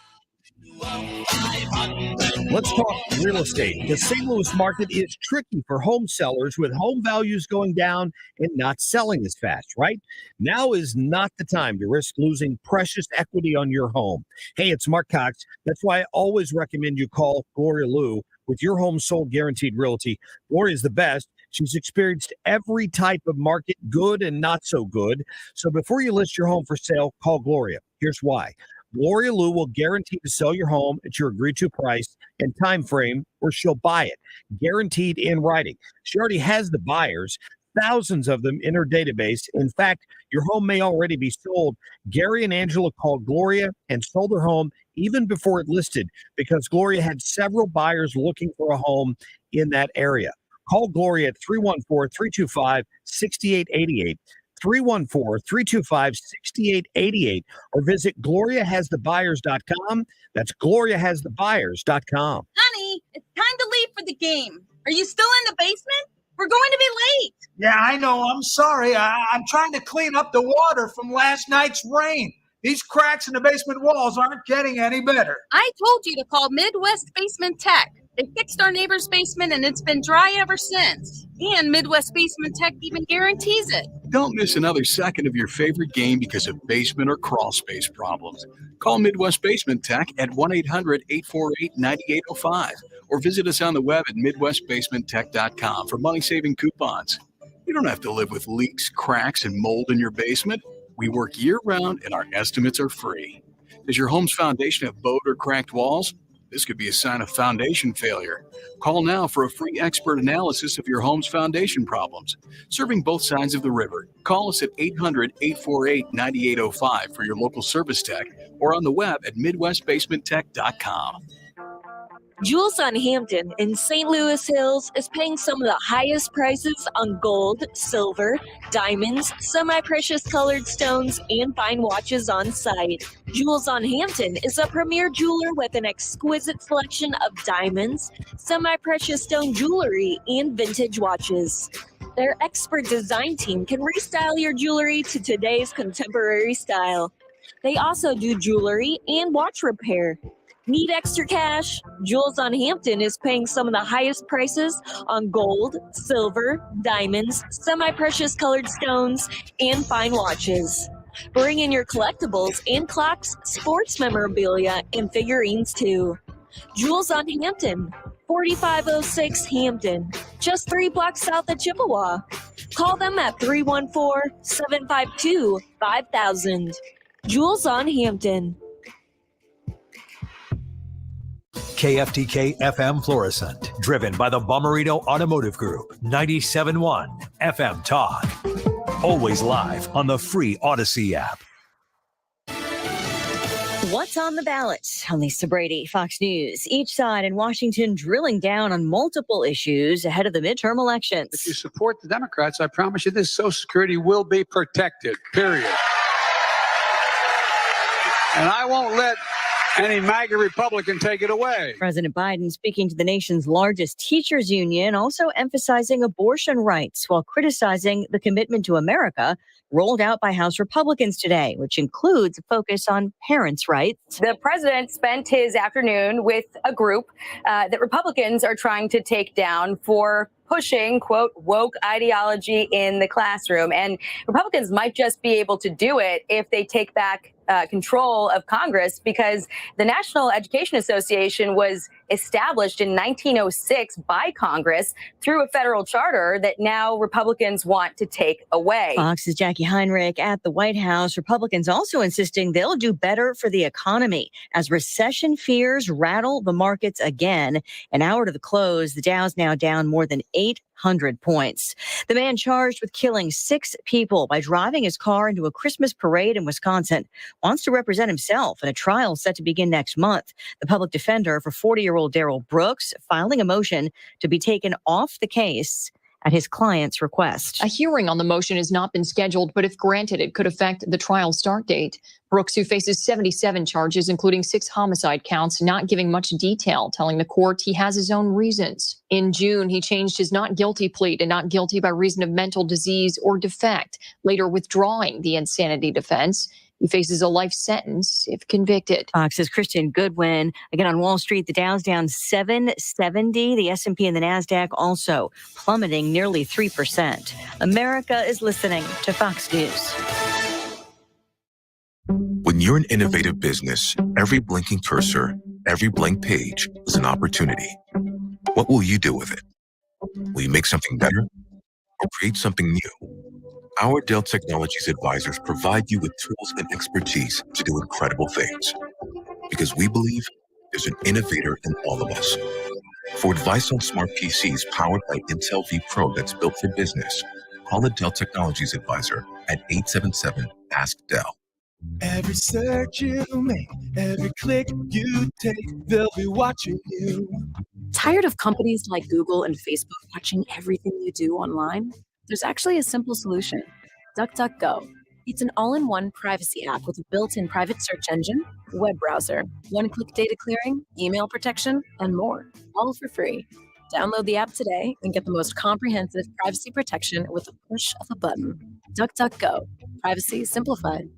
Let's talk real estate. The St. Louis market is tricky for home sellers with home values going down and not selling as fast, right? Now is not the time to risk losing precious equity on your home. Hey, it's Mark Cox. That's why I always recommend you call Gloria Liu with your home sold guaranteed realty. Gloria is the best. She's experienced every type of market, good and not so good. So before you list your home for sale, call Gloria. Here's why. Gloria Liu will guarantee to sell your home at your agreed-to price and time frame, or she'll buy it, guaranteed in writing. She already has the buyers, thousands of them in her database. In fact, your home may already be sold. Gary and Angela called Gloria and sold her home even before it listed because Gloria had several buyers looking for a home in that area. Call Gloria at 314-325-6888. 314-325-6888 or visit GloriaHasTheBuyers.com. That's GloriaHasTheBuyers.com.
Honey, it's time to leave for the game. Are you still in the basement? We're going to be late.
Yeah, I know. I'm sorry. I'm trying to clean up the water from last night's rain. These cracks in the basement walls aren't getting any better.
I told you to call Midwest Basement Tech. They fixed our neighbor's basement and it's been dry ever since. And Midwest Basement Tech even guarantees it.
Don't miss another second of your favorite game because of basement or crawl space problems. Call Midwest Basement Tech at 1-800-848-9805 or visit us on the web at midwestbasementtech.com for money-saving coupons. You don't have to live with leaks, cracks, and mold in your basement. We work year-round and our estimates are free. Does your home's foundation have bowed or cracked walls? This could be a sign of foundation failure. Call now for a free expert analysis of your home's foundation problems. Serving both sides of the river. Call us at 800-848-9805 for your local service tech or on the web at midwestbasementtech.com.
Jules on Hampton in St. Louis Hills is paying some of the highest prices on gold, silver, diamonds, semi-precious colored stones, and fine watches on site. Jules on Hampton is a premier jeweler with an exquisite selection of diamonds, semi-precious stone jewelry, and vintage watches. Their expert design team can restyle your jewelry to today's contemporary style. They also do jewelry and watch repair. Need extra cash? Jules on Hampton is paying some of the highest prices on gold, silver, diamonds, semi-precious colored stones, and fine watches. Bring in your collectibles and clocks, sports memorabilia, and figurines too. Jules on Hampton, 4506 Hampton, just 3 blocks south of Chippewa. Call them at 314-752-5000. Jules on Hampton.
KFTK FM Florissant, driven by the Bommarito Automotive Group, 97.1 FM Talk. Always live on the free Odyssey app.
What's on the ballot? I'm Lisa Brady, Fox News. Each side in Washington drilling down on multiple issues ahead of the midterm elections.
If you support the Democrats, I promise you this Social Security will be protected, period. And I won't let any MAGA Republican take it away.
President Biden speaking to the nation's largest teachers union, also emphasizing abortion rights while criticizing the Commitment to America rolled out by House Republicans today, which includes a focus on parents' rights.
The president spent his afternoon with a group that Republicans are trying to take down for pushing, quote, woke ideology in the classroom. And Republicans might just be able to do it if they take back control of Congress, because the National Education Association was established in 1906 by Congress through a federal charter that now Republicans want to take away.
Fox's Jackie Heinrich at the White House. Republicans also insisting they'll do better for the economy as recession fears rattle the markets again. An hour to the close, the Dow's now down more than 800 points. The man charged with killing 6 people by driving his car into a Christmas parade in Wisconsin wants to represent himself in a trial set to begin next month. The public defender for 40-year-old Daryl Brooks filing a motion to be taken off the case at his client's request.
A hearing on the motion has not been scheduled, but if granted, it could affect the trial start date. Brooks, who faces 77 charges, including 6 homicide counts, not giving much detail, telling the court he has his own reasons. In June, he changed his not guilty plea to not guilty by reason of mental disease or defect, later withdrawing the insanity defense. He faces a life sentence if convicted.
Fox's Christian Goodwin. Again, on Wall Street, the Dow's down 770. The S&P and the NASDAQ also plummeting nearly 3%. America is listening to Fox News.
When you're an innovative business, every blinking cursor, every blank page is an opportunity. What will you do with it? Will you make something better or create something new? Our Dell Technologies advisors provide you with tools and expertise to do incredible things. Because we believe there's an innovator in all of us. For advice on smart PCs powered by Intel V Pro that's built for business, call a Dell Technologies advisor at 877-ASK-DELL.
Every search you make, every click you take, they'll be watching you.
Tired of companies like Google and Facebook watching everything you do online? There's actually a simple solution, DuckDuckGo. It's an all-in-one privacy app with a built-in private search engine, web browser, one-click data clearing, email protection, and more, all for free. Download the app today and get the most comprehensive privacy protection with the push of a button. DuckDuckGo. Privacy simplified.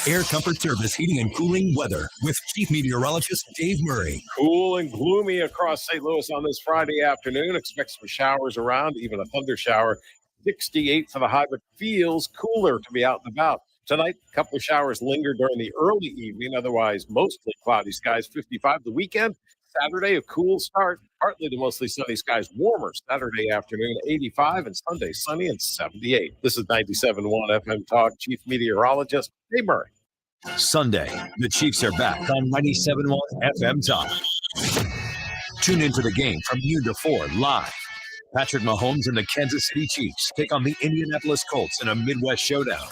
Air Comfort Service Heating and Cooling weather with Chief Meteorologist Dave Murray.
Cool and gloomy across St. Louis on this Friday afternoon. Expect some showers around, even a thunder shower. 68 for the high, but feels cooler to be out and about. Tonight, a couple of showers linger during the early evening. Otherwise, mostly cloudy skies. 55 the weekend. Saturday, a cool start. Partly to mostly sunny skies. Warmer Saturday afternoon, 85, and Sunday, sunny and 78. This is 97.1 FM Talk. Chief Meteorologist Dave Murray.
Sunday, the Chiefs are back on 97.1 FM Talk. Tune into the game from noon to 4 live. Patrick Mahomes and the Kansas City Chiefs take on the Indianapolis Colts in a Midwest showdown.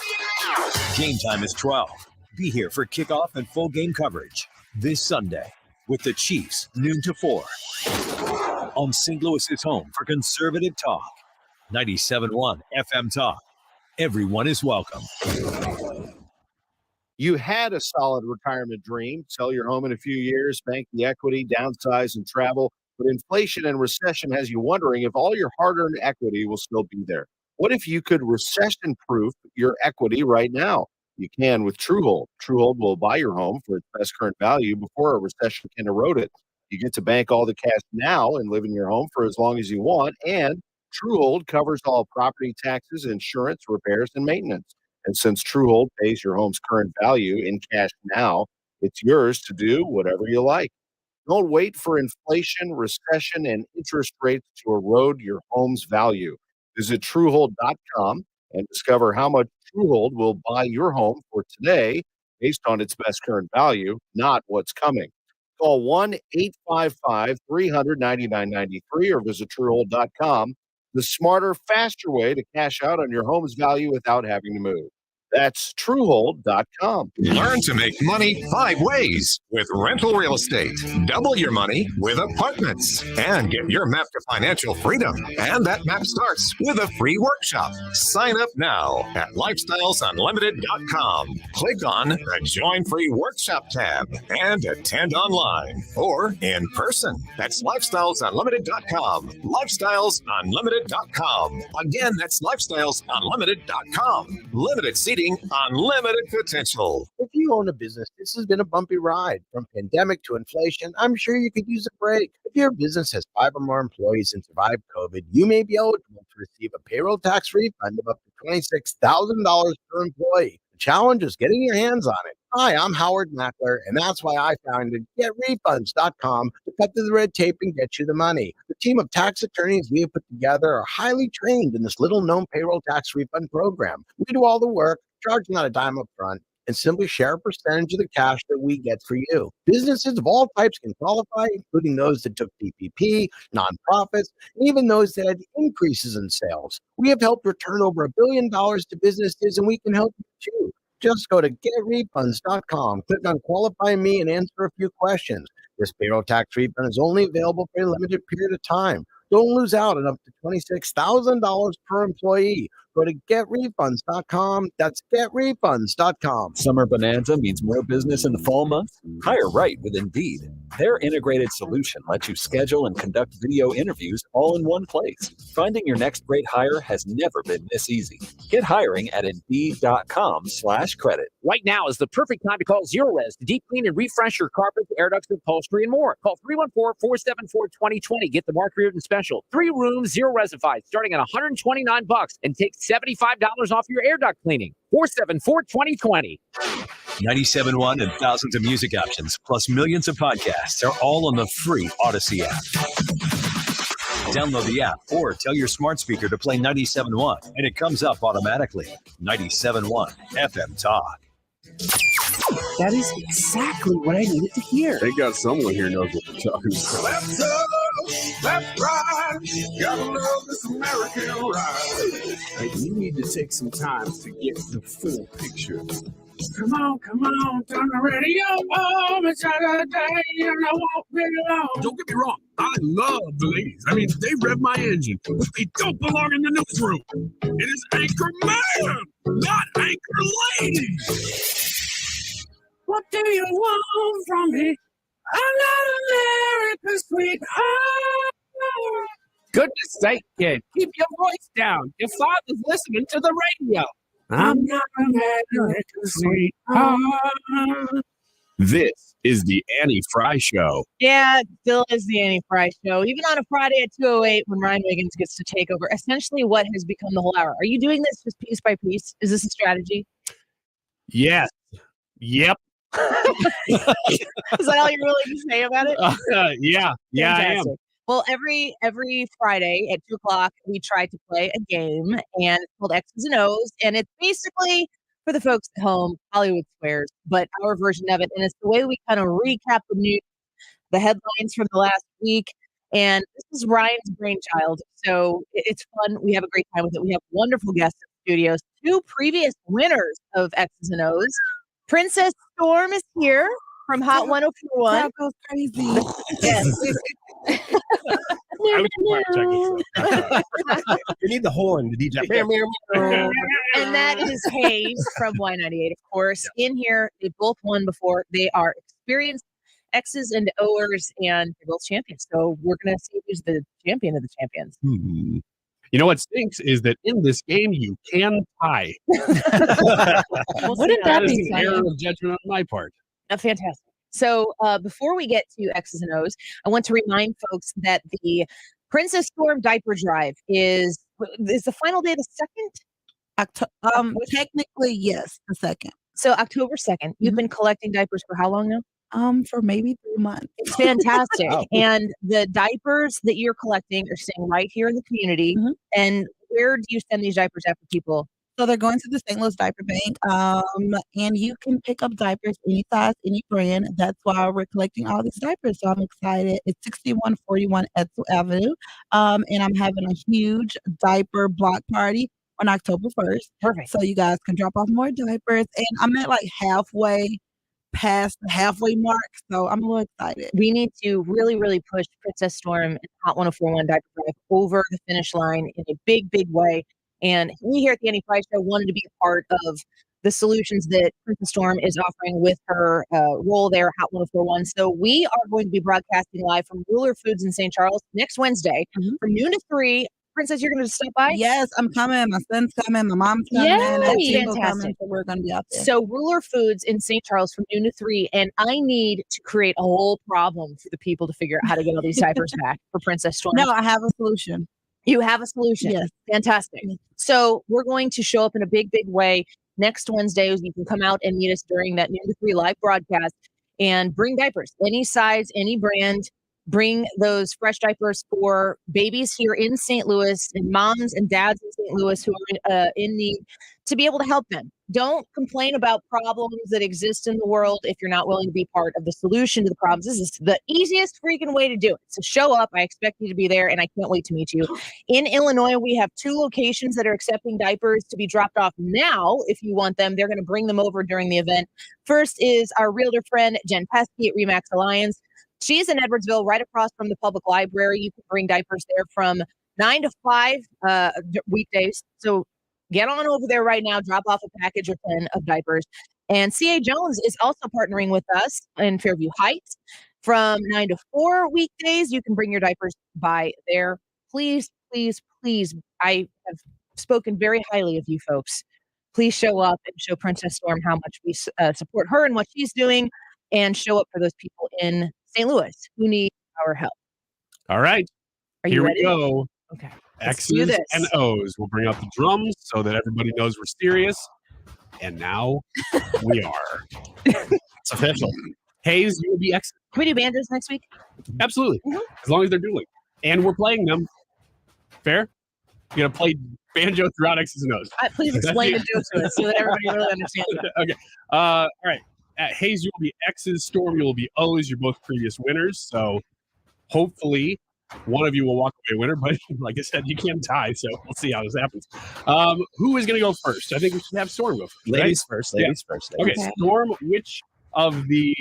Game time is 12. Be here for kickoff and full game coverage this Sunday with the Chiefs, noon to 4. On St. Louis's home for conservative talk. 97.1 FM Talk. Everyone is welcome.
You had a solid retirement dream, sell your home in a few years, bank the equity, downsize, and travel. But inflation and recession has you wondering if all your hard-earned equity will still be there. What if you could recession-proof your equity right now? You can with Truehold. Truehold will buy your home for its best current value before a recession can erode it. You get to bank all the cash now and live in your home for as long as you want. And Truehold covers all property taxes, insurance, repairs, and maintenance. And since Truehold pays your home's current value in cash now, it's yours to do whatever you like. Don't wait for inflation, recession, and interest rates to erode your home's value. Visit Truehold.com and discover how much Truehold will buy your home for today based on its best current value, not what's coming. Call 1-855-300-9993 or visit Truehold.com. The smarter, faster way to cash out on your home's value without having to move. That's Truehold.com.
Learn to make money 5 ways with rental real estate. Double your money with apartments and get your map to financial freedom. And that map starts with a free workshop. Sign up now at lifestylesunlimited.com. Click on the Join Free Workshop tab and attend online or in person. That's lifestylesunlimited.com. Lifestylesunlimited.com. Again, that's lifestylesunlimited.com. Limited seating, unlimited potential.
If you own a business, this has been a bumpy ride. From pandemic to inflation, I'm sure you could use a break. If your business has 5 or more employees and survived COVID, you may be eligible to receive a payroll tax refund of up to $26,000 per employee. The challenge is getting your hands on it. Hi, I'm Howard Mackler, and that's why I founded GetRefunds.com to cut through the red tape and get you the money. The team of tax attorneys we have put together are highly trained in this little-known payroll tax refund program. We do all the work, charge not a dime up front, and simply share a percentage of the cash that we get for you. Businesses of all types can qualify, including those that took PPP, nonprofits, and even those that had increases in sales. We have helped return over $1 billion to businesses, and we can help you too. Just go to getrefunds.com, click on Qualify Me, and answer a few questions. This payroll tax refund is only available for a limited period of time. Don't lose out on up to $26,000 per employee. Go to getrefunds.com. That's getrefunds.com.
Summer Bonanza means more business in the fall months? Hire right with Indeed. Their integrated solution lets you schedule and conduct video interviews all in one place. Finding your next great hire has never been this easy. Get hiring at Indeed.com/credit.
Right now is the perfect time to call Zerorez to deep clean and refresh your carpets, air ducts, upholstery, and more. Call 314-474-2020. Get the Mark Reardon special. 3 rooms, 0 resified, starting at $129, and take $75 off your air duct cleaning. 474-2020.
97.1 and thousands of music options, plus millions of podcasts, are all on the free Odyssey app. Download the app or tell your smart speaker to play 97.1, and it comes up automatically. 97.1 FM Talk.
That is exactly what I needed to hear.
They got someone here knows what they're talking about.
Left up, left right, gotta love this American ride.
Like, you need to take some time to get the full picture.
Come on, turn the radio on. It's another day and I won't be long.
Don't get me wrong, I love the ladies. I mean, they rev my engine, but they don't belong in the newsroom. It is Anchor Man, not Anchor Lady.
What do you want from me? I'm not America's sweetheart.
Goodness sake, kid, keep your voice down. Your father's listening to the radio.
I'm not America's sweetheart.
This is the Annie Frey Show.
Yeah, it still is the Annie Frey Show. Even on a Friday at 2:08 when Ryan Wiggins gets to take over essentially what has become the whole hour. Are you doing this just piece by piece? Is this a strategy?
Yes. Yep.
Is that all you're willing to say about it?
Yeah, I am.
Well, every Friday at 2:00, we try to play a game, and it's called X's and O's, and it's basically, for the folks at home, Hollywood Squares, but our version of it, and it's the way we kind of recap the news, the headlines from the last week, and this is Ryan's brainchild, so it's fun. We have a great time with it. We have wonderful guests in the studios, 2 previous winners of X's and O's. Princess Stormm is here from Hot 104.1.
That goes crazy.
Yes.
You need the horn, the DJ.
And that is Haze from Y98, of course. In here, they both won before. They are experienced X's and O'ers, and they're both champions. So we're going to see who's the champion of the champions.
You know what stinks is that in this game you can tie.
Wouldn't that
is
be
an
funny?
error of judgment on my part.
Fantastic. So before we get to X's and O's, I want to remind folks that the Princess Stormm diaper drive is the final day the 2nd?
Technically, yes, the 2nd.
So October 2nd. You've been collecting diapers for how long now?
For maybe 3 months.
It's fantastic.
Wow.
And the diapers that you're collecting are staying right here in the community. And where do you send these diapers out for people?
So they're going to the St. Louis Diaper Bank, and you can pick up diapers any size, any brand. That's why we're collecting all these diapers. So I'm excited. It's 6141 Edsel Avenue, and I'm having a huge diaper block party on October 1st.
Perfect.
So you guys can drop off more diapers, and I'm at like halfway past the halfway mark, so I'm a little excited.
We need to really, really push Princess Stormm and Hot 104.1 Diaper Drive over the finish line in a big, big way. And we here at the Annie Frey Show wanted to be a part of the solutions that Princess Stormm is offering with her role there, Hot 104.1. So we are going to be broadcasting live from Ruler Foods in St. Charles next Wednesday from noon to 3. Princess, you're going to stop by?
Yes, I'm coming. My son's coming. My mom's coming.
Yay!
Fantastic.
Fantastic.
So we're going to be out there.
So Ruler Foods in St. Charles from noon to 3, and I need to create a whole problem for the people to figure out how to get all these diapers back for Princess Stormm.
No, I have a solution.
You have a solution.
Yes.
Fantastic. So we're going to show up in a big, big way. next Wednesday, you can come out and meet us during that noon to 3 live broadcast and bring diapers, any size, any brand. Bring those fresh diapers for babies here in St. Louis and moms and dads in St. Louis who are in need to be able to help them. Don't complain about problems that exist in the world if you're not willing to be part of the solution to the problems. This is the easiest freaking way to do it. So show up. I expect you to be there, and I can't wait to meet you. In Illinois, we have 2 locations that are accepting diapers to be dropped off now. If you want them, they're going to bring them over during the event. First is our realtor friend, Jen Pesky at Remax Alliance. She's in Edwardsville, right across from the public library. You can bring diapers there from 9 to 5 weekdays. So get on over there right now, drop off a package or 10 of diapers. And C.A. Jones is also partnering with us in Fairview Heights from 9 to 4 weekdays. You can bring your diapers by there. Please, please, please. I have spoken very highly of you folks. Please show up and show Princess Stormm how much we support her and what she's doing, and show up for those people in St. Louis who need our help.
All right.
Are you
Here
ready?
we go.
Okay. Let's do
X's
this.
and O's. We'll bring out the drums so that everybody knows we're serious. And now we are. It's official. Haze, you will be X.
Can we do banjos next week?
Absolutely. As long as they're dueling. And we're playing them. Fair? You're going to play banjo throughout X's and O's.
Please explain the joke to us so that everybody really understands it.
Okay. All right. Haze, you will be X's. Storm, you will be O's. You're both previous winners. So hopefully one of you will walk away winner. But like I said, you can't tie. So we'll see how this happens. Who is going to go first? I think we should have Storm go first.
Ladies first. Ladies first.
Okay. Storm, which of the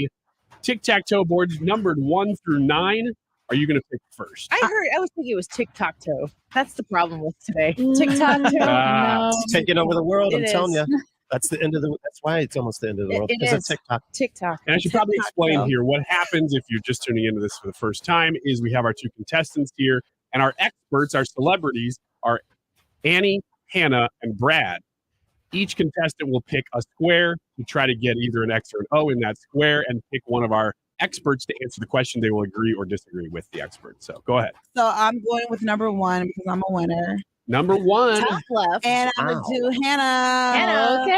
tic-tac-toe boards numbered 1 through 9 are you going to pick first?
I was thinking it was tic-tac-toe. That's the problem with today. Tic-tac-toe.
No. It's taking over the world.
It
I'm telling
is.
you. That's the end of the. That's why it's almost the end of the world.
It
Because
is.
it's TikTok.
TikTok.
And I should probably explain here what happens if you're just tuning into this for the first time is we have our 2 contestants here, and our experts, our celebrities, are Annie, Hannah, and Brad. Each contestant will pick a square to try to get either an X or an O in that square and pick one of our experts to answer the question. They will agree or disagree with the expert. So go ahead.
So I'm going with number 1 because I'm a winner.
Number 1.
Top left.
And I'm going to do Hannah.
Hannah, okay.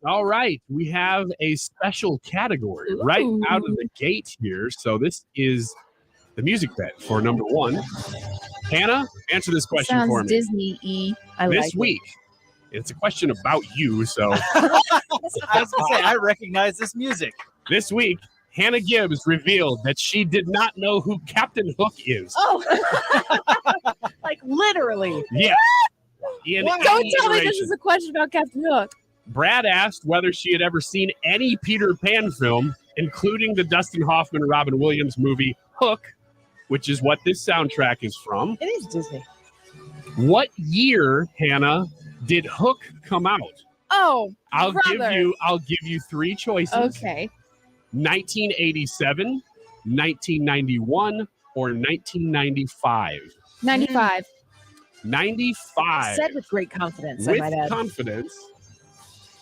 All right. We have a special category right out of the gate here. So this is the music bet for number 1. Hannah, answer this question for me.
Disney-y. I
This
like
week, it's a question about you. So
I was going to say, I recognize this music.
this week, Hannah Gibbs revealed that she did not know who Captain Hook is.
Oh, like literally.
Yeah.
Don't tell me this is a question about Captain Hook.
Brad asked whether she had ever seen any Peter Pan film, including the Dustin Hoffman and Robin Williams movie Hook, which is what this soundtrack is from.
It is Disney.
What year, Hannah, did Hook come out?
Oh,
I'll
brother.
give you 3 choices.
Okay.
1987, 1991, or 1995.
95.
95.
Said with great confidence, I
With
might add.
confidence.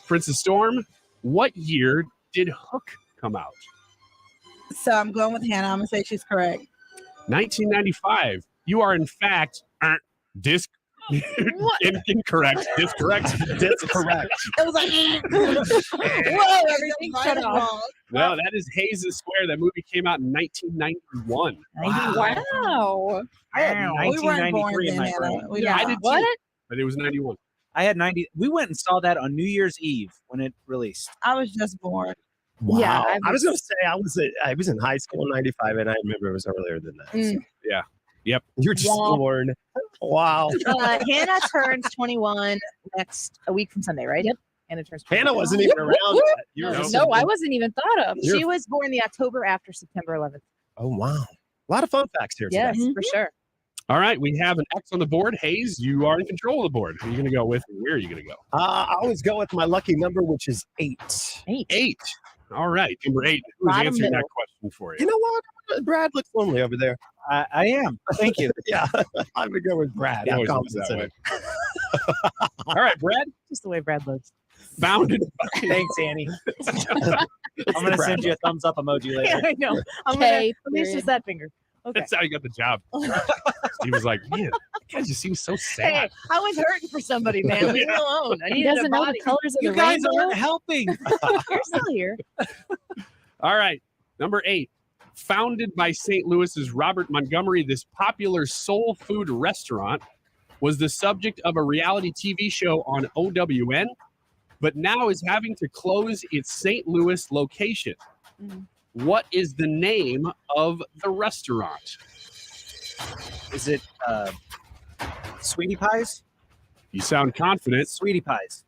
Princess Storm, what year did Hook come out?
So I'm going with Hannah. I'm going to say she's correct.
1995. You are, in fact, incorrect. Discorrect. Discorrect.
It was like, whoa, everything cut off.
No, that is Haze's Square. That movie came out in 1991.
Wow.
We weren't born
1993 in
then,
my
Hannah.
brain.
We
I
don't
did
know.
too, but it was 91.
I had 90. We went and saw that on New Year's Eve when it released.
I was just born.
Wow.
Yeah,
I was going to say I was in high school in 95, and I remember it was earlier than that.
Mm.
Yeah. Yep.
You're just
Wow.
born. Wow.
Hannah turns 21 a week from Sunday, right? Yep. Hannah turns 21.
Hannah wasn't even around. Yet. You were just-
No, I wasn't even thought of. She was born the October after September 11th.
Oh, wow. A lot of fun facts here today.
Yes, for sure.
All right. We have an X on the board. Haze, you are in control of the board. Who are you going to go with? And where are you going to go?
I always go with my lucky number, which is 8.
8. All right. Number 8. Who's
Bottom
answering that
middle.
question for you?
You know what? Brad looks lonely over there.
I am. Thank you.
Yeah. I'm going to go with Brad.
It
I'm
always looks
confident
that
in
way.
it.
All right, Brad.
Just the way Brad looks.
Founded.
Thanks, Annie. I'm going to send you a thumbs up emoji
Yeah,
later.
I know. I'm
Okay,
gonna, at least just that finger. Okay.
That's how he got the job. He was like, man, that guy just seems so sad.
Hey, I was hurting for somebody, man. Leave me alone. I
He
needed a
doesn't know the
body.
colors of
You
the
guys
rainbow.
aren't helping.
You're still here.
All right. Number 8. Founded by St. Louis's Robert Montgomery, this popular soul food restaurant was the subject of a reality TV show on OWN, but now is having to close its St. Louis location. What is the name of the restaurant?
Is it Sweetie Pies?
You sound confident.
Sweetie Pies.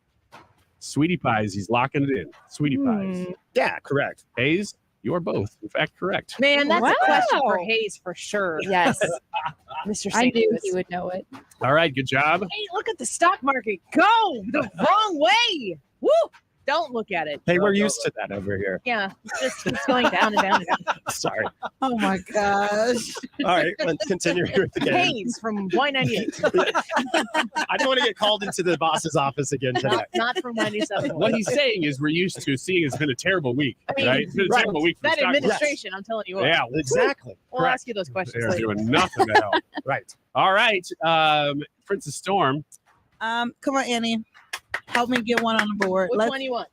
Sweetie Pies. He's locking it in. Sweetie Pies.
Yeah, correct.
Hayes, you are both, in fact, correct.
Man, that's a question for
Wow.
Hayes for sure.
Yes.
Mr.
I
St.
knew
Louis.
he would know it.
All right, good job.
Hey, look at the stock market go the wrong way. Woo! Don't look at it.
Hey, we're used to that over here.
Yeah, it's just keeps going down and down and down.
Sorry.
Oh my gosh.
All right, let's continue with the game.
Hayes from Y98.
I don't want to get called into the boss's office again today.
Not from 97.
What he's saying is we're used to seeing it's been a terrible week,
I mean,
right? It's been a
right.
terrible week for the
That
stock market.
administration, I'm telling you what.
Yeah,
Exactly.
We'll ask you those questions
they're
later.
doing nothing to help.
Right.
All right, Princess Storm.
Come on, Annie. Help me get one on the board.
Which one you want?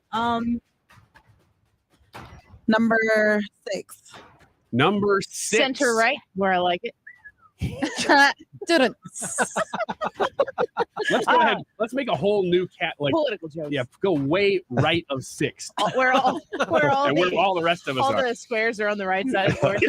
Number 6.
Number 6.
Center right, where I like it.
Didn't.
Let's go ahead. Let's make a whole new
Political jokes.
Yeah, go way right of 6.
Where all
and where all the rest of us
all
are.
the squares are on the right side of the board.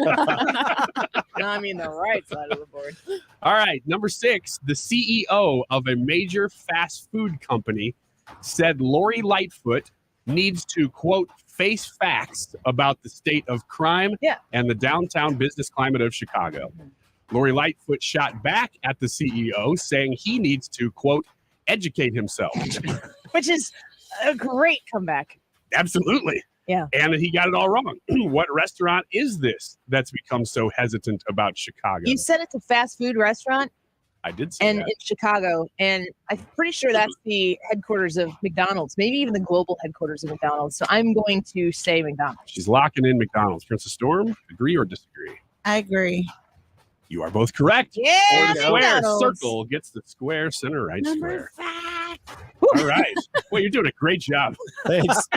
No, I mean the right side of the board.
All right, number 6. The CEO of a major fast food company said Lori Lightfoot needs to, quote, face facts about the state of crime and the downtown business climate of Chicago. Lori Lightfoot shot back at the CEO, saying he needs to, quote, educate himself.
Which is a great comeback.
Absolutely.
Yeah.
And he got it all wrong. What restaurant is this that's become so hesitant about Chicago?
You said it's a fast food restaurant
I did say
and
that.
in Chicago, and I'm pretty sure that's the headquarters of McDonald's, maybe even the global headquarters of McDonald's. So I'm going to say McDonald's.
She's locking in McDonald's. Princess Storm, agree or disagree?
I agree.
You are both correct.
Yeah,
Or the square
McDonald's.
circle gets the square center right
Number
square. All right. Well, you're doing a great job.
Thanks.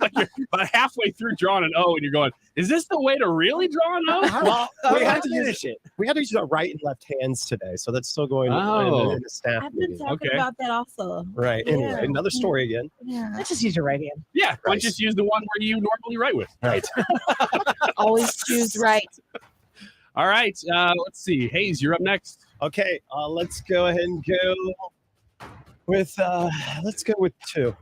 Like you're about halfway through drawing an O, and you're going, "Is this the way to really draw an O?"
Well, we
Oh,
had to use it. We had to use our right and left hands today, so that's still going in the staff
I've been
meeting.
talking about that also.
Right. Anyway, another story again.
Yeah.
Let's just use your right hand.
Yeah. Why don't you just use the one where you normally write with?
Right.
Always choose right.
All right. Let's see. Hayes, you're up next.
Okay. Let's go ahead and go with let's go with 2.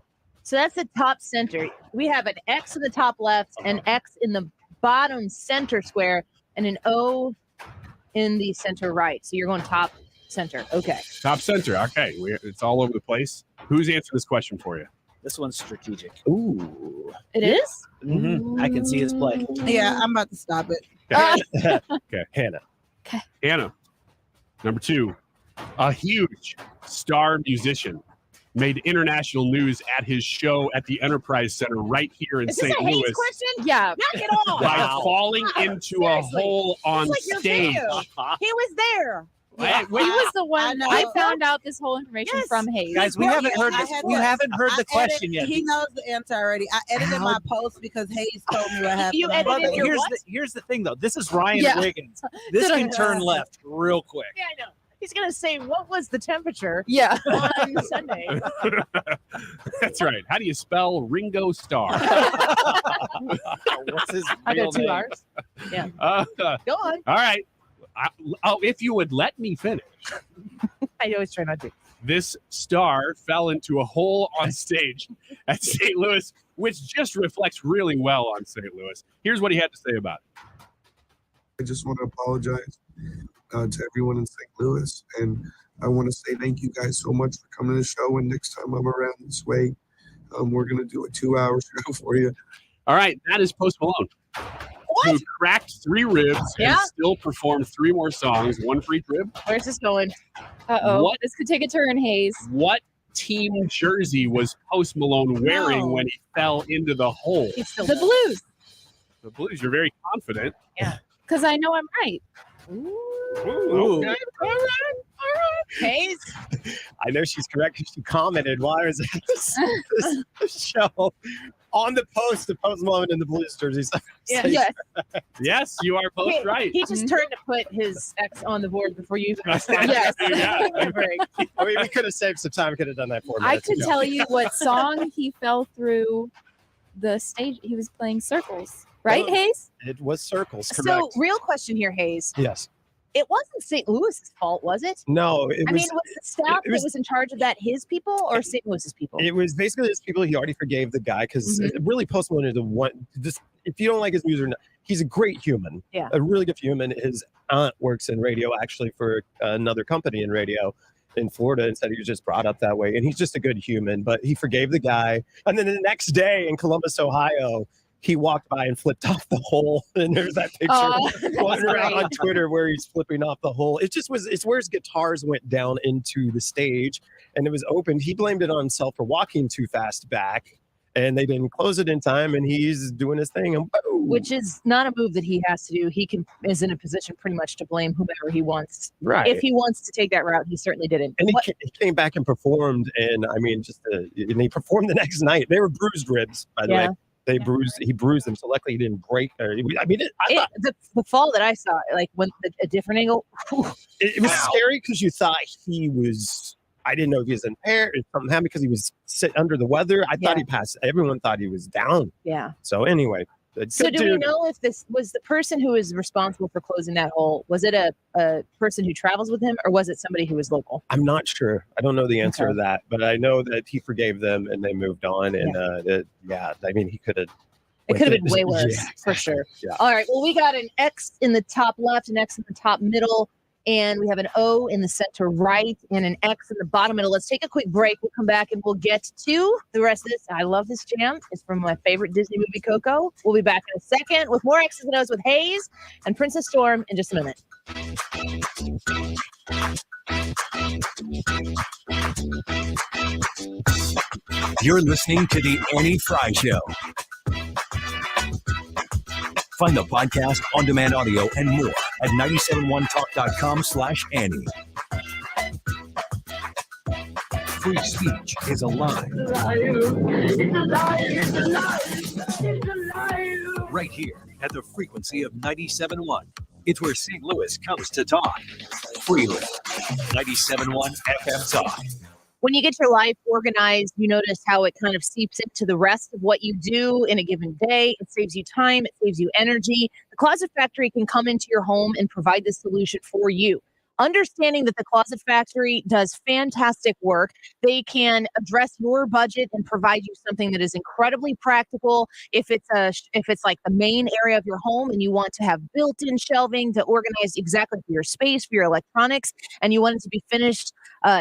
So that's the top center. We have an X in the top left, an X in the bottom center square, and an O in the center right. So you're going top center. Okay.
Top center. Okay. It's all over the place. Who's answering this question for you?
This one's strategic.
Ooh.
It is?
Mm-hmm. I can see his play.
Yeah, I'm about to stop it.
Okay.
Hannah.
Hannah. Number 2. A huge star musician made international news at his show at the Enterprise Center right here in
Is this
St.
a Hayes
Louis
question? Yeah. Knock it off.
by falling into a hole on
It's like your
stage.
video. He was there.
Yeah, he was the one.
know.
I found out this whole information from Hayes.
Guys, we haven't heard
I
this.
had
We
to-
haven't heard
I
the question yet.
He knows the answer already. I edited my post because Hayes told me what happened.
You
Well,
edited your what?
here's the thing, though. This is Ryan
Yeah.
Wiggins. This can turn left real quick.
Yeah, I know. He's going to say, what was the temperature
Yeah.
on Sunday?
That's right. How do you spell Ringo Starr?
What's his
I
real
got 2
name?
R's. Yeah. Go on.
All right. If you would let me finish.
I always try not to.
This star fell into a hole on stage at St. Louis, which just reflects really well on St. Louis. Here's what he had to say about it.
I just want to apologize to everyone in St. Louis, and I want to say thank you guys so much for coming to the show. And next time I'm around this way, we're gonna do a 2-hour show for you.
All right, that is Post Malone, who cracked 3 ribs
Yeah.
and still performed 3 more songs, 1 for each rib.
Where's this going?
Uh-oh.
What?
This could take a turn, Hayes.
What team jersey was Post Malone wearing
No.
when he fell into the hole?
He's still
The Blues.
The Blues. You're very confident.
Yeah.
Because I know I'm right.
Ooh.
Okay. All right. Haze?
I know she's correct because she commented while I was at this show on the post of Post Malone in the Blues jersey.
Yeah. Yes.
Yes, you are both
Okay,
right.
He just turned to put his ex on the board before you even responded.
Yes.
Yeah.
I mean, we could have saved some time. We could have done that 4
I
minutes
could
ago.
tell you what song he fell through the stage. He was playing Circles, right, Haze?
It was Circles, correct?
So, real question here, Haze.
Yes.
It wasn't St. Louis's fault, was it?
No, it
I
was.
mean, was the staff that was in charge of that his people or St. Louis's people?
It was basically his people. He already forgave the guy because really Post Malone is the one. Just if you don't like his music, he's a great human.
Yeah.
A really good human. His aunt works in radio, actually, for another company in radio in Florida, and said he was just brought up that way. And he's just a good human. But he forgave the guy. And then the next day in Columbus, Ohio, he walked by and flipped off the hole. And there's that picture going around on Twitter where he's flipping off the hole. It's where his guitars went down into the stage and it was opened. He blamed it on himself for walking too fast back and they didn't close it in time and he's doing his thing and boom.
Which is not a move that he has to do. He is in a position pretty much to blame whomever he wants.
Right.
If he wants to take that route, he certainly didn't.
And he came back and performed and I mean, and he performed the next night. They were bruised ribs, by the way. He bruised them. So luckily he didn't break.
The fall that I saw, like when a different angle,
it was scary because you thought he was. I didn't know if he was impaired or something happened because he was under the weather. I thought he passed. Everyone thought he was down.
Yeah.
So anyway.
So do we know if this was the person who was responsible for closing that hole? Was it a person who travels with him or was it somebody who was local?
I'm not sure. I don't know the answer to that, but I know that he forgave them and they moved on. And I mean, he could have.
It could have been way worse, for sure.
Yeah.
All right. Well, we got an X in the top left, an X in the top middle, and we have an O in the center right, and an X in the bottom middle. Let's take a quick break. We'll come back and we'll get to the rest of this. I love this jam. It's from my favorite Disney movie, Coco. We'll be back in a second with more X's and O's with Haze and Princess Storm in just a minute.
You're listening to the Annie Frey Show. Find the podcast, on-demand audio, and more at 971talk.com/Annie. Free speech is alive. Right here at the frequency of 97.1. It's where St. Louis comes to talk. Freely. 97.1 FM Talk.
When you get your life organized, you notice how it kind of seeps into the rest of what you do in a given day. It saves you time. It saves you energy. The Closet Factory can come into your home and provide the solution for you. Understanding that the Closet Factory does fantastic work, they can address your budget and provide you something that is incredibly practical. If it's like the main area of your home and you want to have built-in shelving to organize exactly for your space, for your electronics, and you want it to be finished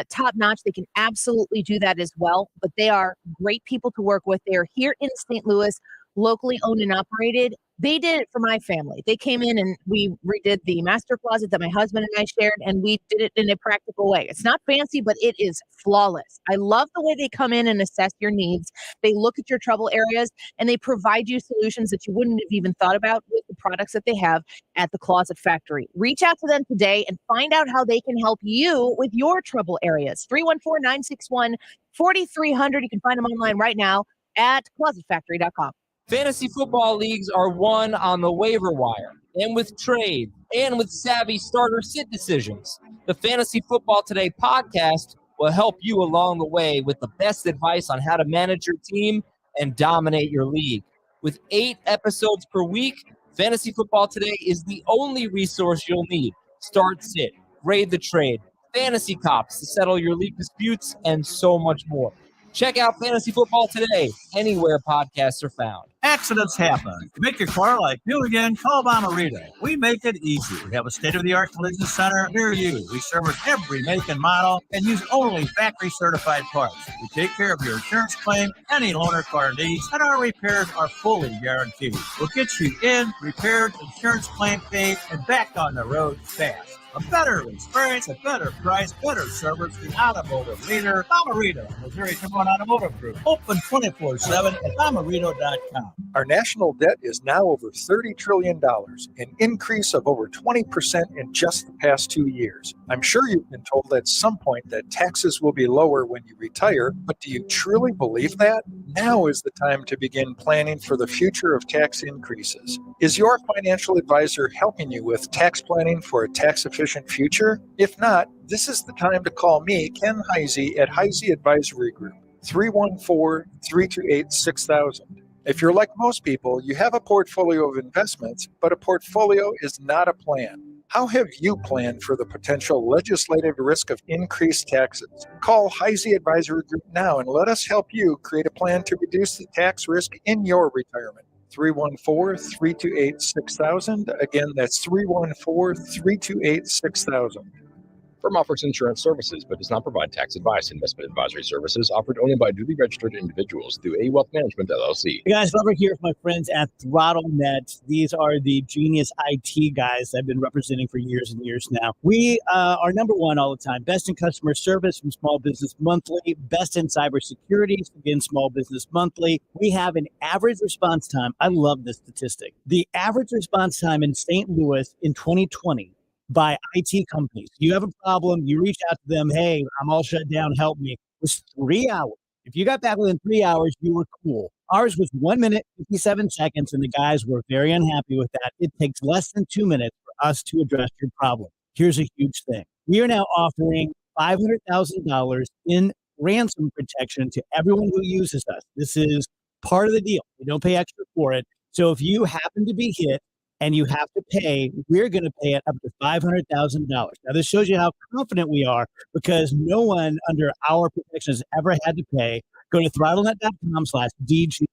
top-notch, they can absolutely do that as well. But they are great people to work with. They are here in St. Louis, locally owned and operated. They did it for my family. They came in and we redid the master closet that my husband and I shared, and we did it in a practical way. It's not fancy, but it is flawless. I love the way they come in and assess your needs. They look at your trouble areas and they provide you solutions that you wouldn't have even thought about with the products that they have at the Closet Factory. Reach out to them today and find out how they can help you with your trouble areas. 314-961-4300. You can find them online right now at closetfactory.com.
Fantasy football leagues are won on the waiver wire and with trade and with savvy starter sit decisions. The Fantasy Football Today podcast will help you along the way with the best advice on how to manage your team and dominate your league. With 8 episodes per week, Fantasy Football Today is the only resource you'll need. Start, sit, grade the trade, fantasy cops to settle your league disputes, and so much more. Check out Fantasy Football Today anywhere podcasts are found.
Accidents happen. To make your car like new again, call Bomarito. We make it easy. We have a state-of-the-art collision center near you. We service every make and model and use only factory-certified parts. We take care of your insurance claim, any loaner car needs, and our repairs are fully guaranteed. We'll get you in, repaired, insurance claim paid, and back on the road fast. A better experience, a better price, better service, the automotive leader, Bomarito, Missouri #1 Automotive Group. Open 24/7 at bomarito.com.
Our national debt is now over $30 trillion, an increase of over 20% in just the past 2 years. I'm sure you've been told at some point that taxes will be lower when you retire, but do you truly believe that? Now is the time to begin planning for the future of tax increases. Is your financial advisor helping you with tax planning for a tax-efficient future? If not, this is the time to call me, Ken Haze, at Haze Advisory Group, 314-328-6000. If you're like most people, you have a portfolio of investments, but a portfolio is not a plan. How have you planned for the potential legislative risk of increased taxes? Call Haze Advisory Group now and let us help you create a plan to reduce the tax risk in your retirement. 314-328-6000. Again, that's 314-328-6000.
Firm offers insurance services but does not provide tax advice. Investment advisory services offered only by duly registered individuals through A Wealth Management, LLC.
Hey guys, over here with my friends at ThrottleNet. These are the genius IT guys I've been representing for years and years now. We are number one all the time. Best in customer service from Small Business Monthly. Best in cybersecurity, again, Small Business Monthly. We have an average response time. I love this statistic. The average response time in St. Louis in 2020 by IT companies. You have a problem, you reach out to them, hey, I'm all shut down, help me. It was 3 hours. If you got back within 3 hours, you were cool. Ours was 1 minute, 57 seconds, and the guys were very unhappy with that. It takes less than 2 minutes for us to address your problem. Here's a huge thing. We are now offering $500,000 in ransom protection to everyone who uses us. This is part of the deal. We don't pay extra for it. So if you happen to be hit, and you have to pay, we're going to pay it up to $500,000. Now, this shows you how confident we are because no one under our protection has ever had to pay. Go to throttlenet.com/DGS.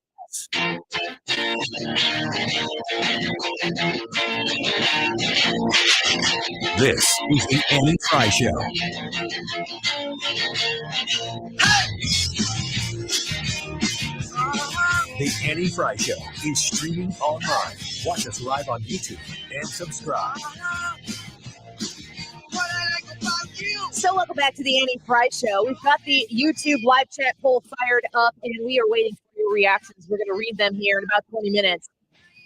This is the Annie Frey Show. The Annie Frey Show is streaming online. Watch us live on YouTube and subscribe.
So welcome back to the Annie Frey Show. We've got the YouTube live chat poll fired up, and we are waiting for your reactions. We're going to read them here in about 20 minutes.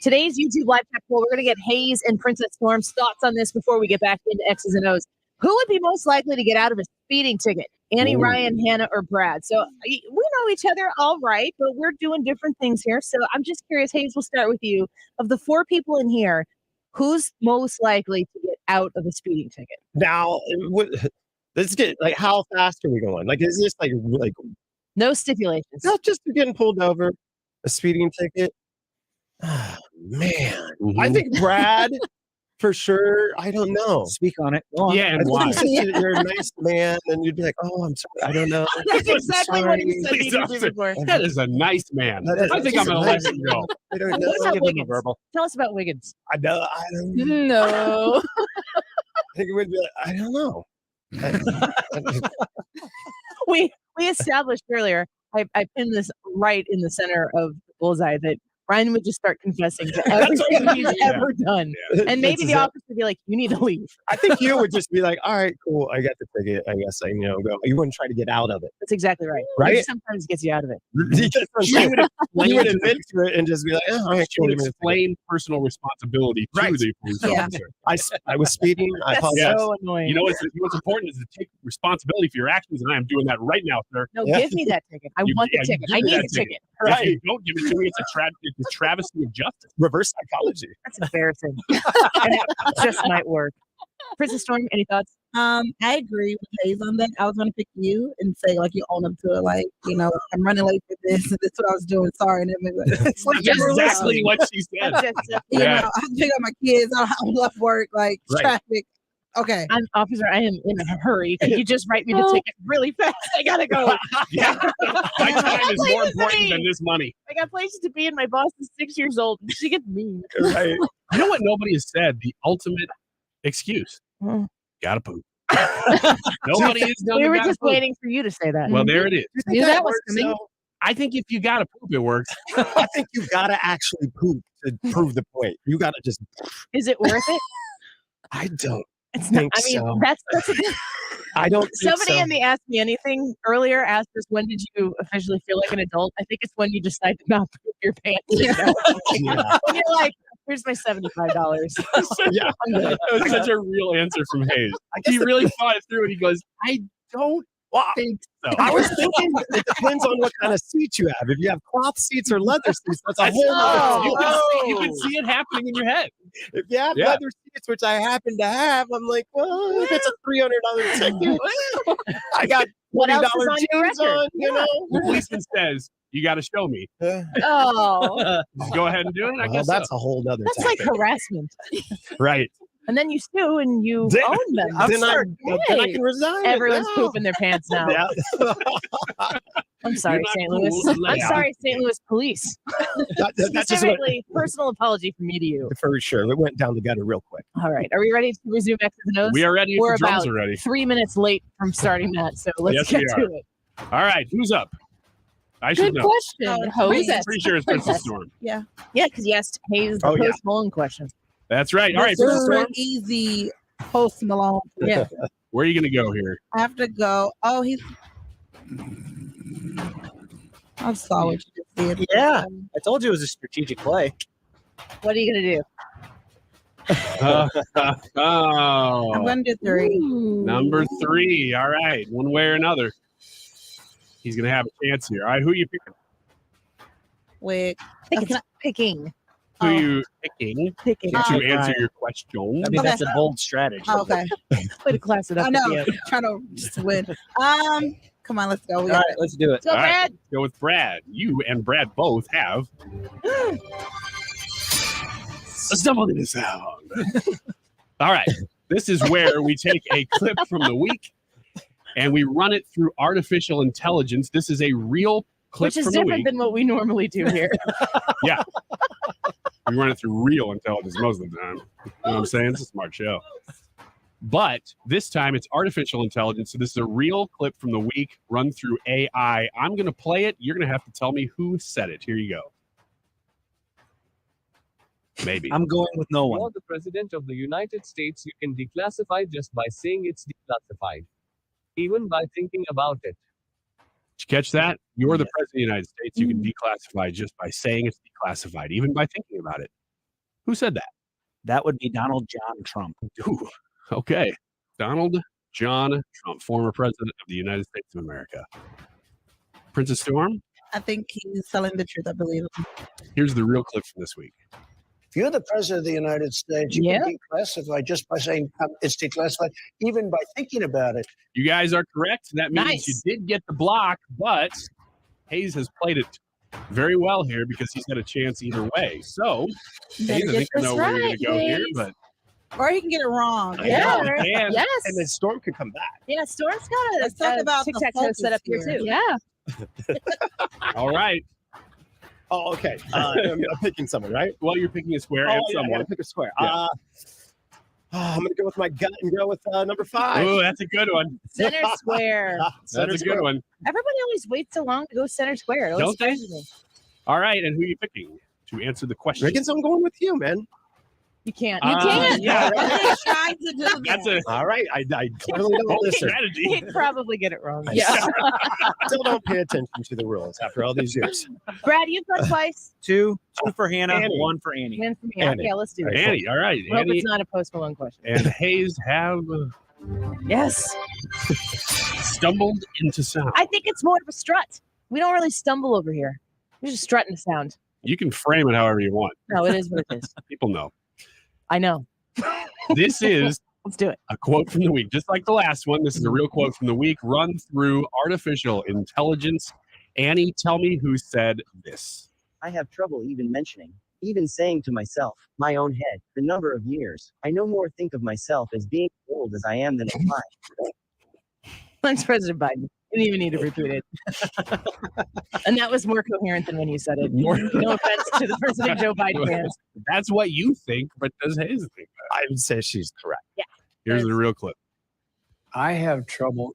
Today's YouTube live chat poll, we're going to get Haze and Princess Storm's thoughts on this before we get back into X's and O's. Who would be most likely to get out of a speeding ticket? Annie, Ryan, Hannah, or Brad? So we know each other all right, but we're doing different things here. So I'm just curious, Haze, we'll start with you. Of the four people in here, who's most likely to get out of a speeding ticket?
Now, let's get like, how fast are we going? Like, is this like
no stipulations?
Not just getting pulled over, a speeding ticket. Oh, man, I think Brad. For sure. I don't know.
Speak on it.
Yeah, and why?
You're a nice man, and you'd be like, "Oh, I'm sorry. I don't know."
That's exactly what he said he did before.
That is a nice man. I think I'm going to let him go.
I don't know.
What about Wiggins? Tell us about Wiggins.
I know. I don't know.
No.
I think it would be like, I don't know.
We established earlier, I pinned this right in the center of the bullseye that Ryan would just start confessing to everything he's ever done.
Yeah.
And maybe the office would be like, you need to leave.
I think you would just be like, all right, cool. I got the ticket. I guess I go. You wouldn't try to get out of it.
That's exactly right.
Right?
Which sometimes gets you out of it.
You would admit to it and just be like, oh, all right,
you would explain personal responsibility to the police officer.
I was speeding. I apologize.
So annoying.
You know what's important is to take responsibility for your actions, and I am doing that right now, sir.
No, give me that ticket. I want the ticket. I need the ticket.
If you don't give it to me, it's a travesty of justice.
Reverse psychology.
That's embarrassing. And it just might work. Princess Storm, any thoughts?
I agree with Haze on that. I was going to pick you and say, like, you own up to it. Like, I'm running late for this, and this is what I was doing. Sorry. And it's like,
that's exactly what she said.
I have to pick up my kids. I left work, like, traffic. Okay.
I'm officer. I am in a hurry. Can you just write me the ticket really fast? I gotta go.
Yeah. My time is more important than this money.
I got places to be, and my boss is 6 years old. She gets mean.
Right. You know what nobody has said? The ultimate excuse. Gotta poop. Nobody is done.
We were just waiting for you to say that.
Well, there it is.
You knew that was coming.
I think if you gotta poop, it works.
I think you gotta actually poop to prove the point. You gotta just.
Is it worth it?
I don't.
It's not, I mean,
so.
that's a
I don't think
Somebody
so.
in the Ask Me Anything earlier asked us, when did you officially feel like an adult? I think it's when you decide to not poop your pants.
Yeah.
When you're like, here's my $75.
Yeah, that was such a real answer from Hayes. He really thought it through and he goes, I don't think so.
I was thinking it depends on what kind of seat you have. If you have cloth seats or leather seats, that's a whole other
You can see it happening in your head.
If you have
Yeah.
leather seats, which I happen to have, I'm like, well, if it's a $300 ticket, I got
What else
$20
is on your
jeans
record?
on, you know?
The policeman says, you got to show me.
Oh,
Go ahead and do it. I
Well,
guess
that's
so.
a whole other
that's
topic.
like harassment.
Right.
And then you sue and you
Then-
own them.
then I can resign it
Everyone's
now.
pooping their pants now.
Yeah.
I'm sorry,
not
St.
cool.
Louis. I'm
Yeah.
sorry, St. Louis police.
That's just what,
Specifically, personal apology from me to you.
for sure. It went down the gutter real quick.
All right. Are we ready to resume X and O's?
We are ready if
We're
the drums
about
are ready.
3 minutes late from starting that, so let's
Yes,
get
we
to
are.
it.
All right, who's up? I should
Good
know.
question.
Princess.
Pretty sure it's Princess Storm.
Yeah.
Yeah, because you asked Hayes the
Oh, yeah.
Post Malone question.
That's right. All right,
This
Princess
is
Storm.
an easy Post Malone.
Yeah.
Where are you going to go here?
I have to go. Oh, he's. I saw what you just did.
Yeah, I told you it was a strategic play.
What are you going to do?
Oh,
I'm going to do 3.
number 3. All right, one way or another. He's going to have a chance here. All right, who are you picking?
Wait.
Picking.
Who are you picking
Picking.
to
Oh,
answer
right.
your question?
I mean,
Okay.
that's a bold strategy.
Oh, okay.
Way to class it up.
I
at
know.
the end.
Trying to just win. Come on, let's go. We
All
got
right, let's do it.
Go,
All right,
Brad.
go with Brad. You and Brad both have stumbled into sound. All right, this is where we take a clip from the week and we run it through artificial intelligence. This is a real clip
Which is
from the
different
week.
than what we normally do here.
Yeah. We run it through real intelligence most of the time. You know what I'm saying? It's a smart show. But this time it's artificial intelligence. So this is a real clip from the week run through AI. I'm going to play it. You're going to have to tell me who said it. Here you go. Maybe.
I'm going with no one.
You're the president of the United States. You can declassify just by saying it's declassified. Even by thinking about it.
Did you catch that? You're the president of the United States. You can declassify just by saying it's declassified, even by thinking about it. Who said that?
That would be Donald John Trump.
Ooh, okay. Donald John Trump, former president of the United States of America. Princess Storm,
I think he's telling the truth. I believe him.
here's the real clip from this week.
If you're the president of the United States, you can declassify just by saying it's declassified, even by thinking about it.
You guys are correct. That means you did get the block, but Hayes has played it very well here because he's got a chance either way. So, Hayes, I think you know where you're going to go here, but
Or he can get it wrong.
Yeah, you can.
Yes.
And then Storm could come back.
Yeah, Storm's got
Let's talk about the
tic-tac-toe
focus
set up here,
here.
too.
Yeah.
all right.
Oh, okay. I'm picking someone, right?
Well, you're picking a square
Oh,
and
yeah, I
someone.
gotta pick a square.
Yeah.
I'm going to go with my gut and go with number 5.
Oh, that's a good one.
Center square.
That's a good one.
Everybody always waits so long to go center square. It always
Don't they?
surprises me.
All right, and who are you picking to answer the question?
Rickens, I'm going with you, man.
You can't.
You can't.
Yeah, right.
He's trying to do that.
That's a
All right. I clearly don't listen.
strategy.
He'd probably get it wrong.
Yeah. Still don't pay attention to the rules after all these years.
Brad, you've got twice.
Two for Hannah,
Annie.
one for Annie.
Win for me.
Annie.
Okay, let's do it.
Annie, all right.
I hope
Annie
it's not a Post Malone question.
and Hayes have
Yes.
stumbled into sound.
I think it's more of a strut. We don't really stumble over here. We're just strutting the sound.
You can frame it however you want.
No, it is what it is.
People know.
I know.
This is
Let's do it.
a quote from the week. Just like the last one, this is a real quote from the week run through artificial intelligence. Annie, tell me who said this.
I have trouble even saying to myself, my own head, the number of years. I no more think of myself as being old as I am than alive.
Thanks, President Biden. You didn't even need to repeat it. And that was more coherent than when you said it. No offense to the President Joe Biden fans.
That's what you think, but does Hayes think that?
I would say she's correct.
Yeah.
Here's the real clip.
I have trouble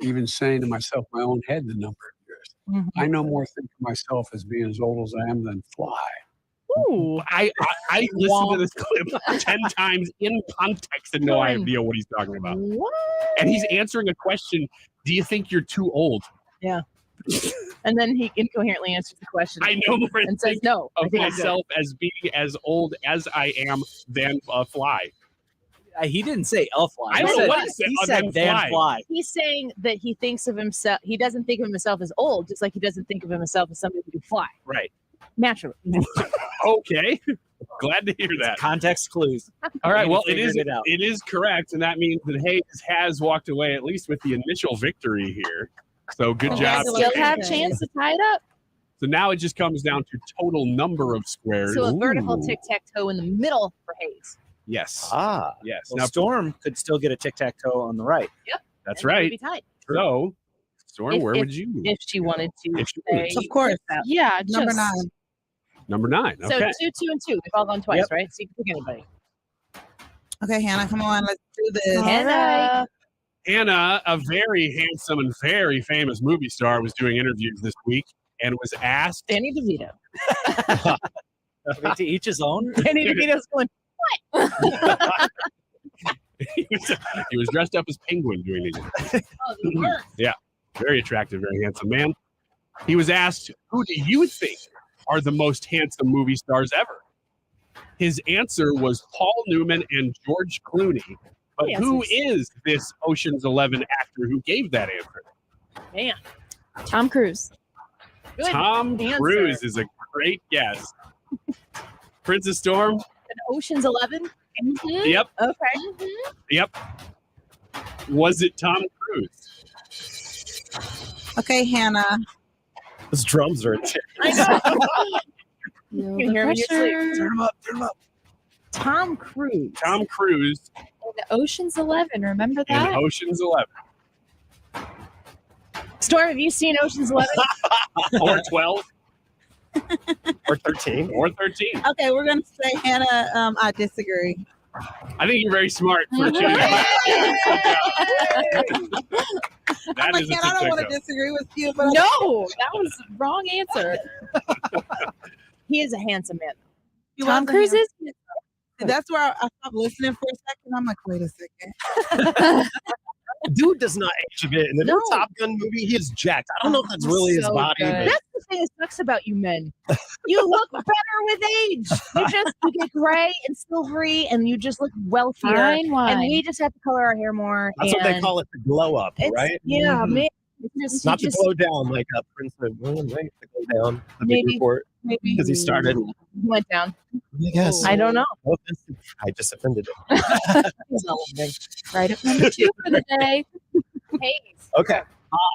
even saying to myself, my own head, the number of years. I no more think of myself as being as old as I am than fly.
Ooh.
I listened to this clip 10 times in context and no idea what he's talking about.
What?
And he's answering a question. Do you think you're too old?
Yeah. And then he incoherently answers the question.
I know more
and says no. I
of
think I'm good.
myself as being as old as I am than a fly.
He didn't say a fly.
I don't know what he said.
He said than fly.
He's saying that he thinks of himself. He doesn't think of himself as old, just like he doesn't think of himself as somebody who can fly.
Right.
Naturally.
Okay. Glad to hear that.
Context clues.
All right. Well,
Figured it out.
it is correct, and that means that Hayes has walked away at least with the initial victory here. So good job.
Still have chance to tie it up.
So now it just comes down to total number of squares.
So a vertical tic-tac-toe in the middle for Hayes.
Yes. Yes.
Well,
Now,
Storm could still get a tic-tac-toe on the right.
Yep.
that's
And they would
right.
be tied.
So, Storm, where would you?
If she wanted to.
If she wanted
say
Of course.
that.
Yeah,
Number
just
9.
Number 9.
So
Okay.
2, 2, and 2. We've all gone twice,
Yep.
right? So you can pick anybody.
Okay, Hannah, come on. Let's do this.
Hannah.
Hannah, a very handsome and very famous movie star, was doing interviews this week and was asked.
Danny DeVito.
I mean, to each his own.
Danny DeVito's going, what?
He was dressed up as Penguin doing these.
Oh, the worst.
Yeah, very attractive, very handsome man. He was asked, who do you think are the most handsome movie stars ever? His answer was Paul Newman and George Clooney. But who is this Ocean's 11 actor who gave that answer?
Man.
Tom Cruise.
Good
Tom
answer.
Cruise is a great guess. Princess Storm?
An Ocean's 11? Mm-hmm.
Yep.
Okay.
Yep. Was it Tom Cruise?
Okay, Hannah.
Those drums are intense.
I know.
You
can hear him in your sleep.
Turn him up. Turn him up.
Tom Cruise.
Tom Cruise
The Ocean's 11. Remember
in
that?
Ocean's 11.
Storm, have you seen Ocean's 11?
Or 12.
Or 13.
Or 13.
Okay, we're going to say Hannah, I disagree.
I think you're very smart for choosing that. That
I'm like,
is a
Hannah, I don't want to
tic-tac-toe.
disagree with you, but
No, that was the wrong answer.
He is a handsome man.
He
Tom
was a
Cruise is.
That's where I stopped listening for a second. I'm like, wait a second.
Dude does not age a bit. In the new Top Gun movie, he is jacked. I don't know if that's really his
So
body.
good.
But
That's the thing that sucks about you men. You look better with age. You get gray and silvery, and you just look wealthier.
Fine wine.
And we just have to color our hair more.
that's what they
and
call it, the glow up,
it's-
right?
Yeah,
Mhm.
man. It's just,
Not
you
to
just,
glow down like Prince William, right? To go down the big
Maybe.
report
maybe
because he started.
he went down.
I guess.
I don't know.
No offense, I just offended him.
He's not listening.
Right up number 2 for the day.
Hayes.
Okay.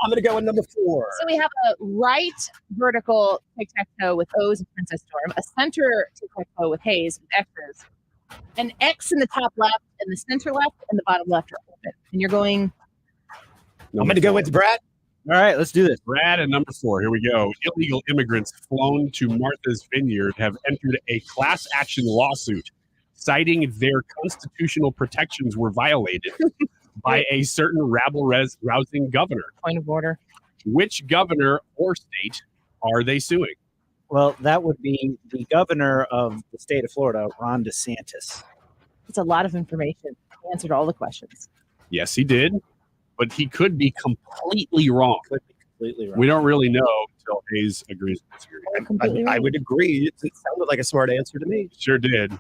I'm going to go with number 4.
So we have a right vertical tic-tac-toe with O's and Princess Storm, a center tic-tac-toe with Hayes with X's, an X in the top left and the center left and the bottom left are open. And you're going
I'm going to go with Brad.
All right, let's do this.
Brad and number 4. Here we go. Illegal immigrants flown to Martha's Vineyard have entered a class action lawsuit citing their constitutional protections were violated by a certain rabble-rousing governor.
point of order.
Which governor or state are they suing?
Well, that would be the governor of the state of Florida, Ron DeSantis.
It's a lot of information. He answered all the questions.
Yes, he did, but he could be completely wrong.
Could be completely wrong.
We don't really know until Hayes agrees to disagree.
Completely
I
right.
would agree. It sounded like a smart answer to me.
Sure did.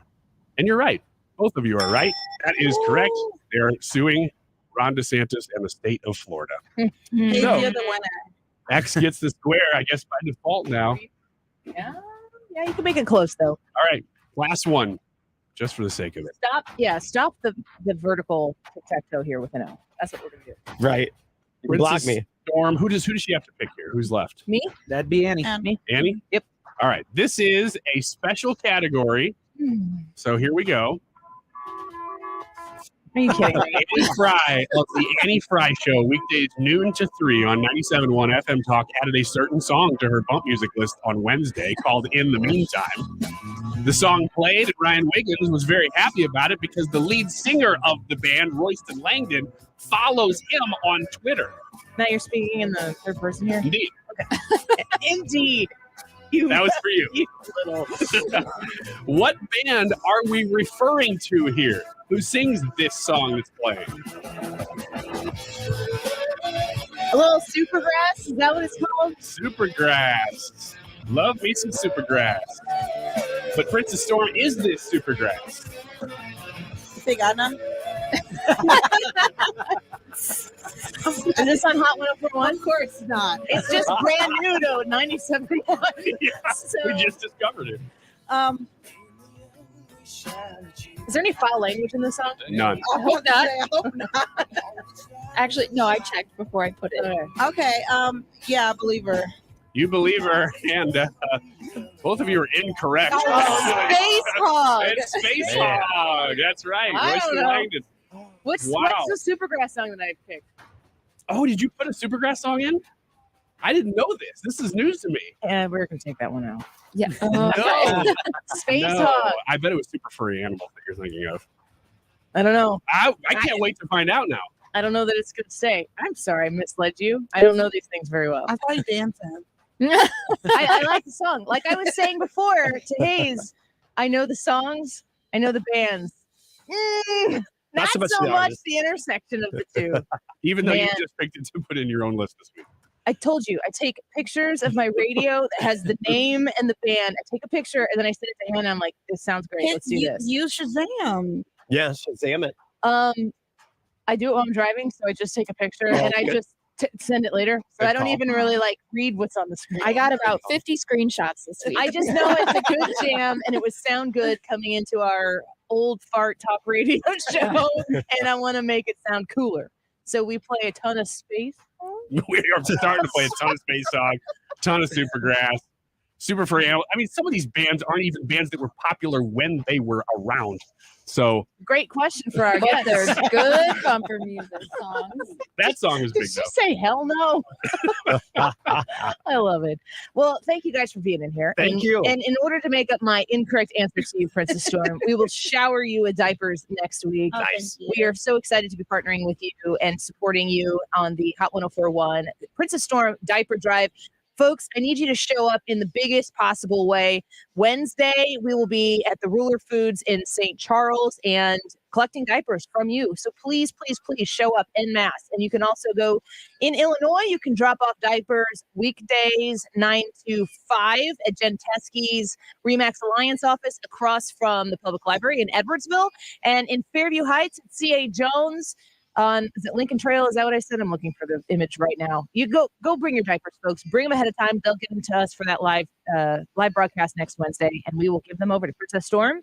And you're right. Both of you are right. That is correct. They're suing Ron DeSantis and the state of Florida.
Hey,
So-
you're the winner.
X gets the square, I guess, by default now.
Yeah, you can make it close though.
All right. Last one, just for the sake of it.
Stop the vertical tic-tac-toe here with an O. That's what we're gonna do.
Right. You block
Princess
me.
Storm, who does she have to pick here? Who's left?
Me?
That'd be Annie.
Me?
Annie?
Yep.
All right. This is a special category. So here we go.
Are you kidding me?
Annie Frey of the Annie Frey Show, weekdays noon to 3 on 97.1 FM Talk, added a certain song to her bump music list on Wednesday called In the Meantime. The song played, and Ryan Wiggins was very happy about it because the lead singer of the band, Royston Langdon, follows him on Twitter.
Now you're speaking in the third person here?
Indeed.
Indeed.
That was for you.
You little.
What band are we referring to here? Who sings this song that's playing?
A little Supergrass, is that what it's called?
Supergrass. Love me some Supergrass. But Princess Storm, is this Supergrass?
You think I know?
Is this on Hot 104.1?
Of course not.
It's just brand new to 97.1.
Yeah,
So,
we just discovered it.
Is there any foul language in this song?
None.
I hope not.
I hope not.
Actually, no, I checked before I put it.
Okay. Yeah, I believe her.
You believe her, and both of you are incorrect.
Oh, Space Hog.
It's Space
Man.
Hog. That's right.
I don't
Royce
know.
Langdon.
What's
Wow.
the Supergrass song that I picked?
Oh, did you put a Supergrass song in? I didn't know this. This is news to me.
Yeah, we're going to take that one out.
Yeah.
No.
Space
No.
Hog.
I bet it was Super Furry Animal that you're thinking of.
I don't know.
I can't wait to find out now.
I don't know that it's going to stay. I'm sorry I misled you. I don't know these things very well.
I saw you dancing.
I like the song. Like I was saying before to Haze, I know the songs, I know the bands. Not
so much
so
the
much
artist.
the intersection of the two.
Even though you
Man.
just picked it to put in your own list this week.
I told you, I take pictures of my radio that has the name and the band. I take a picture and then I send it to Hannah. I'm like, this sounds great. Let's do this.
Use Shazam.
Yeah, Shazam it.
I do it while I'm driving, so I just take a picture
Oh,
and I
good.
just send it later. So
Good
I don't
call.
even really like read what's on the screen.
I got about 50 screenshots this week.
I just know it's a good jam and it would sound good coming into our old fart talk radio show, and I want to make it sound cooler. So we play a ton of Space.
We are starting to play a ton of Space Hog, ton of Supergrass, Super Furry Animal. I mean, some of these bands aren't even bands that were popular when they were around. So
Great question for our
But they're
guests.
good bumper music songs.
that song was
Did
big
she
though.
say hell no? I love it. Well, thank you guys for being in here.
Thank
and,
you.
And in order to make up my incorrect answer to you, Princess Storm, we will shower you with diapers next week.
Oh, Nice. thank you.
We are so excited to be partnering with you and supporting you on the Hot 104.1 Princess Storm Diaper Drive. Folks, I need you to show up in the biggest possible way. Wednesday, we will be at the Ruler Foods in St. Charles and collecting diapers from you. So please, please, please show up en masse. And you can also go in Illinois. You can drop off diapers weekdays 9 to 5 at Jen Teskey's Remax Alliance office across from the public library in Edwardsville. And in Fairview Heights at C.A. Jones on, is it Lincoln Trail? Is that what I said? I'm looking for the image right now. You go bring your diapers, folks. Bring them ahead of time. They'll get them to us for that live broadcast next Wednesday, and we will give them over to Princess Storm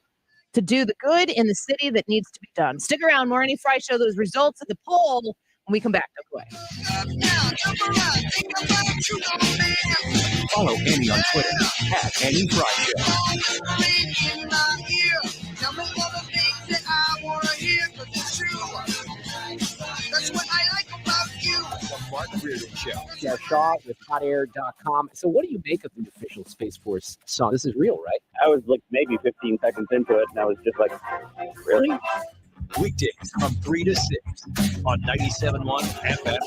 to do the good in the city that needs to be done. Stick around. More Any Fry Show. Those results of the poll when we come back. Don't go away.
Follow Annie on Twitter at Annie Fry Show.
The Mark Reardon Show. Jeff Shaw with hotair.com. So what do you make of the official Space Force song? This is real, right?
I was like maybe 15 seconds into it, and I was just like, really?
Weekdays from 3 to 6 on 97.1 FM Talk.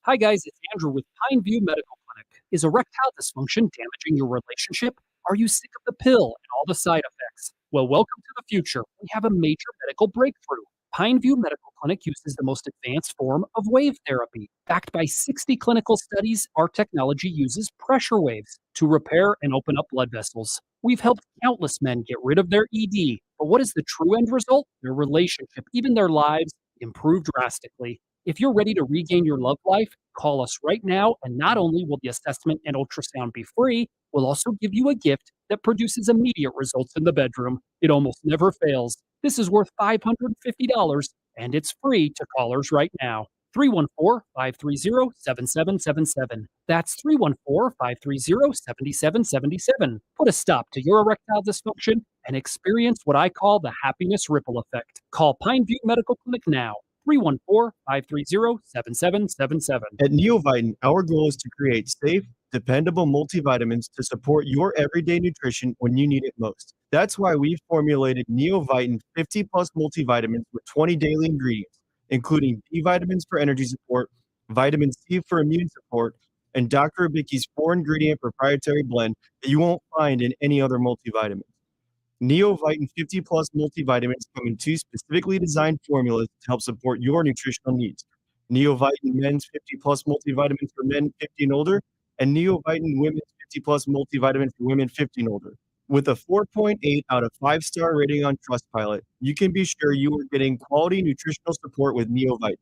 Hi, guys. It's Andrew with Pineview Medical Clinic. Is erectile dysfunction damaging your relationship? Are you sick of the pill and all the side effects? Well, welcome to the future. We have a major medical breakthrough. Pineview Medical Clinic uses the most advanced form of wave therapy. Backed by 60 clinical studies, our technology uses pressure waves to repair and open up blood vessels. We've helped countless men get rid of their ED. But what is the true end result? Their relationship, even their lives, improve drastically. If you're ready to regain your love life, call us right now, and not only will the assessment and ultrasound be free, we'll also give you a gift that produces immediate results in the bedroom. It almost never fails. This is worth $550, and it's free to callers right now. 314-530-7777. That's 314-530-7777. Put a stop to your erectile dysfunction and experience what I call the happiness ripple effect. Call Pineview Medical Clinic now. 314-530-7777.
At Neovitin, our goal is to create safe, dependable multivitamins to support your everyday nutrition when you need it most. That's why we've formulated Neovitin 50 plus multivitamins with 20 daily ingredients, including B vitamins for energy support, vitamin C for immune support,
and Dr. Abicki's 4-ingredient proprietary blend that you won't find in any other multivitamin. Neovite 50 Plus multivitamins come in 2 specifically designed formulas to help support your nutritional needs. Neovite Men's 50 Plus multivitamins for men 50 and older, and Neovite Women's 50 Plus multivitamin for women 50 and older. With a 4.8 out of 5-star rating on Trustpilot, you can be sure you are getting quality nutritional support with Neovite.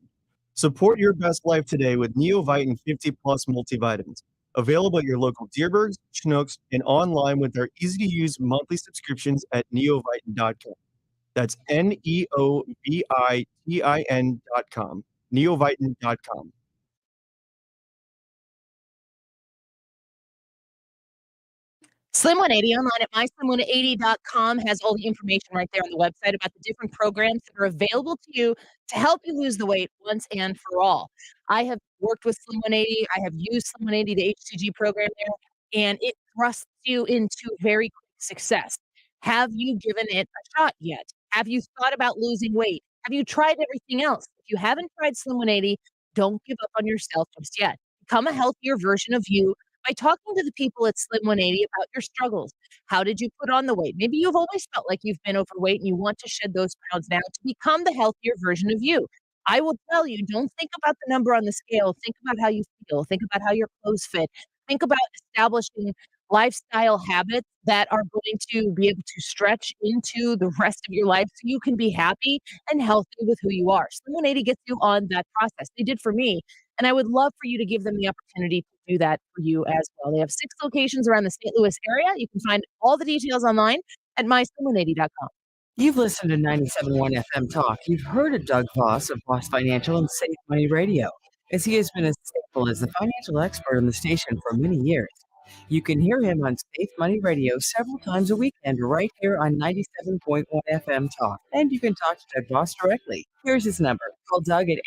Support your best life today with Neovite 50 Plus multivitamins. Available at your local Deerbergs, Chinooks, and online with our easy-to-use monthly subscriptions at neovitin.com. That's neovitin.com. Neovitin.com.
Slim 180 online at myslim180.com has all the information right there on the website about the different programs that are available to you to help you lose the weight once and for all. I have worked with Slim 180. I have used Slim 180, the HCG program there, and it thrusts you into very quick success. Have you given it a shot yet? Have you thought about losing weight? Have you tried everything else? If you haven't tried Slim 180, don't give up on yourself just yet. Become a healthier version of you by talking to the people at Slim 180 about your struggles. How did you put on the weight? Maybe you've always felt like you've been overweight and you want to shed those pounds now to become the healthier version of you. I will tell you, don't think about the number on the scale. Think about how you feel. Think about how your clothes fit. Think about establishing lifestyle habits that are going to be able to stretch into the rest of your life so you can be happy and healthy with who you are. Slim 180 gets you on that process. They did for me. And I would love for you to give them the opportunity to do that for you as well. They have 6 locations around the St. Louis area. You can find all the details online at myslim180.com.
You've listened to 97.1 FM Talk. You've heard of Doug Voss of Voss Financial and Safe Money Radio, as he has been a staple as the financial expert on the station for many years. You can hear him on Safe Money Radio several times a weekend right here on 97.1 FM Talk. And you can talk to Doug Voss directly. Here's his number. Call Doug at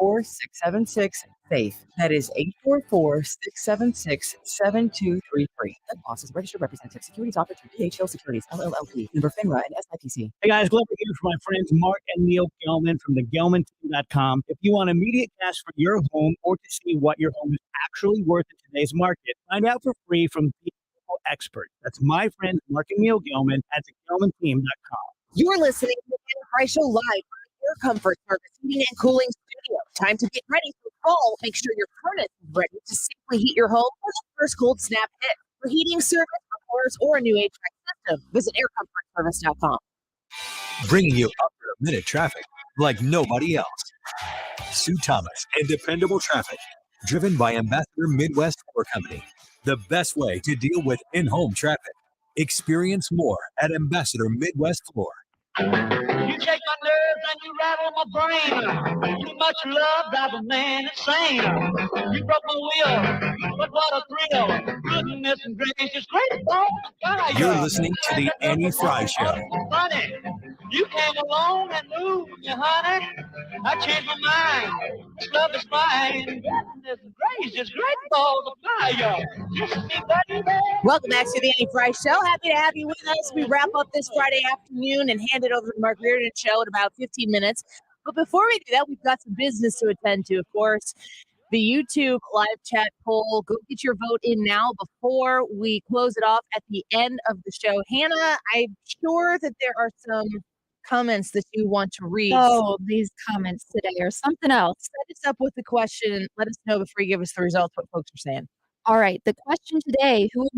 844-676-SAFE. That is 844-676-7233. Doug Voss is a registered representative. Securities offered through DHL Securities, LLP, member FINRA and SIPC.
Hey guys, glad to hear from my friends Mark and Neil Gelman from thegelmanteam.com. If you want immediate cash for your home or to see what your home is actually worth in today's market, find out for free from the expert. That's my friends Mark and Neil Gelman at thegelmanteam.com.
You're listening to the Frey Show live from the Air Comfort Service Heating and Cooling Studio. Time to get ready for fall. Make sure your furnace is ready to safely heat your home for the first cold snap hit. For heating service, repairs, or a new HVAC system, visit aircomfortservice.com.
Bringing you up-to-the-minute traffic like nobody else. Sue Thomas and dependable traffic, driven by Ambassador Midwest Floor Company. The best way to deal with in-home traffic. Experience more at Ambassador Midwest Floor.
You shake my nerves and you rattle my brain. Too much love drives a man insane. You broke my will, but what a thrill. Goodness and gracious, great balls of fire.
You're listening to the Annie Frey Show.
Funny, you came along and moved me, honey. I changed my mind. This love is mine. Goodness and gracious, great balls of fire. Just me, baby.
Welcome back to the Annie Frey Show. Happy to have you with us. We wrap up this Friday afternoon and hand it over to the Mark Reardon Show in about 15 minutes. But before we do that, we've got some business to attend to, of course. The YouTube live chat poll. Go get your vote in now before we close it off at the end of the show. Hannah, I'm sure that there are some comments that you want to read.
Oh, these comments today are something else.
Set us up with the question. Let us know before you give us the results what folks are saying.
All right. The question today, who would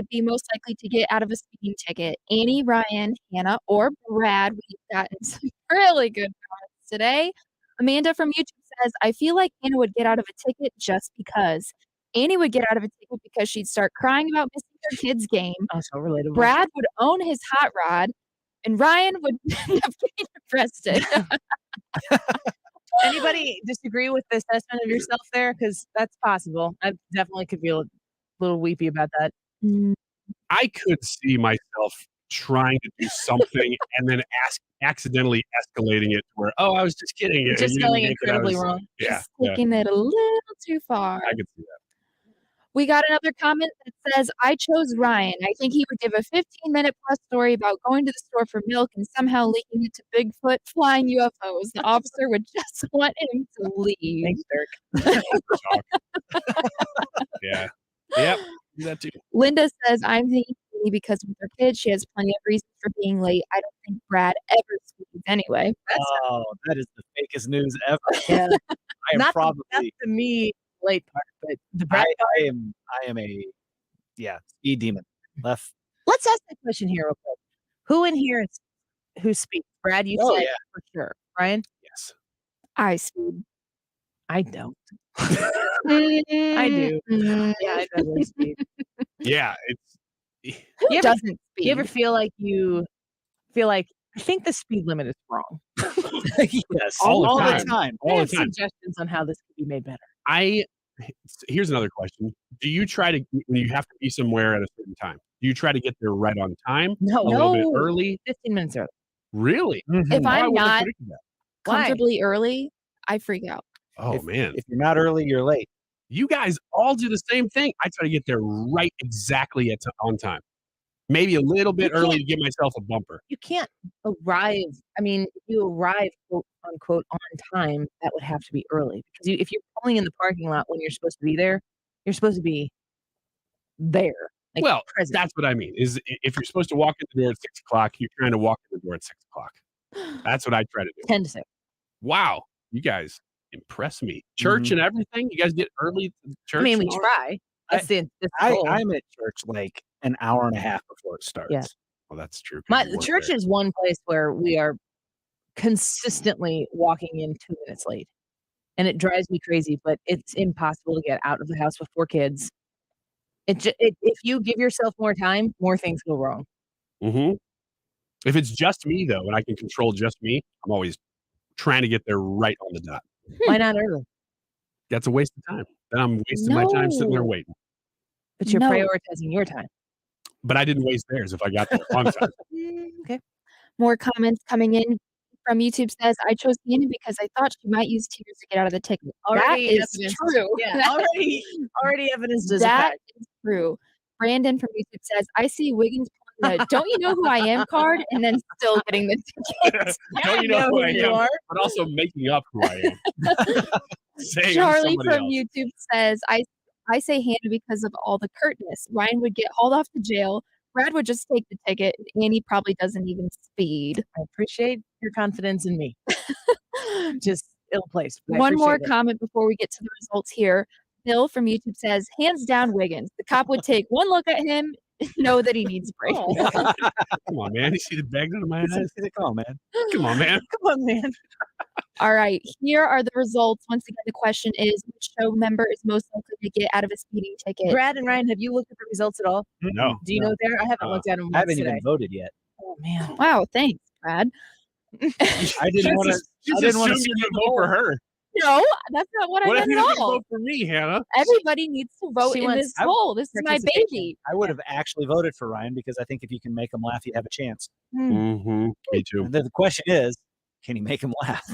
be most likely to get out of a speeding ticket? Annie, Ryan, Hannah, or Brad? We've gotten some really good comments today. Amanda from YouTube says, I feel like Hannah would get out of a ticket just because. Annie would get out of a ticket because she'd start crying about missing her kid's game.
Oh, so relatable.
Brad would own his hot rod, and Ryan would end up getting arrested.
Anybody disagree with the assessment of yourself there? Because that's possible. I definitely could be a little weepy about that.
I could see myself trying to do something and then accidentally escalating it to where, oh, I was just kidding.
Just going incredibly wrong.
Yeah.
Taking it a little too far.
I could see that.
We got another comment that says, I chose Ryan. I think he would give a 15-minute plus story about going to the store for milk and somehow linking it to Bigfoot flying UFOs. The officer would just want him to leave.
Thanks, Dirk.
Yeah. Yep. Do that too.
Linda says, I'm thinking Katie because with her kids, she has plenty of reasons for being late. I don't think Brad ever speeds anyway.
Oh, that is the fakest news ever.
Yeah.
I am
Not
probably.
the me late part, but the Brad
I am a speed demon. Left.
Let's ask that question here real quick. Who in here is who speaks? Brad, you said for sure. Ryan?
Yes.
I speed.
I don't. I do. Yeah, I definitely speed.
Yeah, it's
You ever,
doesn't
you ever feel like I think the speed limit is wrong?
Yes.
All the
All
time.
the time.
I
all
have
the time.
suggestions on how this could be made better.
Here's another question. Do you try to, when you have to be somewhere at a certain time, do you try to get there right on time?
No.
A little bit early?
15 minutes early.
Really?
If
I
I'm
wouldn't have
not
predicted that.
comfortably early, I freak out.
Oh, man.
If you're not early, you're late.
You guys all do the same thing. I try to get there right exactly on time. Maybe a little bit early to give myself a bumper.
You can't arrive. I mean, if you arrive, quote unquote, on time, that would have to be early. Because if you're pulling in the parking lot when you're supposed to be there, you're supposed to be there. Like
Well,
present.
that's what I mean. Is if you're supposed to walk in the door at 6 o'clock, you're trying to walk in the door at 6 o'clock. That's what I try to do.
10 to 6.
Wow. You guys impress me. Church and everything? You guys get early to church?
I mean, we
and all
try. That's the goal.
I'm at church like an hour and a half before it starts.
Yeah.
Well, that's true.
The church is one place where we are consistently walking in 2 minutes late. And it drives me crazy, but it's impossible to get out of the house with 4 kids. If you give yourself more time, more things go wrong.
Mm-hmm. If it's just me, though, and I can control just me, I'm always trying to get there right on the dot.
Why not early?
That's a waste of time. Then I'm wasting my time sitting there
No.
waiting.
But you're
No.
prioritizing your time.
But I didn't waste theirs if I got there on time.
Okay.
More comments coming in from YouTube says, I chose Hannah because I thought she might use tears to get out of the ticket.
Already
that is
evidence.
true.
Yeah, already evidence does
That
affect.
is true. Brandon from YouTube says, I see Wiggins pulling the don't you know who I am card and then still getting the tickets.
Don't you know who I
you
am?
are.
But also making up who I am. Saying I'm
Charlie
somebody
from
else.
YouTube says, I say Hannah because of all the curtness. Ryan would get hauled off to jail. Brad would just take the ticket. And Annie probably doesn't even speed.
I appreciate your confidence in me. Just ill-placed. but I
One more
appreciate it.
comment before we get to the results here. Bill from YouTube says, hands down Wiggins. The cop would take one look at him and know that he needs a break.
Come on, man. You see the bags under my eyes?
Come on, man.
Come on, man.
Come on, man.
All right, here are the results. Once again, the question is, which show member is most likely to get out of a speeding ticket?
Brad and Ryan, have you looked at the results at all?
No.
Do you know there? I haven't looked at them
I haven't
today.
even voted yet.
Oh man.
Wow, thanks, Brad.
I didn't want to.
She's
I didn't want to
assumed you're gonna vote for her.
No, that's not what
What
I
if
meant
you
at
didn't
all.
vote for me, Hannah?
Everybody needs to vote
She
in
wants
this poll. This is my
participation.
baby.
I would have actually voted for Ryan because I think if you can make him laugh, you have a chance.
Mm-hmm. Me too.
And then the question is, can he make him laugh?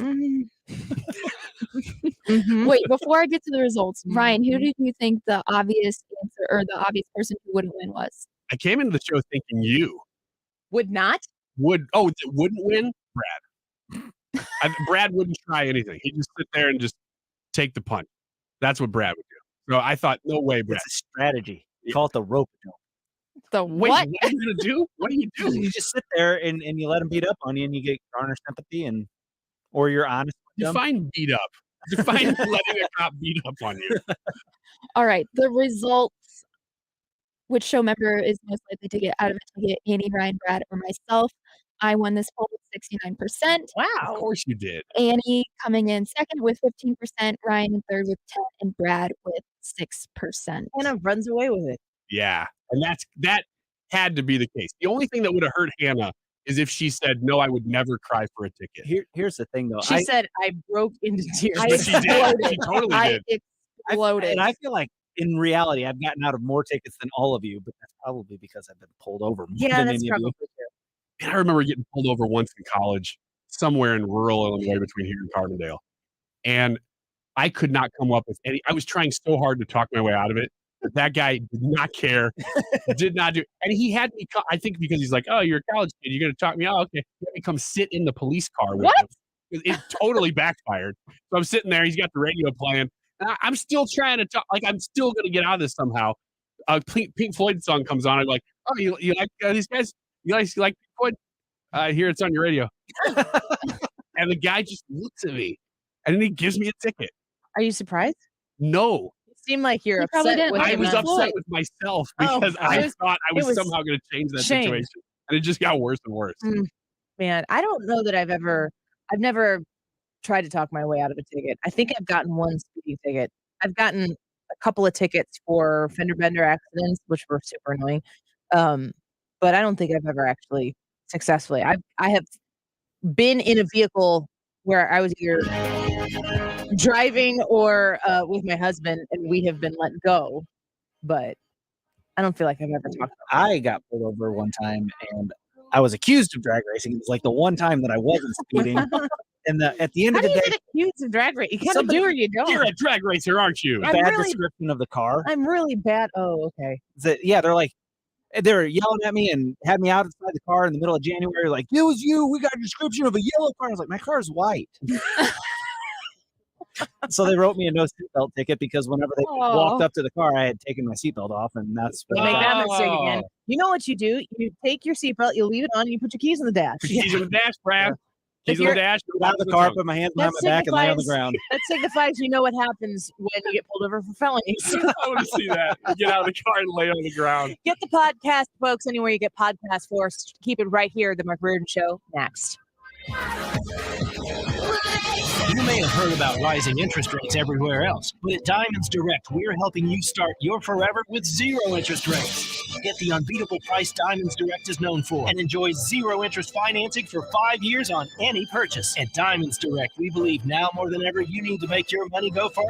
Wait, before I get to the results, Ryan, who did you think the obvious answer or the obvious person who wouldn't win was?
I came into the show thinking you
Would not?
wouldn't win. Brad wouldn't try anything. He'd just sit there and just take the punch. That's what Brad would do. So I thought, no way, Brad.
It's a strategy. Call it the rope jump.
The
Wait,
what?
what are you gonna do? What do you do?
You just sit there and you let him beat up on you, and you get garner sympathy, or you're honest with them.
Define beat up. Define letting a cop beat up on you.
All right, the results. Which show member is most likely to get out of a ticket? Annie, Ryan, Brad, or myself? I won this poll with 69%.
Of
Wow.
course you did.
Annie coming in second with 15%, Ryan in third with 10%, and Brad with 6%.
Hannah runs away with it.
Yeah, and that had to be the case. The only thing that would have hurt Hannah is if she said, "No, I would never cry for a ticket."
Here's the thing, though.
She said, I broke into tears.
But she did. She totally
I
did.
exploded.
And I feel like in reality, I've gotten out of more tickets than all of you, but that's probably because I've been pulled over more
Yeah,
than
that's
any
probably
of you.
true.
And I remember getting pulled over once in college, somewhere in rural Illinois between here and Carbondale. And I could not come up with any. I was trying so hard to talk my way out of it. But that guy did not care, did not do, and he had me. I think because he's like, "Oh, you're a college kid, you're gonna talk me." Oh, okay. He had me come sit in the police car with him. It totally backfired. So I'm sitting there. He's got the radio playing. And I'm still trying to talk. Like I'm still gonna get out of this somehow. Pink Floyd song comes on. I'm like, "Oh, you like these guys? You like Pink Floyd? I hear it's on your radio." And the guy just looks at me, and then he gives me a ticket.
Are you surprised?
No.
You seem like you're
probably
upset
didn't
with
like
I
him
was
then.
upset with myself because I thought I was somehow going to change that
shame.
situation, and it just got worse and worse.
Man, I don't know that I've never tried to talk my way out of a ticket. I think I've gotten one speeding ticket. I've gotten a couple of tickets for fender bender accidents, which were super annoying. But I don't think I've ever actually successfully. I have been in a vehicle where I was either driving or with my husband, and we have been let go. But I don't feel like I've ever talked about
I got pulled over one time, and I was accused of drag racing. It was like the one time that I wasn't speeding. And at the end
How
of the
do you
day,
get accused of drag race? You kind of do or you don't.
You're a drag racer, aren't you?
bad description of the car.
I'm really bad. Oh, okay.
They're like, they were yelling at me and had me out inside the car in the middle of January. Like, it was you. We got a description of a yellow car. I was like, my car is white. So they wrote me a no seatbelt ticket because whenever they walked up to the car, I had taken my seatbelt off, and that's
Make that mistake again. You know what you do? You take your seatbelt, you leave it on, and you put your keys in the dash.
Keys in the dash, Brad.
If
Keys in the
you're-
dash.
Get out of the car, put my hands behind my back, and lay on the ground.
That signifies you know what happens when you get pulled over for felonies.
I want to see that. Get out of the car and lay on the ground.
Get the podcast, folks, anywhere you get podcasts for us. Keep it right here, The Mark Reardon Show, next.
You may have heard about rising interest rates everywhere else, but at Diamonds Direct, we're helping you start your forever with zero interest rates. Get the unbeatable price Diamonds Direct is known for and enjoy zero interest financing for 5 years on any purchase. At Diamonds Direct, we believe now more than ever you need to make your money go far.